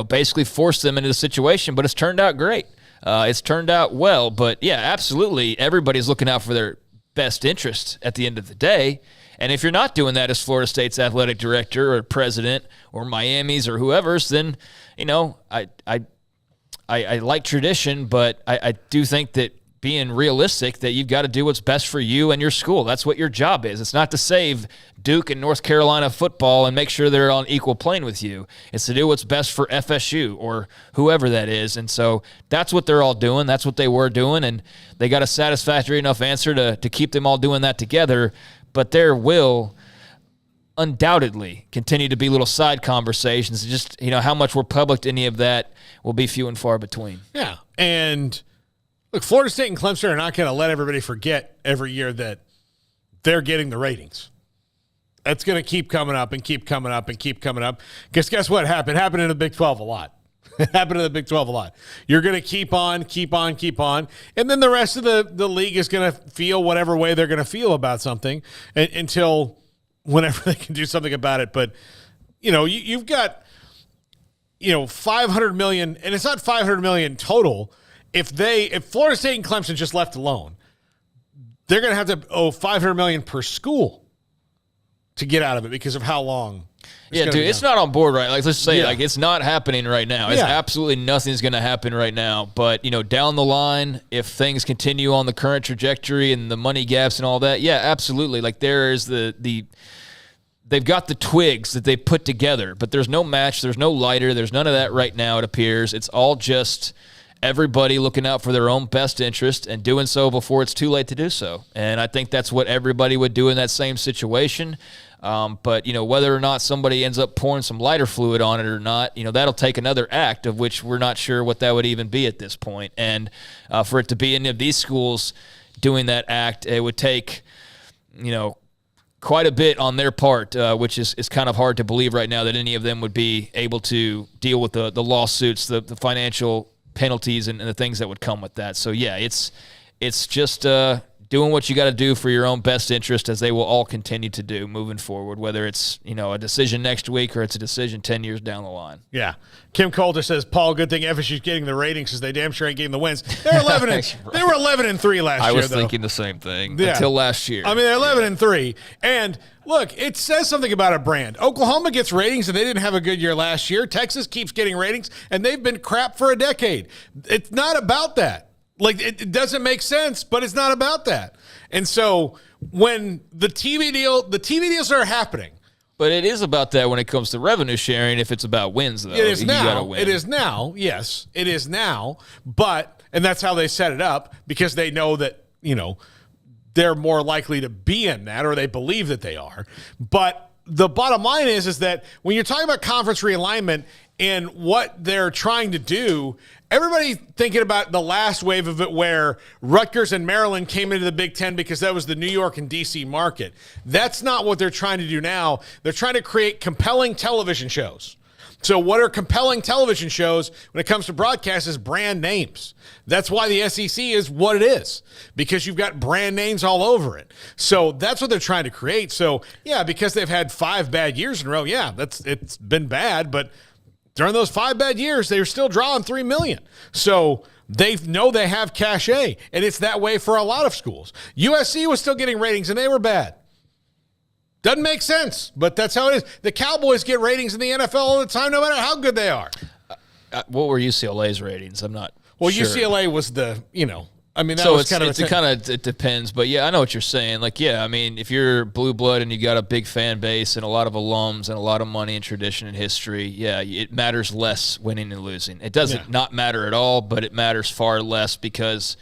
basically forced them into the situation. But it's turned out great. It's turned out well. But, yeah, absolutely, everybody's looking out for their best interest at the end of the day. And if you're not doing that as Florida State's athletic director or president or Miami's or whoever's, then, I like tradition, but I do think that being realistic that you've got to do what's best for you and your school. That's what your job is. It's not to save Duke and North Carolina football and make sure they're on equal plane with you. It's to do what's best for FSU or whoever that is. And so that's what they're all doing. That's what they were doing, and they got a satisfactory enough answer to keep them all doing that together. But there will undoubtedly continue to be little side conversations. Just, how much we're public to any of that will be few and far between. Yeah, and look, Florida State and Clemson are not going to let everybody forget every year that they're getting the ratings. That's going to keep coming up and keep coming up and keep coming up. Because guess what happened? It happened in the Big 12 a lot. It happened in the Big 12 a lot. You're going to keep on. And then the rest of the league is going to feel whatever way they're going to feel about something until whenever they can do something about it. But, you've got, $500 million, and it's not $500 million total. If Florida State and Clemson just left alone, they're going to have to owe $500 million per school to get out of it because of how long. It's not on board right. Like, let's say, it's not happening right now. It's absolutely nothing's going to happen right now. But down the line, if things continue on the current trajectory and the money gaps and all that, absolutely. Like, there is they've got the twigs that they put together, but there's no match, there's no lighter, there's none of that right now. It appears it's all just everybody looking out for their own best interest and doing so before it's too late to do so. And I think that's what everybody would do in that same situation. But, whether or not somebody ends up pouring some lighter fluid on it or not, that'll take another act of which we're not sure what that would even be at this point. And for it to be any of these schools doing that act, it would take, quite a bit on their part, which is kind of hard to believe right now that any of them would be able to deal with the lawsuits, the financial penalties and the things that would come with that. So, it's just doing what you got to do for your own best interest, as they will all continue to do moving forward, whether it's, a decision next week or it's a decision 10 years down the line. Yeah. Kim Coulter says, Paul, good thing FSU's getting the ratings because they damn sure ain't getting the wins. They're 11 they were 11-3 last year, I was though. thinking the same thing until last year. I mean, they're 11-3. And look, it says something about a brand. Oklahoma gets ratings, and they didn't have a good year last year. Texas keeps getting ratings, and they've been crap for a decade. It's not about that. Like, it doesn't make sense, but it's not about that. And so when the TV deals are happening. But it is about that when it comes to revenue sharing. If it's about wins, though, it is now. You gotta win. It is now. Yes, it is now. And that's how they set it up, because they know that, they're more likely to be in that, or they believe that they are. But the bottom line is that when you're talking about conference realignment and what they're trying to do, everybody thinking about the last wave of it where Rutgers and Maryland came into the Big Ten because that was the New York and D.C. market. That's not what they're trying to do now. They're trying to create compelling television shows. So what are compelling television shows when it comes to broadcast is brand names. That's why the SEC is what it is, because you've got brand names all over it. So that's what they're trying to create. So, because they've had 5 bad years in a row, it's been bad, but during those 5 bad years, they were still drawing $3 million. So they know they have cachet, and it's that way for a lot of schools. USC was still getting ratings, and they were bad. Doesn't make sense, but that's how it is. The Cowboys get ratings in the NFL all the time, no matter how good they are. What were UCLA's ratings? I'm not sure. UCLA was the, that so was kind of it depends, but I know what you're saying. Like, if you're blue blood and you got a big fan base and a lot of alums and a lot of money and tradition and history, it matters less winning and losing. It doesn't not matter at all, but it matters far less, because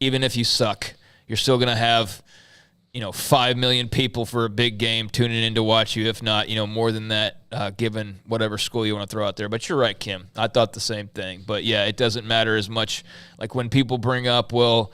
even if you suck, you're still going to have 5 million people for a big game tuning in to watch you, if not, more than that, given whatever school you want to throw out there. But you're right, Kim. I thought the same thing. But, it doesn't matter as much. Like, when people bring up, well,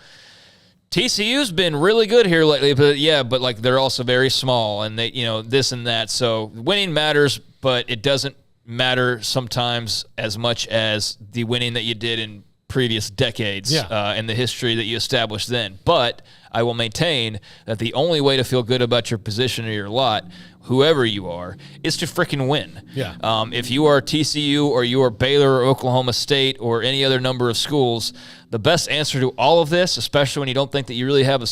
TCU's been really good here lately, but like, they're also very small, and they, this and that. So winning matters, but it doesn't matter sometimes as much as the winning that you did in previous decades and the history that you established then. But I will maintain that the only way to feel good about your position or your lot, whoever you are, is to freaking win. If you are TCU or you are Baylor or Oklahoma State or any other number of schools, the best answer to all of this, especially when you don't think that you really have a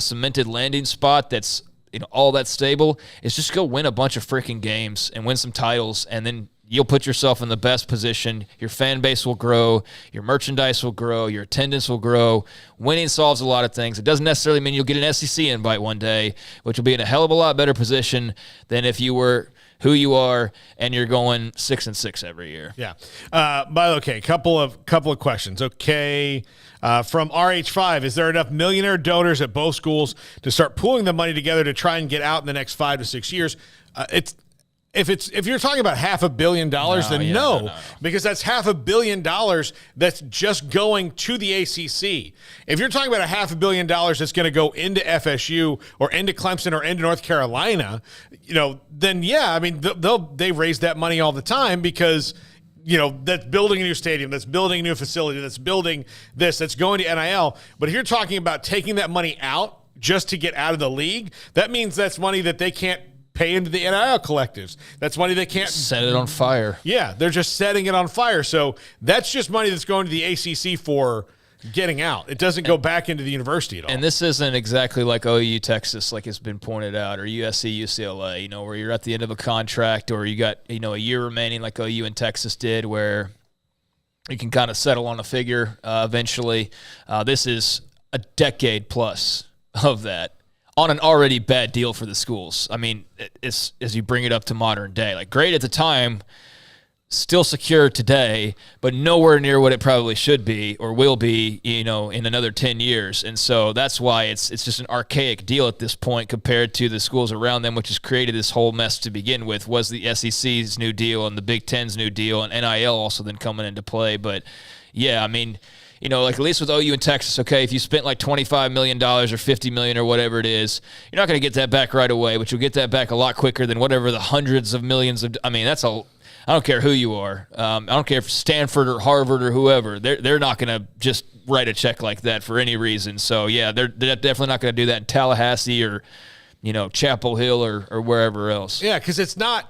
cemented landing spot that's all that stable, is just go win a bunch of freaking games and win some titles, and then you'll put yourself in the best position. Your fan base will grow. Your merchandise will grow. Your attendance will grow. Winning solves a lot of things. It doesn't necessarily mean you'll get an SEC invite one day, which will be in a hell of a lot better position than if you were who you are and you're going 6-6 every year. Yeah. Okay, couple of questions. Okay. From RH5, is there enough millionaire donors at both schools to start pooling the money together to try and get out in the next 5 to 6 years? If you're talking about $500 million, then no, because that's $500 million that's just going to the ACC. If you're talking about $500 million that's going to go into FSU or into Clemson or into North Carolina, then yeah, I mean they raise that money all the time because that's building a new stadium, that's building a new facility, that's building this, that's going to NIL. But if you're talking about taking that money out just to get out of the league, that means that's money that they can't pay into the NIL collectives. That's money they can't set it on fire. Yeah, they're just setting it on fire. So that's just money that's going to the ACC for getting out. It doesn't go back into the university at all. And this isn't exactly like OU, Texas, like it's been pointed out, or USC, UCLA, where you're at the end of a contract or you got, a year remaining like OU and Texas did where you can kind of settle on a figure eventually. This is a decade plus of that on an already bad deal for the schools. I mean, it's, as you bring it up to modern day, like great at the time, still secure today, but nowhere near what it probably should be or will be, in another 10 years. And so that's why it's just an archaic deal at this point compared to the schools around them, which has created this whole mess to begin with, was the SEC's new deal and the Big Ten's new deal and NIL also then coming into play. But yeah, I mean, like at least with OU and Texas, okay, if you spent like $25 million or $50 million or whatever it is, you're not going to get that back right away, but you'll get that back a lot quicker than whatever the hundreds of millions of, I don't care who you are. I don't care if Stanford or Harvard or whoever. They're not going to just write a check like that for any reason. So yeah, they're definitely not going to do that in Tallahassee or, Chapel Hill or wherever else. Yeah, because it's not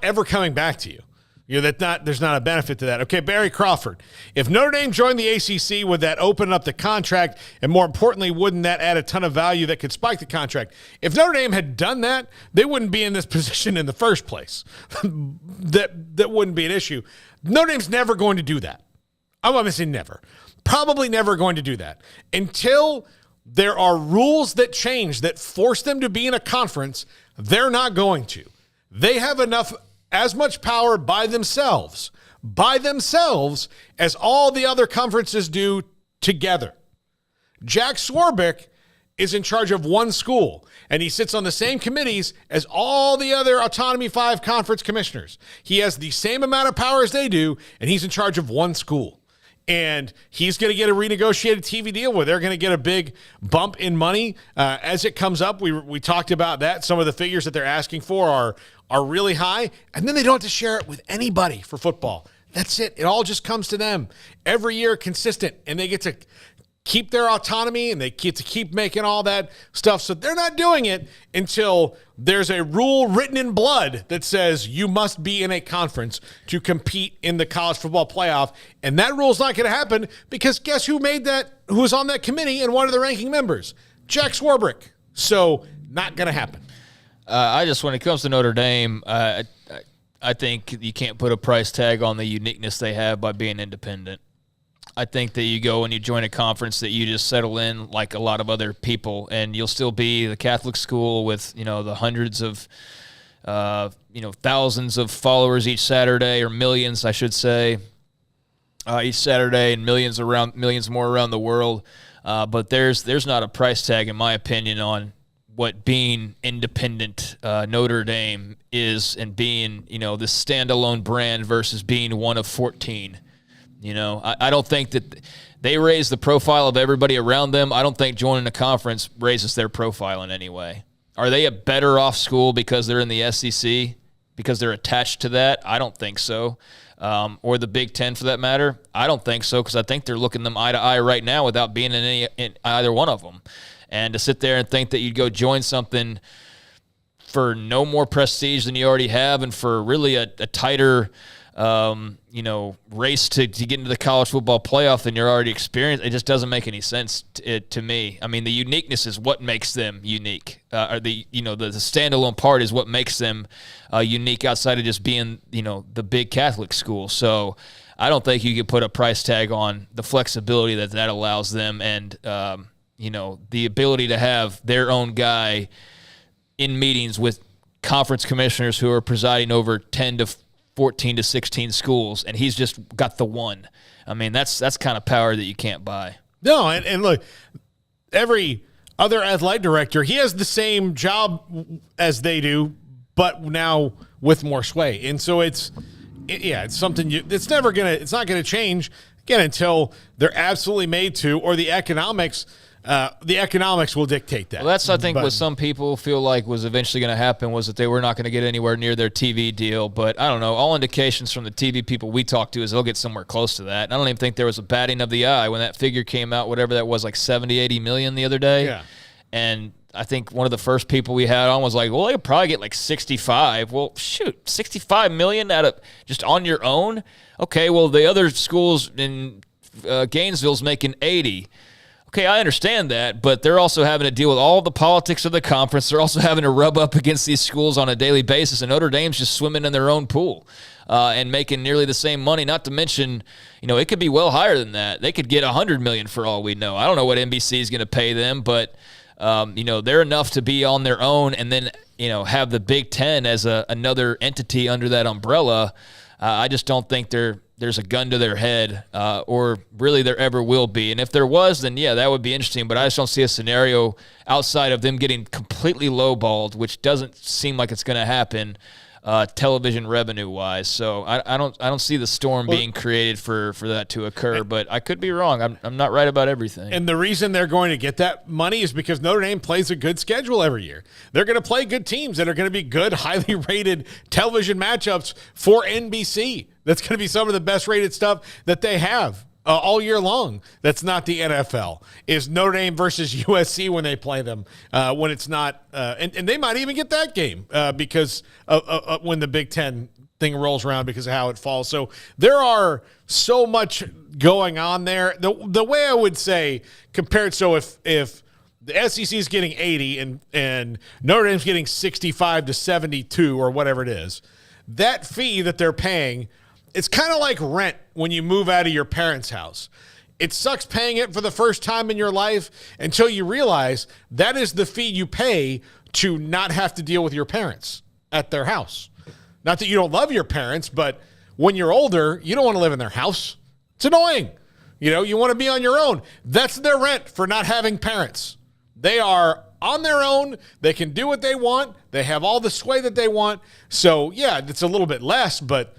ever coming back to you. There's not a benefit to that. Okay, Barry Crawford. If Notre Dame joined the ACC, would that open up the contract? And more importantly, wouldn't that add a ton of value that could spike the contract? If Notre Dame had done that, they wouldn't be in this position in the first place. that wouldn't be an issue. Notre Dame's never going to do that. I'm going to say never. Probably never going to do that. Until there are rules that change that force them to be in a conference, they're not going to. They have as much power by themselves as all the other conferences do together. Jack Swarbrick is in charge of one school, and he sits on the same committees as all the other Autonomy 5 conference commissioners. He has the same amount of power as they do, and he's in charge of one school. And he's going to get a renegotiated TV deal where they're going to get a big bump in money as it comes up. We talked about that. Some of the figures that they're asking for are really high, and then they don't have to share it with anybody for football. That's it. It all just comes to them every year, consistent, and they get to keep their autonomy and they get to keep making all that stuff. So they're not doing it until there's a rule written in blood that says you must be in a conference to compete in the college football playoff. And that rule's not going to happen because guess who made that, who was on that committee and one of the ranking members? Jack Swarbrick. So not going to happen. When it comes to Notre Dame, I think you can't put a price tag on the uniqueness they have by being independent. I think that you go and you join a conference that you just settle in like a lot of other people, and you'll still be the Catholic school with, the hundreds of, thousands of followers each Saturday, or millions, I should say, each Saturday, and millions more around the world. But there's not a price tag, in my opinion, on what being independent Notre Dame is and being, this standalone brand versus being one of 14. I don't think that they raise the profile of everybody around them. I don't think joining a conference raises their profile in any way. Are they a better off school because they're in the SEC, because they're attached to that? I don't think so. Or the Big Ten for that matter. I don't think so, because I think they're looking them eye to eye right now without being in either one of them. And to sit there and think that you'd go join something for no more prestige than you already have and for really a tighter race to get into the college football playoff than you're already experienced. It just doesn't make any sense to me. I mean, the uniqueness is what makes them unique. Or the standalone part is what makes them unique outside of just being, the big Catholic school. So I don't think you could put a price tag on the flexibility that allows them and, the ability to have their own guy in meetings with conference commissioners who are presiding over 10 to 14 to 16 schools, and he's just got the one. I mean, that's kind of power that you can't buy. No, and look, every other athletic director, he has the same job as they do, but now with more sway. And so it's something it's not gonna change again until they're absolutely made to, or the economics will dictate that. Well, that's, I think, what some people feel like was eventually going to happen was that they were not going to get anywhere near their TV deal. But I don't know. All indications from the TV people we talked to is they'll get somewhere close to that. And I don't even think there was a batting of the eye when that figure came out, whatever that was, like 70, 80 million the other day. Yeah. And I think one of the first people we had on was like, well, they'll probably get like 65. Well, shoot, 65 million out of just on your own? Okay, well, the other schools in Gainesville's making 80. Okay, I understand that, but they're also having to deal with all the politics of the conference. They're also having to rub up against these schools on a daily basis, and Notre Dame's just swimming in their own pool and making nearly the same money, not to mention, it could be well higher than that. They could get $100 million for all we know. I don't know what NBC is going to pay them, but, they're enough to be on their own and then, have the Big Ten as another entity under that umbrella. I just don't think there's a gun to their head, or really there ever will be. And if there was, then yeah, that would be interesting. But I just don't see a scenario outside of them getting completely lowballed, which doesn't seem like it's going to happen, television revenue wise. So I don't see the storm being created for that to occur. But I could be wrong. I'm not right about everything. And the reason they're going to get that money is because Notre Dame plays a good schedule every year. They're going to play good teams that are going to be good, highly rated television matchups for NBC. That's going to be some of the best rated stuff that they have all year long. That's not the NFL. Is Notre Dame versus USC when they play them, when it's not, and they might even get that game because when the Big Ten thing rolls around because of how it falls. So there are so much going on there. The way I would say compared, so if the SEC is getting 80 and Notre Dame's getting 65 to 72 or whatever it is, that fee that they're paying, it's kind of like rent when you move out of your parents' house. It sucks paying it for the first time in your life until you realize that is the fee you pay to not have to deal with your parents at their house. Not that you don't love your parents, but when you're older, you don't want to live in their house. It's annoying. You want to be on your own. That's their rent for not having parents. They are on their own. They can do what they want. They have all the sway that they want. So, yeah, it's a little bit less, but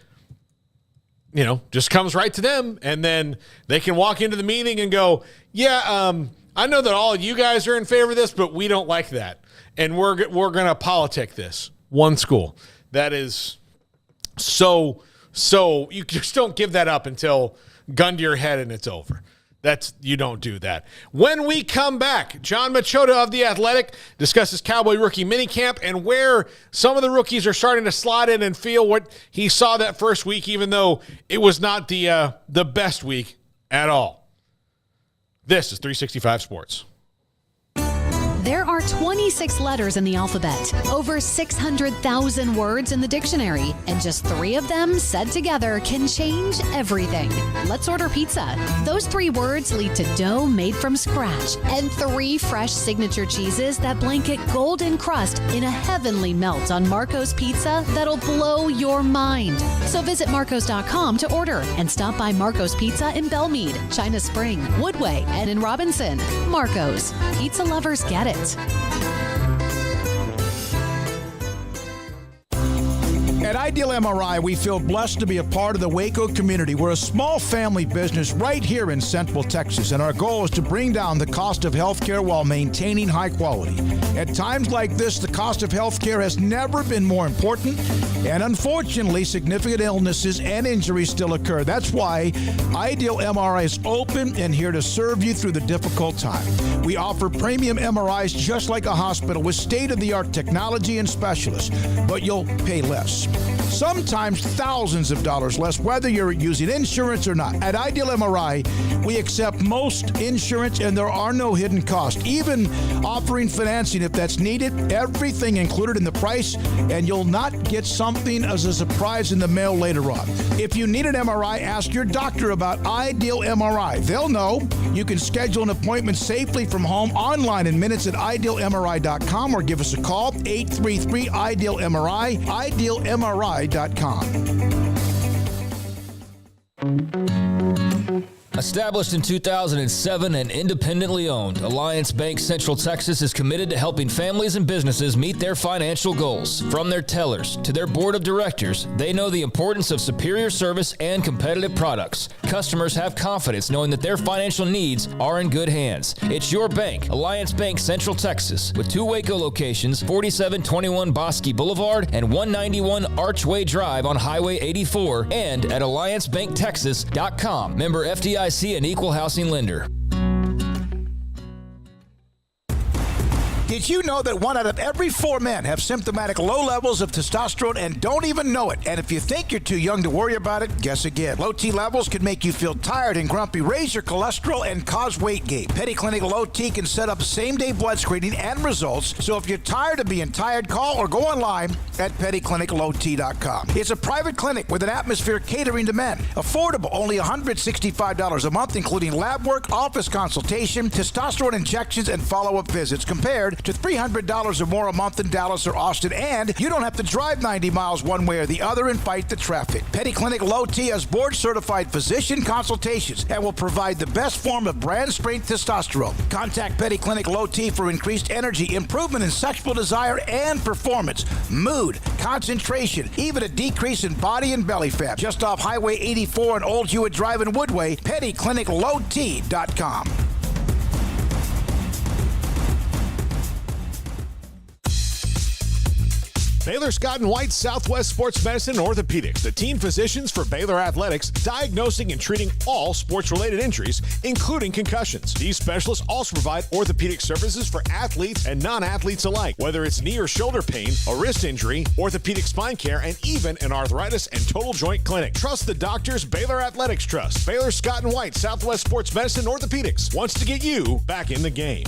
just comes right to them, and then they can walk into the meeting and go, I know that all of you guys are in favor of this, but we don't like that, and we're going to politic this. One school. That is so you just don't give that up until gun to your head and it's over. You don't do that. When we come back, John Machota of The Athletic discusses Cowboy rookie minicamp and where some of the rookies are starting to slot in and feel what he saw that first week, even though it was not the best week at all. This is 365 Sports. There are 26 letters in the alphabet, over 600,000 words in the dictionary, and just 3 of them said together can change everything. Let's order pizza. Those 3 words lead to dough made from scratch and 3 fresh signature cheeses that blanket golden crust in a heavenly melt on Marco's Pizza that'll blow your mind. So visit Marcos.com to order and stop by Marco's Pizza in Belmead, China Spring, Woodway, and in Robinson. Marco's. Pizza lovers get it. At Ideal MRI, we feel blessed to be a part of the Waco community. We're a small family business right here in Central Texas, and our goal is to bring down the cost of healthcare while maintaining high quality. At times like this, the cost of healthcare has never been more important, and unfortunately, significant illnesses and injuries still occur. That's why Ideal MRI is open and here to serve you through the difficult time. We offer premium MRIs just like a hospital with state-of-the-art technology and specialists, but you'll pay less. sometimes thousands of dollars less, whether you're using insurance or not. At Ideal MRI, we accept most insurance and there are no hidden costs, even offering financing if that's needed. Everything included in the price, and you'll not get something as a surprise in the mail later on. If you need an MRI, ask your doctor about Ideal MRI. They'll know. You can schedule an appointment safely from home online in minutes at idealmri.com or give us a call, 833-IDEAL-MRI, idealmri.com. Established in 2007 and independently owned, Alliance Bank Central Texas is committed to helping families and businesses meet their financial goals. From their tellers to their board of directors, they know the importance of superior service and competitive products. Customers have confidence knowing that their financial needs are in good hands. It's your bank, Alliance Bank Central Texas, with 2 Waco locations, 4721 Bosque Boulevard and 191 Archway Drive on Highway 84, and at alliancebanktexas.com. Member FDIC, an equal housing lender. Did you know that 1 out of every 4 men have symptomatic low levels of testosterone and don't even know it? And if you think you're too young to worry about it, guess again. Low T levels can make you feel tired and grumpy, raise your cholesterol, and cause weight gain. Petty Clinic Low T can set up same-day blood screening and results. So if you're tired of being tired, call or go online at pettycliniclowt.com. It's a private clinic with an atmosphere catering to men. Affordable, only $165 a month, including lab work, office consultation, testosterone injections, and follow-up visits, compared to $300 or more a month in Dallas or Austin, and you don't have to drive 90 miles one way or the other and fight the traffic. Petty Clinic Low T has board-certified physician consultations and will provide the best form of brand-strength testosterone. Contact Petty Clinic Low T for increased energy, improvement in sexual desire and performance, mood, concentration, even a decrease in body and belly fat. Just off Highway 84 and Old Hewitt Drive in Woodway, pettycliniclowt.com. Baylor Scott & White Southwest Sports Medicine and Orthopedics, the team physicians for Baylor Athletics, diagnosing and treating all sports-related injuries, including concussions. These specialists also provide orthopedic services for athletes and non-athletes alike, whether it's knee or shoulder pain, a wrist injury, orthopedic spine care, and even an arthritis and total joint clinic. Trust the doctors Baylor Athletics trust. Baylor Scott & White Southwest Sports Medicine and Orthopedics wants to get you back in the game.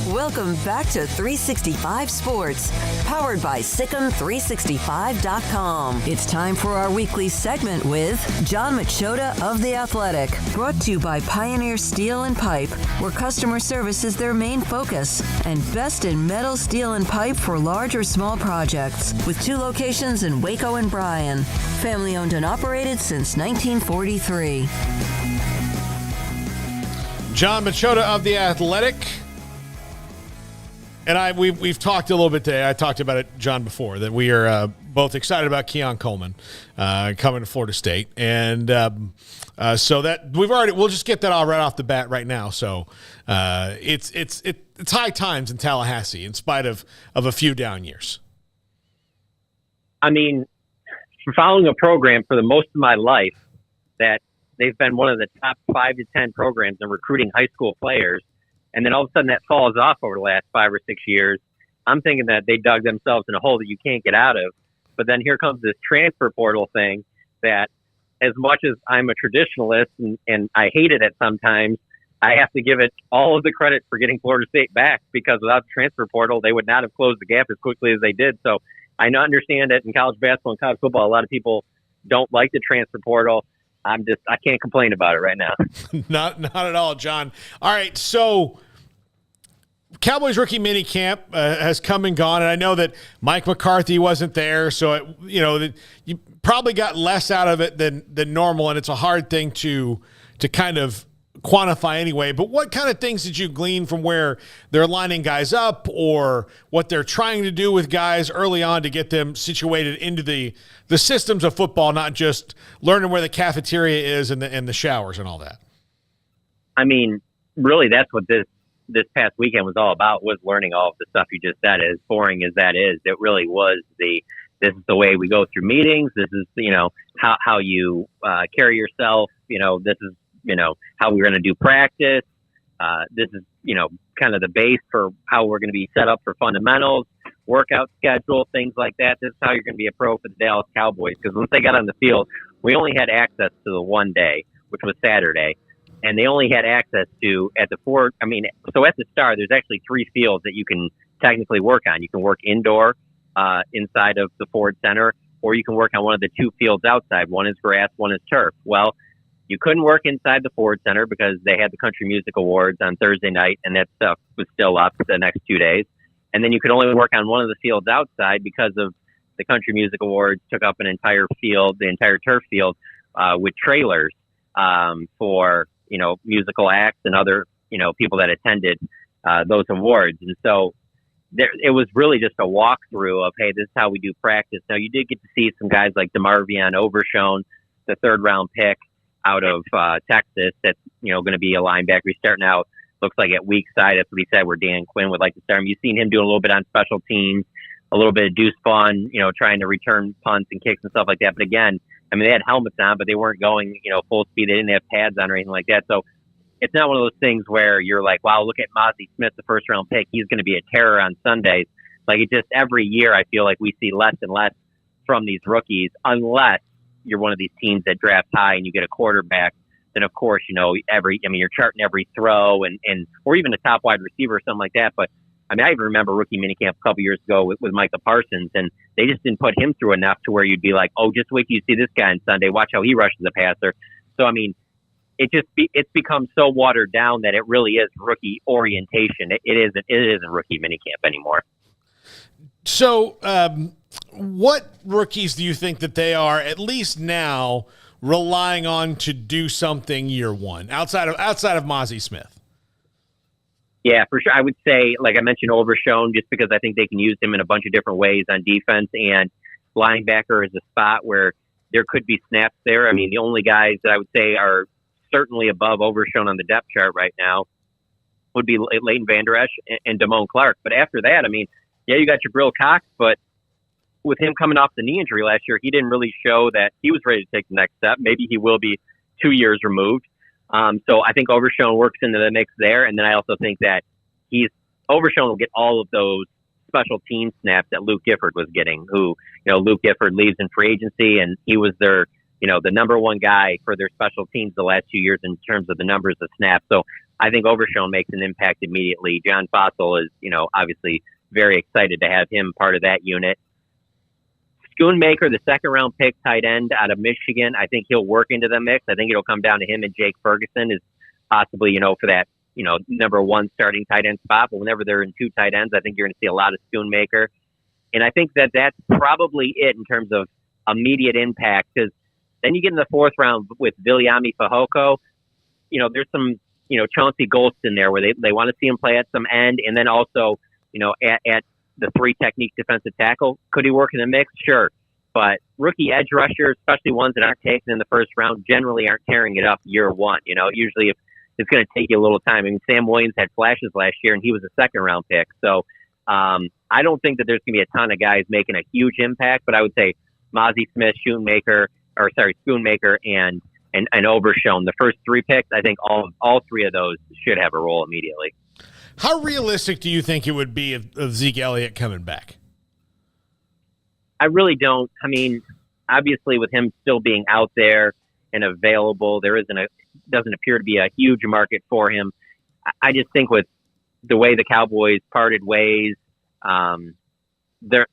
Welcome back to 365 Sports, powered by Sikkim365.com. It's time for our weekly segment with John Machota of The Athletic, brought to you by Pioneer Steel and Pipe, where customer service is their main focus, and best in metal, steel, and pipe for large or small projects, with 2 locations in Waco and Bryan. Family owned and operated since 1943. John Machota of The Athletic. And we've talked a little bit today. I talked about it, John, before, that we are both excited about Keon Coleman coming to Florida State, and so that we'll just get that all right off the bat right now. So it's high times in Tallahassee in spite of a few down years. I mean, following a program for the most of my life that they've been one of the top 5 to 10 programs in recruiting high school players. And then all of a sudden that falls off over the last 5 or 6 years. I'm thinking that they dug themselves in a hole that you can't get out of. But then here comes this transfer portal thing that, as much as I'm a traditionalist and I hate it at sometimes, I have to give it all of the credit for getting Florida State back, because without the transfer portal, they would not have closed the gap as quickly as they did. So I understand that in college basketball and college football, a lot of people don't like the transfer portal. I can't complain about it right now. Not at all, John. All right, so Cowboys rookie mini camp has come and gone, and I know that Mike McCarthy wasn't there, so you probably got less out of it than normal, and it's a hard thing to kind of quantify anyway. But what kind of things did you glean from where they're lining guys up, or what they're trying to do with guys early on to get them situated into the systems of football, not just learning where the cafeteria is and the showers and all that? I mean, really, that's what this past weekend was all about, was learning all of the stuff you just said. As boring as that is, it really was this is the way we go through meetings. This is, how you carry yourself. This is, how we're going to do practice. this is, kind of the base for how we're going to be set up for fundamentals, workout schedule, things like that. This is how you're going to be a pro for the Dallas Cowboys. Because once they got on the field, we only had access to the one day, which was Saturday. And they only had access to at the Star, there's actually 3 fields that you can technically work on. You can work indoor inside of the Ford Center, or you can work on one of the 2 fields outside. One is grass, one is turf. Well, you couldn't work inside the Ford Center because they had the Country Music Awards on Thursday night, and that stuff was still up the next 2 days. And then you could only work on one of the fields outside because of the Country Music Awards took up an entire field, the entire turf field, with trailers for, musical acts and other, people that attended those awards. And so it was really just a walkthrough of, hey, this is how we do practice. Now, you did get to see some guys like DeMarvion Overshone, the 3rd-round pick out of Texas that's, going to be a linebacker. He's starting out, looks like at weak side. That's what he said, where Dan Quinn would like to start him. You've seen him doing a little bit on special teams, a little bit of deuce fun, trying to return punts and kicks and stuff like that. But again, they had helmets on, but they weren't going, full speed. They didn't have pads on or anything like that. So it's not one of those things where you're like, wow, look at Mozzie Smith, the 1st-round pick. He's going to be a terror on Sundays. Like, it just every year I feel like we see less and less from these rookies, unless you're one of these teams that draft high and you get a quarterback. Then of course, you're charting every throw and or even a top wide receiver or something like that. But I even remember rookie minicamp a couple years ago with Micah Parsons, and they just didn't put him through enough to where you'd be like, oh, just wait till you see this guy on Sunday. Watch how he rushes a passer. So, it's become so watered down that it really is rookie orientation. It isn't rookie minicamp anymore. So, what rookies do you think that they are, at least now, relying on to do something year one outside of Mozzie Smith? Yeah, for sure. I would say, like I mentioned, Overshone, just because I think they can use him in a bunch of different ways on defense, and linebacker is a spot where there could be snaps there. The only guys that I would say are certainly above Overshone on the depth chart right now would be Leighton Vander Esch and Damone Clark. But after that, you got Jabril Cox, but with him coming off the knee injury last year, he didn't really show that he was ready to take the next step. Maybe he will be 2 years removed. So I think Overshone works into the mix there. And then I also think that Overshone will get all of those special team snaps that Luke Gifford was getting, who, Luke Gifford leaves in free agency, and he was their, the number one guy for their special teams the last 2 years in terms of the numbers of snaps. So I think Overshone makes an impact immediately. John Fossil is, obviously very excited to have him part of that unit. Schoonmaker, the 2nd-round pick tight end out of Michigan, I think he'll work into the mix. I think it'll come down to him and Jake Ferguson is possibly, for that, number 1 starting tight end spot. But whenever they're in 2 tight ends, I think you're going to see a lot of Schoonmaker. And I think that that's probably it in terms of immediate impact, because then you get in the 4th round with Viliami Fehoko. There's some, Chauncey Golston there where they want to see him play at some end. And then also, at the 3 technique defensive tackle. Could he work in the mix? Sure. But rookie edge rushers, especially ones that aren't taken in the 1st round, generally aren't tearing it up year one. Usually if it's going to take you a little time. Sam Williams had flashes last year, and he was a 2nd-round pick. So I don't think that there's going to be a ton of guys making a huge impact, but I would say Mozzie Smith, Schoonmaker, and Overshone. The first 3 picks, I think all 3 of those should have a role immediately. How realistic do you think it would be of Zeke Elliott coming back? I really don't. Obviously with him still being out there and available, doesn't appear to be a huge market for him. I just think with the way the Cowboys parted ways, the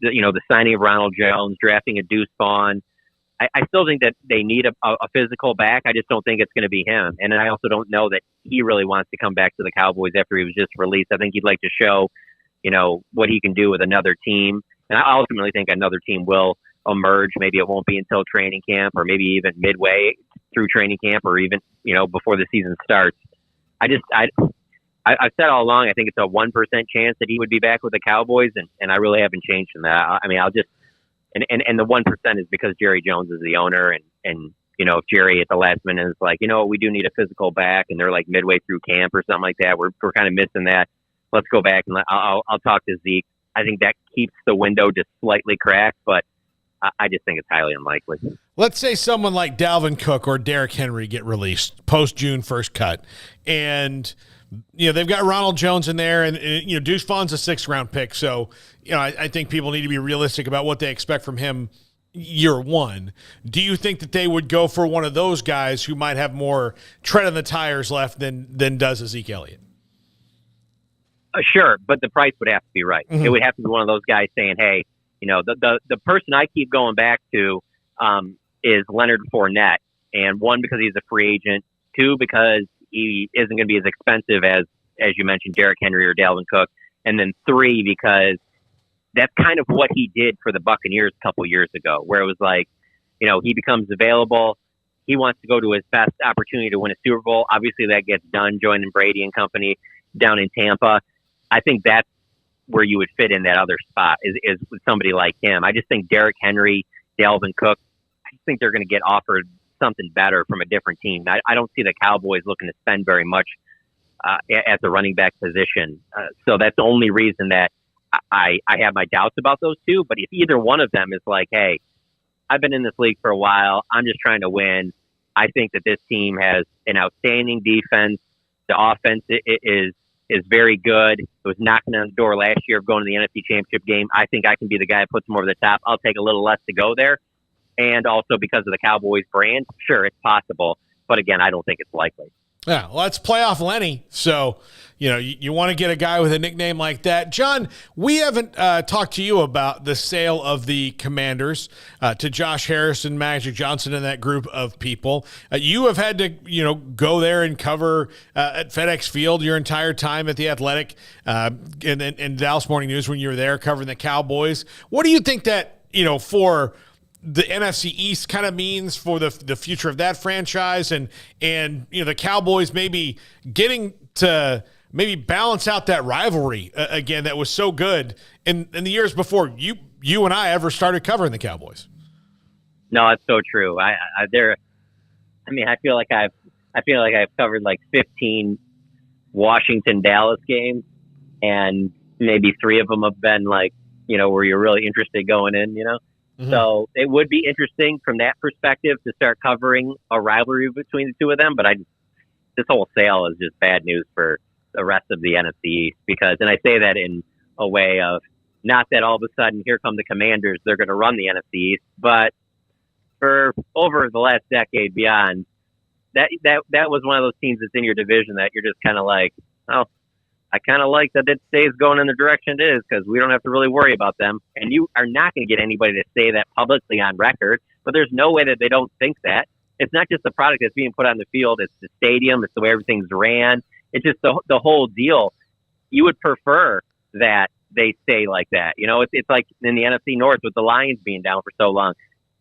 signing of Ronald Jones, drafting a Deuce Vaughn, I still think that they need a physical back. I just don't think it's going to be him. And I also don't know that he really wants to come back to the Cowboys after he was just released. I think he'd like to show, what he can do with another team. And I ultimately think another team will emerge. Maybe it won't be until training camp, or maybe even midway through training camp, or even, before the season starts. I've said all along, I think it's a 1% chance that he would be back with the Cowboys. And I really haven't changed from that. I'll just, And the 1% is because Jerry Jones is the owner, and if Jerry at the last minute is like, we do need a physical back, and they're like midway through camp or something like that, we're kind of missing that. Let's go back and I'll talk to Zeke. I think that keeps the window just slightly cracked, but I just think it's highly unlikely. Let's say someone like Dalvin Cook or Derrick Henry get released post June 1st cut, and they've got Ronald Jones in there, and Deuce Vaughn's a 6th-round pick. So, I think people need to be realistic about what they expect from him year one. Do you think that they would go for one of those guys who might have more tread on the tires left than does Zeke Elliott? Sure, but the price would have to be right. Mm-hmm. It would have to be one of those guys saying, hey, the person I keep going back to is Leonard Fournette. And 1, because he's a free agent. 2, because he isn't going to be as expensive as you mentioned, Derrick Henry or Dalvin Cook. And then 3, because that's kind of what he did for the Buccaneers a couple years ago, where it was like, he becomes available. He wants to go to his best opportunity to win a Super Bowl. Obviously, that gets done joining Brady and company down in Tampa. I think that's where you would fit in that other spot is with somebody like him. I just think Derrick Henry, Dalvin Cook, I just think they're going to get offered something better from a different team. I don't see the Cowboys looking to spend very much at the running back position. So that's the only reason that I have my doubts about those two. But if either one of them is like, hey, I've been in this league for a while, I'm just trying to win. I think that this team has an outstanding defense. The offense is very good. It was knocking on the door last year of going to the NFC Championship game. I think I can be the guy that puts them over the top. I'll take a little less to go there. And also because of the Cowboys brand, sure, it's possible. But again, I don't think it's likely. Yeah, well, that's playoff Lenny. So, you want to get a guy with a nickname like that. John, we haven't talked to you about the sale of the Commanders to Josh Harrison, Magic Johnson, and that group of people. You have had to, go there and cover at FedEx Field your entire time at the Athletic and Dallas Morning News when you were there covering the Cowboys. What do you think that, for the NFC East kind of means for the future of that franchise and the Cowboys maybe getting to maybe balance out that rivalry again that was so good in the years before you and I ever started covering the Cowboys? No, it's so true. I feel like I've covered like 15 Washington Dallas games, and maybe 3 of them have been like, where you're really interested going in, Mm-hmm. So it would be interesting from that perspective to start covering a rivalry between the two of them. But this whole sale is just bad news for the rest of the NFC East and I say that in a way of not that all of a sudden here come the Commanders, they're going to run the NFC East, but for over the last decade beyond, that was one of those teams that's in your division that you're just kind of like, oh, I kind of like that it stays going in the direction it is because we don't have to really worry about them. And you are not going to get anybody to say that publicly on record, but there's no way that they don't think that. It's not just the product that's being put on the field. It's the stadium. It's the way everything's ran. It's just the whole deal. You would prefer that they stay like that. It's like in the NFC North with the Lions being down for so long.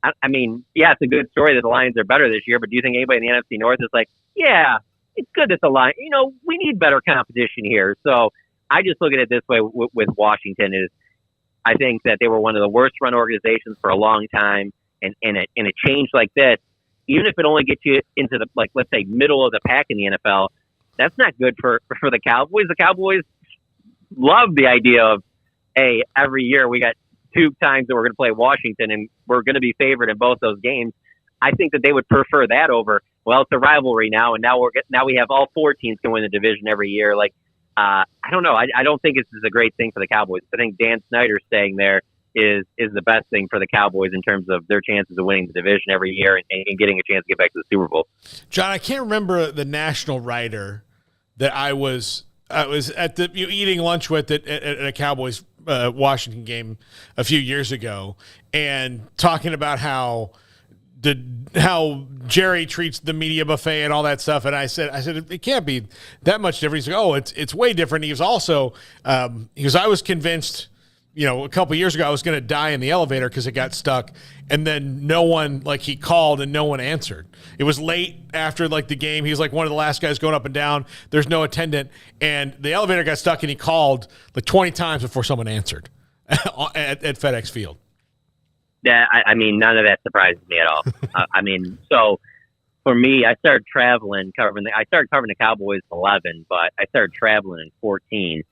I mean, yeah, it's a good story that the Lions are better this year, but do you think anybody in the NFC North is like, yeah, it's good that the Lions, we need better competition here. So I just look at it this way with Washington is I think that they were one of the worst run organizations for a long time. And a change like this, even if it only gets you into the, like, let's say middle of the pack in the NFL, that's not good for the Cowboys. The Cowboys love the idea of, hey, every year we got 2 times that we're going to play Washington and we're going to be favored in both those games. I think that they would prefer that over, well, it's a rivalry now, and now we have all 4 teams can win the division every year. Like, I don't know. I don't think this is a great thing for the Cowboys. I think Dan Snyder staying there is the best thing for the Cowboys in terms of their chances of winning the division every year and getting a chance to get back to the Super Bowl. John, I can't remember the national writer that I was at the eating lunch with at a Cowboys Washington game a few years ago, and talking about how Jerry treats the media buffet and all that stuff. And I said, it can't be that much different. He's like, oh, it's way different. He was also, I was convinced, a couple of years ago, I was going to die in the elevator because it got stuck. And then no one, he called and no one answered. It was late after the game. He was one of the last guys going up and down. There's no attendant. And the elevator got stuck and he called 20 times before someone answered at FedEx Field. Yeah, none of that surprises me at all. So for me, I started covering the Cowboys 11, but I started traveling in 14.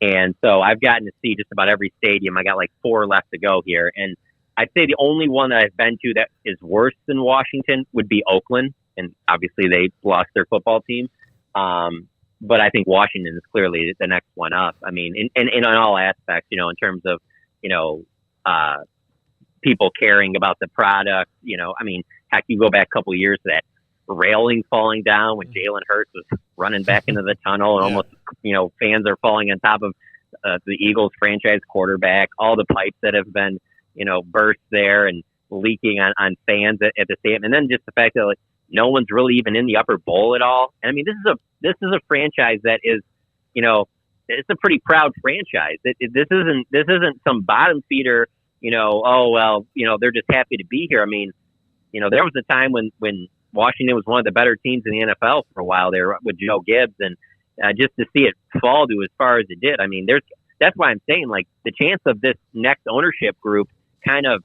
And so I've gotten to see just about every stadium. I got 4 left to go here. And I'd say the only one that I've been to that is worse than Washington would be Oakland. And obviously they lost their football team. but I think Washington is clearly the next one up. I mean, in all aspects, in terms of, people caring about the product, I mean, heck, you go back a couple of years to that railing falling down when Jalen Hurts was running back into the tunnel and almost, fans are falling on top of the Eagles franchise quarterback, all the pipes that have been, burst there and leaking on fans at the stadium. And then just the fact that no one's really even in the upper bowl at all. And I mean, this is a franchise that is, it's a pretty proud franchise. This isn't some bottom feeder, they're just happy to be here. I mean, there was a time when Washington was one of the better teams in the NFL for a while there with Joe Gibbs, and just to see it fall to as far as it did. I mean, that's why I'm saying, the chance of this next ownership group kind of,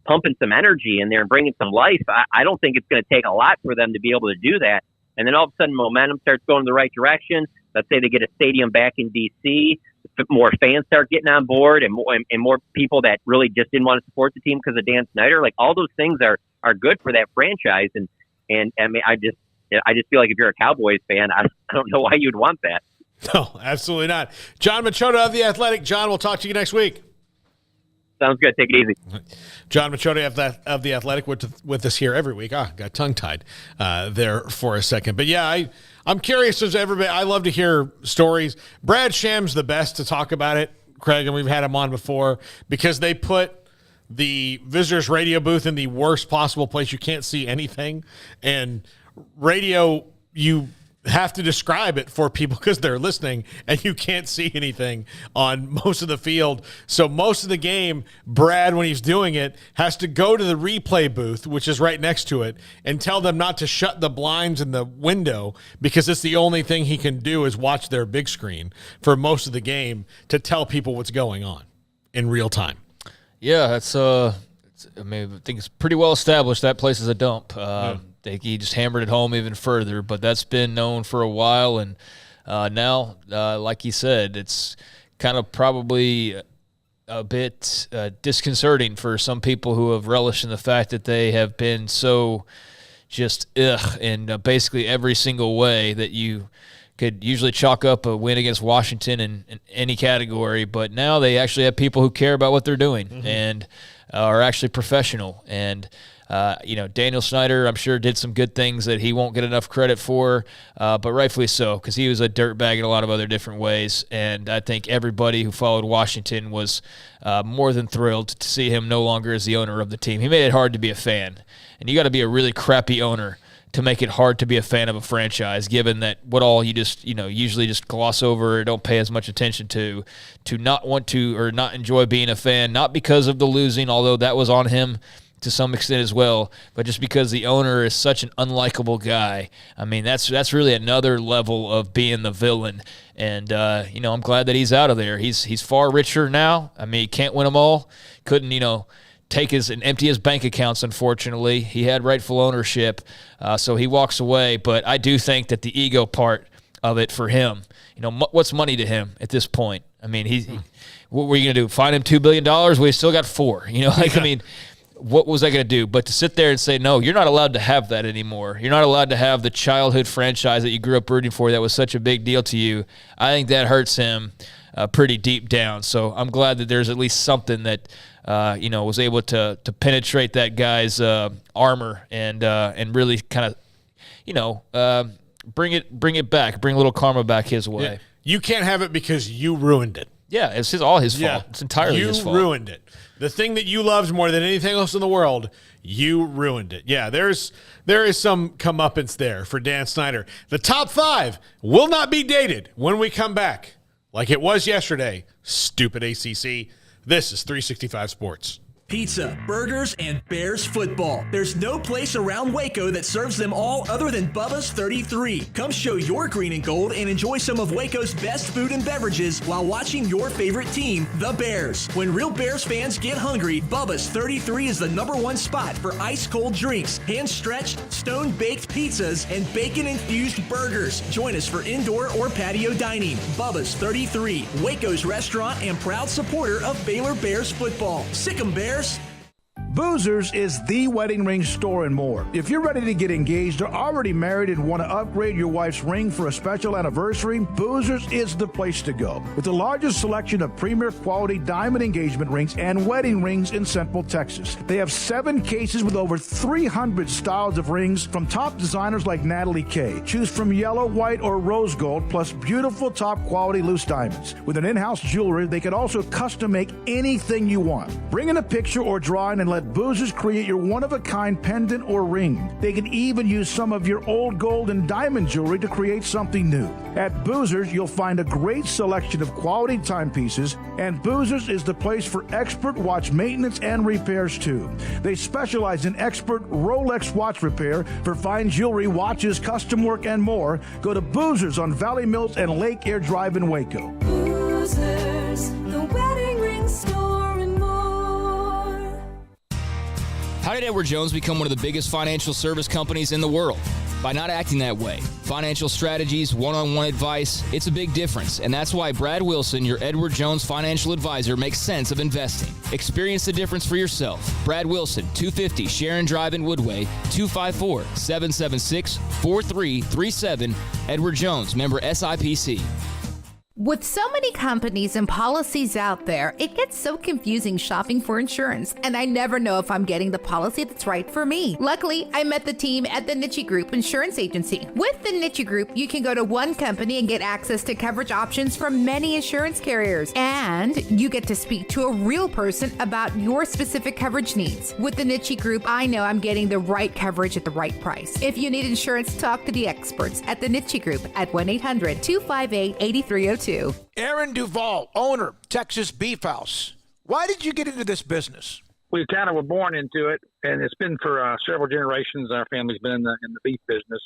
pumping some energy in there and bringing some life. I don't think it's going to take a lot for them to be able to do that. And then all of a sudden momentum starts going in the right direction. Let's say they get a stadium back in DC, more fans start getting on board, and more people that really just didn't want to support the team because of Dan Snyder. All those things are good for that franchise. And I mean, I just feel like if you're a Cowboys fan, I don't know why you'd want that. No, absolutely not. John Machota of The Athletic. John, we'll talk to you next week. Sounds good. Take it easy. John Machota of The Athletic with us here every week. Got tongue-tied there for a second. But, yeah, I'm curious as everybody. I love to hear stories. Brad Sham's the best to talk about it, Craig, and we've had him on before because they put the visitors' radio booth in the worst possible place. You can't see anything. And radio, you have to describe it for people because they're listening and you can't see anything on most of the field. So most of the game, Brad, when he's doing it, has to go to the replay booth, which is right next to it, and tell them not to shut the blinds in the window because it's the only thing he can do is watch their big screen for most of the game to tell people what's going on in real time. Yeah, that's I think it's pretty well established that place is a dump. He just hammered it home even further, but that's been known for a while. And now, like he said, it's kind of probably a bit disconcerting for some people who have relished in the fact that they have been so just in basically every single way that you could usually chalk up a win against Washington in any category. But now they actually have people who care about what they're doing and are actually professional. And Daniel Snyder, I'm sure, did some good things that he won't get enough credit for, but rightfully so, because he was a dirtbag in a lot of other different ways. And I think everybody who followed Washington was more than thrilled to see him no longer as the owner of the team. He made it hard to be a fan, and you got to be a really crappy owner to make it hard to be a fan of a franchise, given that what all you just, usually just gloss over or don't pay as much attention to not want to or not enjoy being a fan, not because of the losing, although that was on him to some extent as well, but just because the owner is such an unlikable guy. I mean, that's really another level of being the villain. And, I'm glad that he's out of there. He's far richer now. I mean, he can't win them all. Couldn't, take and empty his bank accounts, unfortunately. He had rightful ownership, so he walks away. But I do think that the ego part of it for him, what's money to him at this point? I mean, what were you going to do? Find him $2 billion? Well, he still got $4 billion. I mean, what was I going to do? But to sit there and say, no, you're not allowed to have that anymore. You're not allowed to have the childhood franchise that you grew up rooting for that was such a big deal to you. I think that hurts him pretty deep down. So I'm glad that there's at least something that, was able to penetrate that guy's armor and really kind of, bring it back, bring a little karma back his way. Yeah. You can't have it because you ruined it. Yeah, it's all his fault. It's entirely his fault. You ruined it. The thing that you loved more than anything else in the world, you ruined it. Yeah, there is some comeuppance there for Dan Snyder. The top 5 will not be dated when we come back, like it was yesterday. Stupid ACC. This is 365 Sports. Pizza, burgers, and Bears football. There's no place around Waco that serves them all other than Bubba's 33. Come show your green and gold and enjoy some of Waco's best food and beverages while watching your favorite team, the Bears. When real Bears fans get hungry, Bubba's 33 is the #1 spot for ice-cold drinks, hand-stretched, stone-baked pizzas, and bacon-infused burgers. Join us for indoor or patio dining. Bubba's 33, Waco's restaurant and proud supporter of Baylor Bears football. Sick 'em, Bears! Boozers is the wedding ring store and more. If you're ready to get engaged or already married and want to upgrade your wife's ring for a special anniversary, Boozers is the place to go. With the largest selection of premier quality diamond engagement rings and wedding rings in Central Texas. They have 7 cases with over 300 styles of rings from top designers like Natalie Kay. Choose from yellow, white, or rose gold, plus beautiful top quality loose diamonds. With an in-house jeweler, they can also custom make anything you want. Bring in a picture or drawing and let Boozers create your one-of-a-kind pendant or ring. They can even use some of your old gold and diamond jewelry to create something new. At Boozers, you'll find a great selection of quality timepieces, and Boozers is the place for expert watch maintenance and repairs too. They specialize in expert Rolex watch repair for fine jewelry, watches, custom work, and more. Go to Boozers on Valley Mills and Lake Air Drive in Waco. Boozers, the wedding ring store and more. How did Edward Jones become one of the biggest financial service companies in the world? By not acting that way. Financial strategies, one-on-one advice, it's a big difference. And that's why Brad Wilson, your Edward Jones financial advisor, makes sense of investing. Experience the difference for yourself. Brad Wilson, 250 Sharon Drive in Woodway, 254-776-4337. Edward Jones, member SIPC. With so many companies and policies out there, it gets so confusing shopping for insurance, and I never know if I'm getting the policy that's right for me. Luckily, I met the team at the Niche Group Insurance Agency. With the Niche Group, you can go to one company and get access to coverage options from many insurance carriers, and you get to speak to a real person about your specific coverage needs. With the Niche Group, I know I'm getting the right coverage at the right price. If you need insurance, talk to the experts at the Niche Group at 1-800-258-8302. Aaron Duvall, owner, Texas Beef House. Why did you get into this business? We kind of were born into it, and it's been for several generations. Our family's been in the beef business,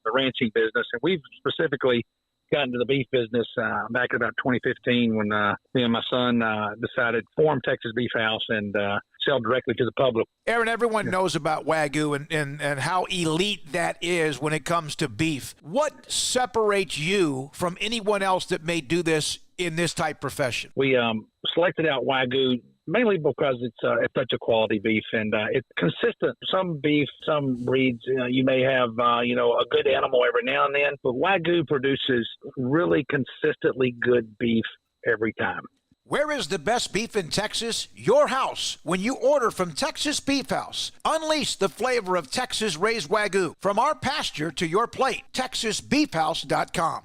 the ranching business, and we've specifically got into the beef business back in about 2015 when me and my son decided to form Texas Beef House and sell directly to the public. Aaron, everyone knows about Wagyu and how elite that is when it comes to beef. What separates you from anyone else that may do this in this type profession? We selected out Wagyu mainly because it's such a quality beef, and it's consistent. Some beef, some breeds, you may have, a good animal every now and then, but Wagyu produces really consistently good beef every time. Where is the best beef in Texas? Your house. When you order from Texas Beef House, unleash the flavor of Texas raised Wagyu. From our pasture to your plate, TexasBeefHouse.com.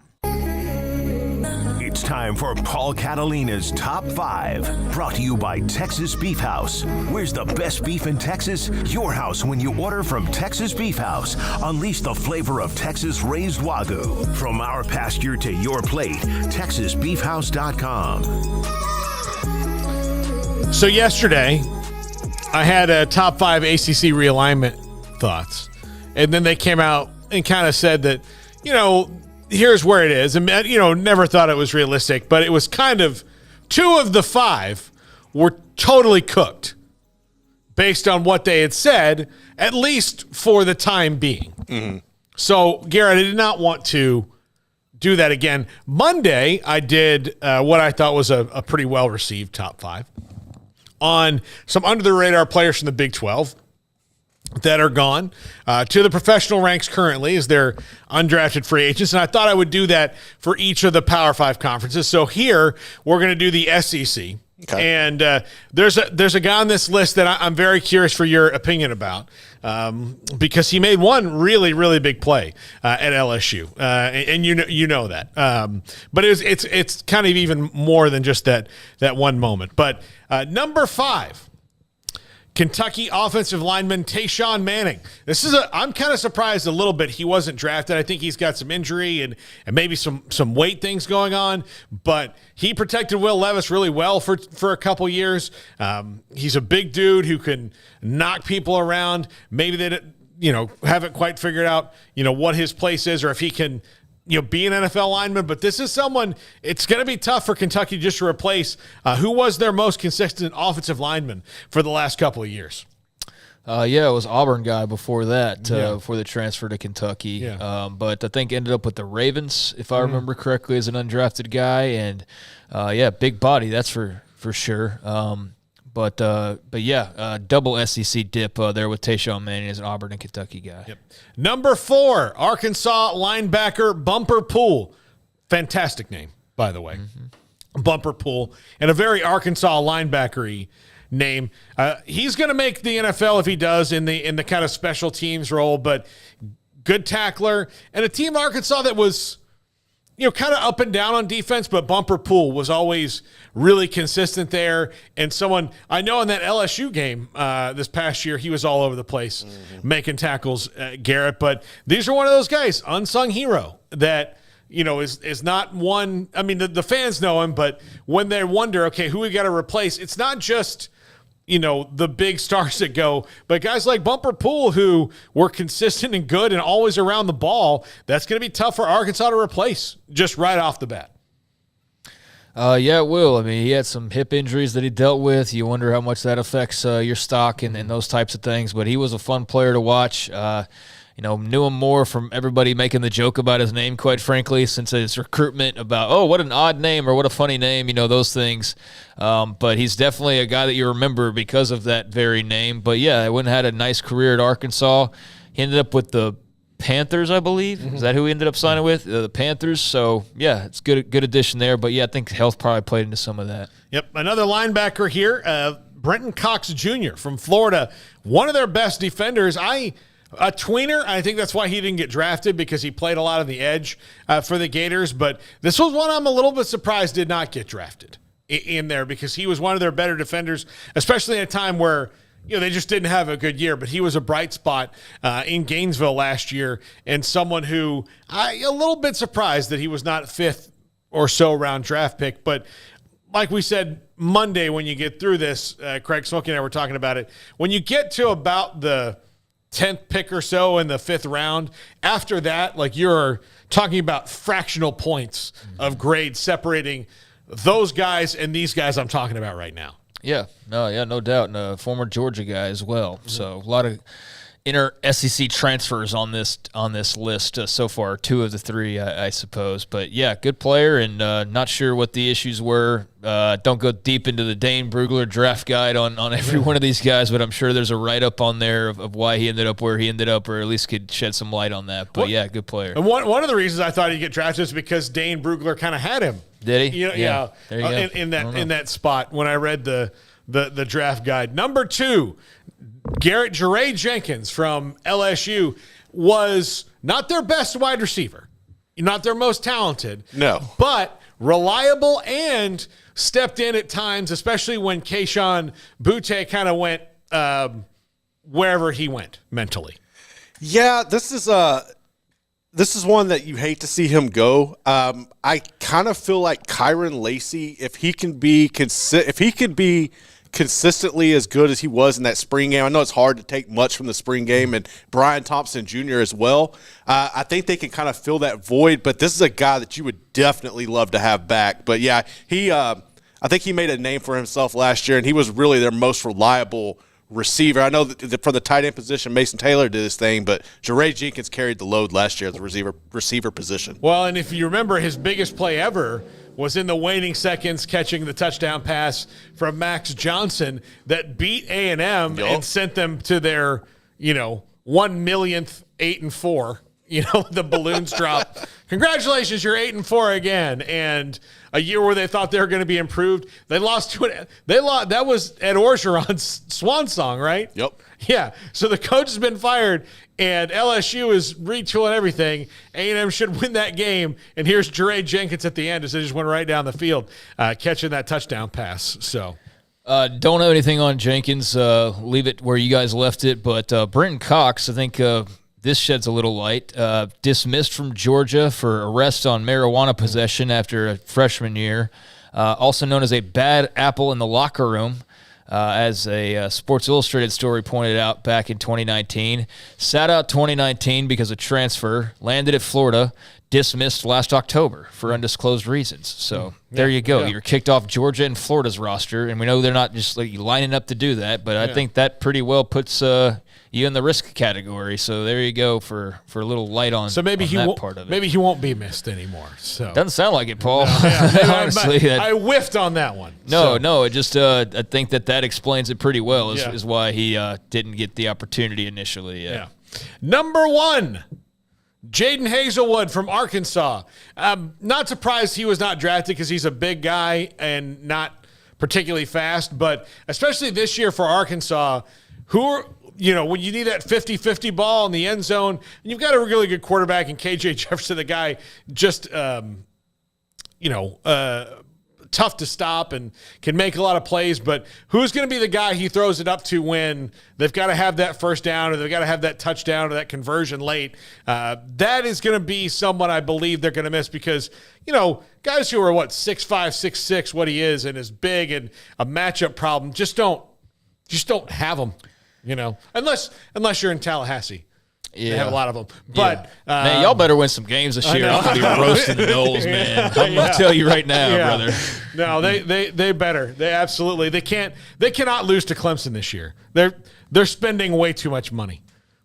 It's time for Paul Catalina's Top 5, brought to you by Texas Beef House. Where's the best beef in Texas? Your house when you order from Texas Beef House. Unleash the flavor of Texas raised Wagyu. From our pasture to your plate, TexasBeefHouse.com. So yesterday, I had a top 5 ACC realignment thoughts. And then they came out and kind of said that, here's where it is. And, never thought it was realistic, but it was kind of 2 of the 5 were totally cooked based on what they had said, at least for the time being. Mm-hmm. So, Garrett, I did not want to do that again. Monday, I did what I thought was a pretty well-received top 5 on some under-the-radar players from the Big 12 that are gone to the professional ranks currently as their undrafted free agents. And I thought I would do that for each of the Power 5 conferences. So here we're going to do the SEC. Okay. And there's a guy on this list that I'm very curious for your opinion about because he made one really, really big play at LSU. And you know that. But it's kind of even more than just that one moment. But number 5. Kentucky offensive lineman Tayshawn Manning. I'm kind of surprised a little bit he wasn't drafted. I think he's got some injury and maybe some weight things going on, but he protected Will Levis really well for a couple years. He's a big dude who can knock people around. Maybe they haven't quite figured out what his place is or if he can be an NFL lineman, but this is someone, it's going to be tough for Kentucky just to replace who was their most consistent offensive lineman for the last couple of years. It was Auburn guy before that, before the transfer to Kentucky. Yeah. But I think ended up with the Ravens, if I remember correctly, as an undrafted guy. And, big body, that's for sure. But yeah, double SEC dip there with Tayshawn Manning as an Auburn and Kentucky guy. Yep. Number 4, Arkansas linebacker Bumper Pool. Fantastic name, by the way. Bumper Pool, and a very Arkansas linebacker-y name. He's going to make the NFL if he does in the kind of special teams role, but good tackler, and a team Arkansas that was, kind of up and down on defense, but Bumper Pool was always really consistent there. And someone I know in that LSU game this past year, he was all over the place making tackles, Garrett. But these are one of those guys, unsung hero that is not one. I mean, the fans know him, but when they wonder, okay, who we got to replace, it's not just the big stars that go, but guys like Bumper Pool who were consistent and good and always around the ball. That's going to be tough for Arkansas to replace just right off the bat. Yeah, it will. I mean, he had some hip injuries that he dealt with. You wonder how much that affects your stock and those types of things. But he was a fun player to watch. Knew him more from everybody making the joke about his name, quite frankly, since his recruitment about, oh, what an odd name or what a funny name, those things. But he's definitely a guy that you remember because of that very name. But, yeah, he went and had a nice career at Arkansas. He ended up with the Panthers, I believe. Is that who he ended up signing with? The Panthers. So, yeah, it's good addition there. But, yeah, I think health probably played into some of that. Yep, another linebacker here, Brenton Cox Jr. from Florida, one of their best defenders. A tweener, I think that's why he didn't get drafted, because he played a lot of the edge for the Gators. But this was one I'm a little bit surprised did not get drafted in there, because he was one of their better defenders, especially at a time where they just didn't have a good year. But he was a bright spot in Gainesville last year, and someone who a little bit surprised that he was not 5th or so round draft pick. But like we said Monday when you get through this, Craig, Smoak and I were talking about it, when you get to about the 10th pick or so in the 5th round, after that, like, you're talking about fractional points of grade separating those guys and these guys I'm talking about right now. Yeah, no doubt. And a former Georgia guy as well. So a lot of inner SEC transfers on this list so far, 2 of the 3, I suppose. But, yeah, good player, and not sure what the issues were. Don't go deep into the Dane Brugler draft guide on every one of these guys, but I'm sure there's a write-up on there of why he ended up where he ended up, or at least could shed some light on that. But, yeah, good player. And one of the reasons I thought he'd get drafted is because Dane Brugler kind of had him. Did he? Yeah. There you go. In that spot when I read the draft guide. Number 2, Jaray Jenkins from LSU was not their best wide receiver, not their most talented. No. But reliable and stepped in at times, especially when Keyshawn Butte kind of went wherever he went mentally. Yeah, this is one that you hate to see him go. I kind of feel like Kyron Lacey, if he can be consistently as good as he was in that spring game. I know it's hard to take much from the spring game, and Brian Thompson Jr. as well. I think they can kind of fill that void, but this is a guy that you would definitely love to have back. But, yeah, I think he made a name for himself last year, and he was really their most reliable receiver. I know that for the tight end position, Mason Taylor did his thing, but Jaray Jenkins carried the load last year at the receiver position. Well, and if you remember, his biggest play ever was in the waning seconds catching the touchdown pass from Max Johnson that beat A&M and sent them to their, 1,000,000th 8-4. The balloons drop. Congratulations, you're 8-4 again. And a year where they thought they were going to be improved, they lost to it. That was Ed Orgeron's swan song, right? Yep. Yeah. So the coach has been fired, and LSU is retooling everything. A&M should win that game. And here's Jaray Jenkins at the end as they just went right down the field, catching that touchdown pass. So. Don't have anything on Jenkins. Leave it where you guys left it. But Brenton Cox, I think this sheds a little light. Dismissed from Georgia for arrest on marijuana possession after a freshman year. Also known as a bad apple in the locker room, as a Sports Illustrated story pointed out back in 2019. Sat out 2019 because of transfer. Landed at Florida. dismissed last October for undisclosed reasons. So there you go. You're kicked off Georgia and Florida's roster, and we know they're not just like lining up to do that, but I think that pretty well puts you in the risk category. So there you go for a little light on. So maybe on he that won't. part of it. Maybe he won't be missed anymore. So Doesn't sound like it, Paul. No, Honestly, I whiffed on that one. No. It just I think that explains it pretty well. Is why he didn't get the opportunity initially. Yeah. Number 1, Jaden Hazelwood from Arkansas. Not surprised he was not drafted because he's a big guy and not particularly fast. But especially this year for Arkansas, when you need that 50-50 ball in the end zone, and you've got a really good quarterback in KJ Jefferson, the guy just, tough to stop and can make a lot of plays, but who's going to be the guy he throws it up to when they've got to have that first down or they've got to have that touchdown or that conversion late? That is going to be someone I believe they're going to miss because, guys who are 6'5", 6'6", what he is and is big and a matchup problem, just don't have them. Unless you're in Tallahassee. Yeah. They have a lot of them. But man, y'all better win some games this year. I'm going to be roasting the Knowles, man. I'm going to tell you right now, brother. No, they better. They absolutely. They cannot lose to Clemson this year. They're spending way too much money.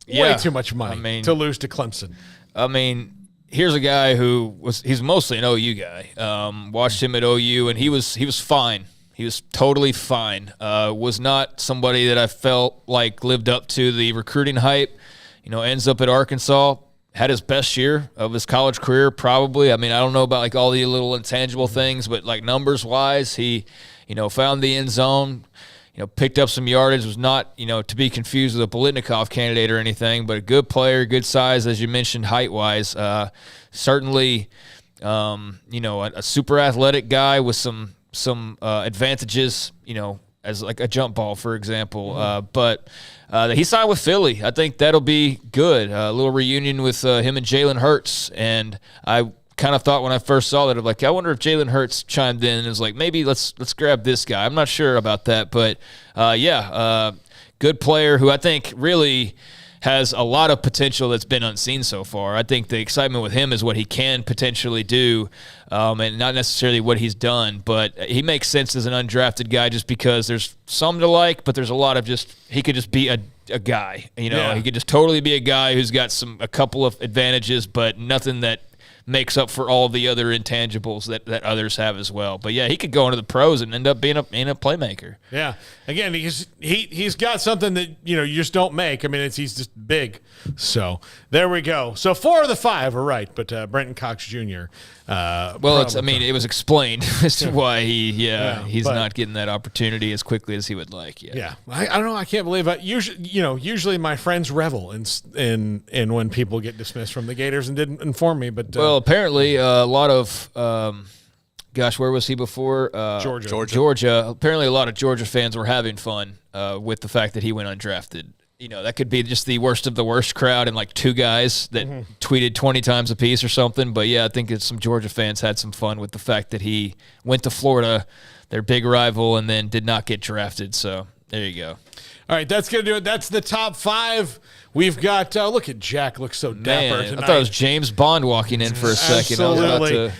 Way too much money to lose to Clemson. I mean, here's a guy he's mostly an OU guy. Watched him at OU, and he was fine. He was totally fine. Was not somebody that I felt like lived up to the recruiting hype. Ends up at Arkansas, had his best year of his college career probably. I mean, I don't know about all the little intangible things, but numbers-wise, he, found the end zone, picked up some yardage, was not, to be confused with a Bolitnikov candidate or anything, but a good player, good size, as you mentioned, height-wise. Certainly, a super athletic guy with some advantages, as like a jump ball, for example. But he signed with Philly. I think that'll be good. A little reunion with him and Jalen Hurts. And I kind of thought when I first saw that, I wonder if Jalen Hurts chimed in and was like, maybe let's grab this guy. I'm not sure about that. But, good player who I think really has a lot of potential that's been unseen so far. I think the excitement with him is what he can potentially do and not necessarily what he's done. But he makes sense as an undrafted guy just because there's some to like, but there's a lot of he could just be a guy. He could just totally be a guy who's got a couple of advantages, but nothing that makes up for all the other intangibles that others have as well. But yeah, he could go into the pros and end up being a playmaker. Yeah. Again, he's got something that you just don't make. I mean, he's just big. So there we go. So 4 of the 5 are right, but Brenton Cox Jr. It was explained as to why he's not getting that opportunity as quickly as he would like. Yeah. I don't know. I can't believe it. Usually my friends revel in when people get dismissed from the Gators and didn't inform me. But apparently a lot of where was he before? Georgia. Apparently a lot of Georgia fans were having fun with the fact that he went undrafted. That could be just the worst of the worst crowd and 2 guys that tweeted 20 times a piece or something. But, yeah, I think some Georgia fans had some fun with the fact that he went to Florida, their big rival, and then did not get drafted. So there you go. All right, that's going to do it. That's the top 5. We've got look at Jack. Looks so dapper tonight. I thought it was James Bond walking in for a second. Absolutely.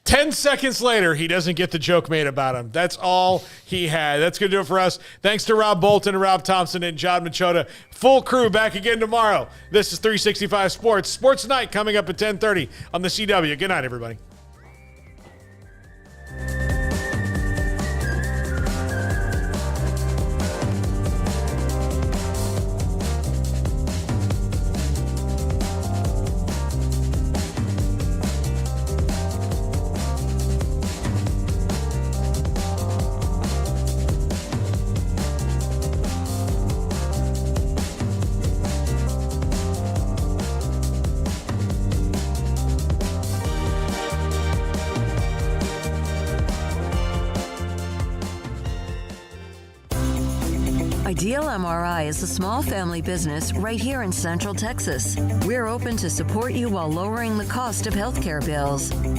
10 seconds later, he doesn't get the joke made about him. That's all he had. That's going to do it for us. Thanks to Rob Bolton, Rob Thompson, and John Machota. Full crew back again tomorrow. This is 365 Sports. Sports Night coming up at 10:30 on the CW. Good night, everybody. Ideal MRI is a small family business right here in Central Texas. We're open to support you while lowering the cost of healthcare bills.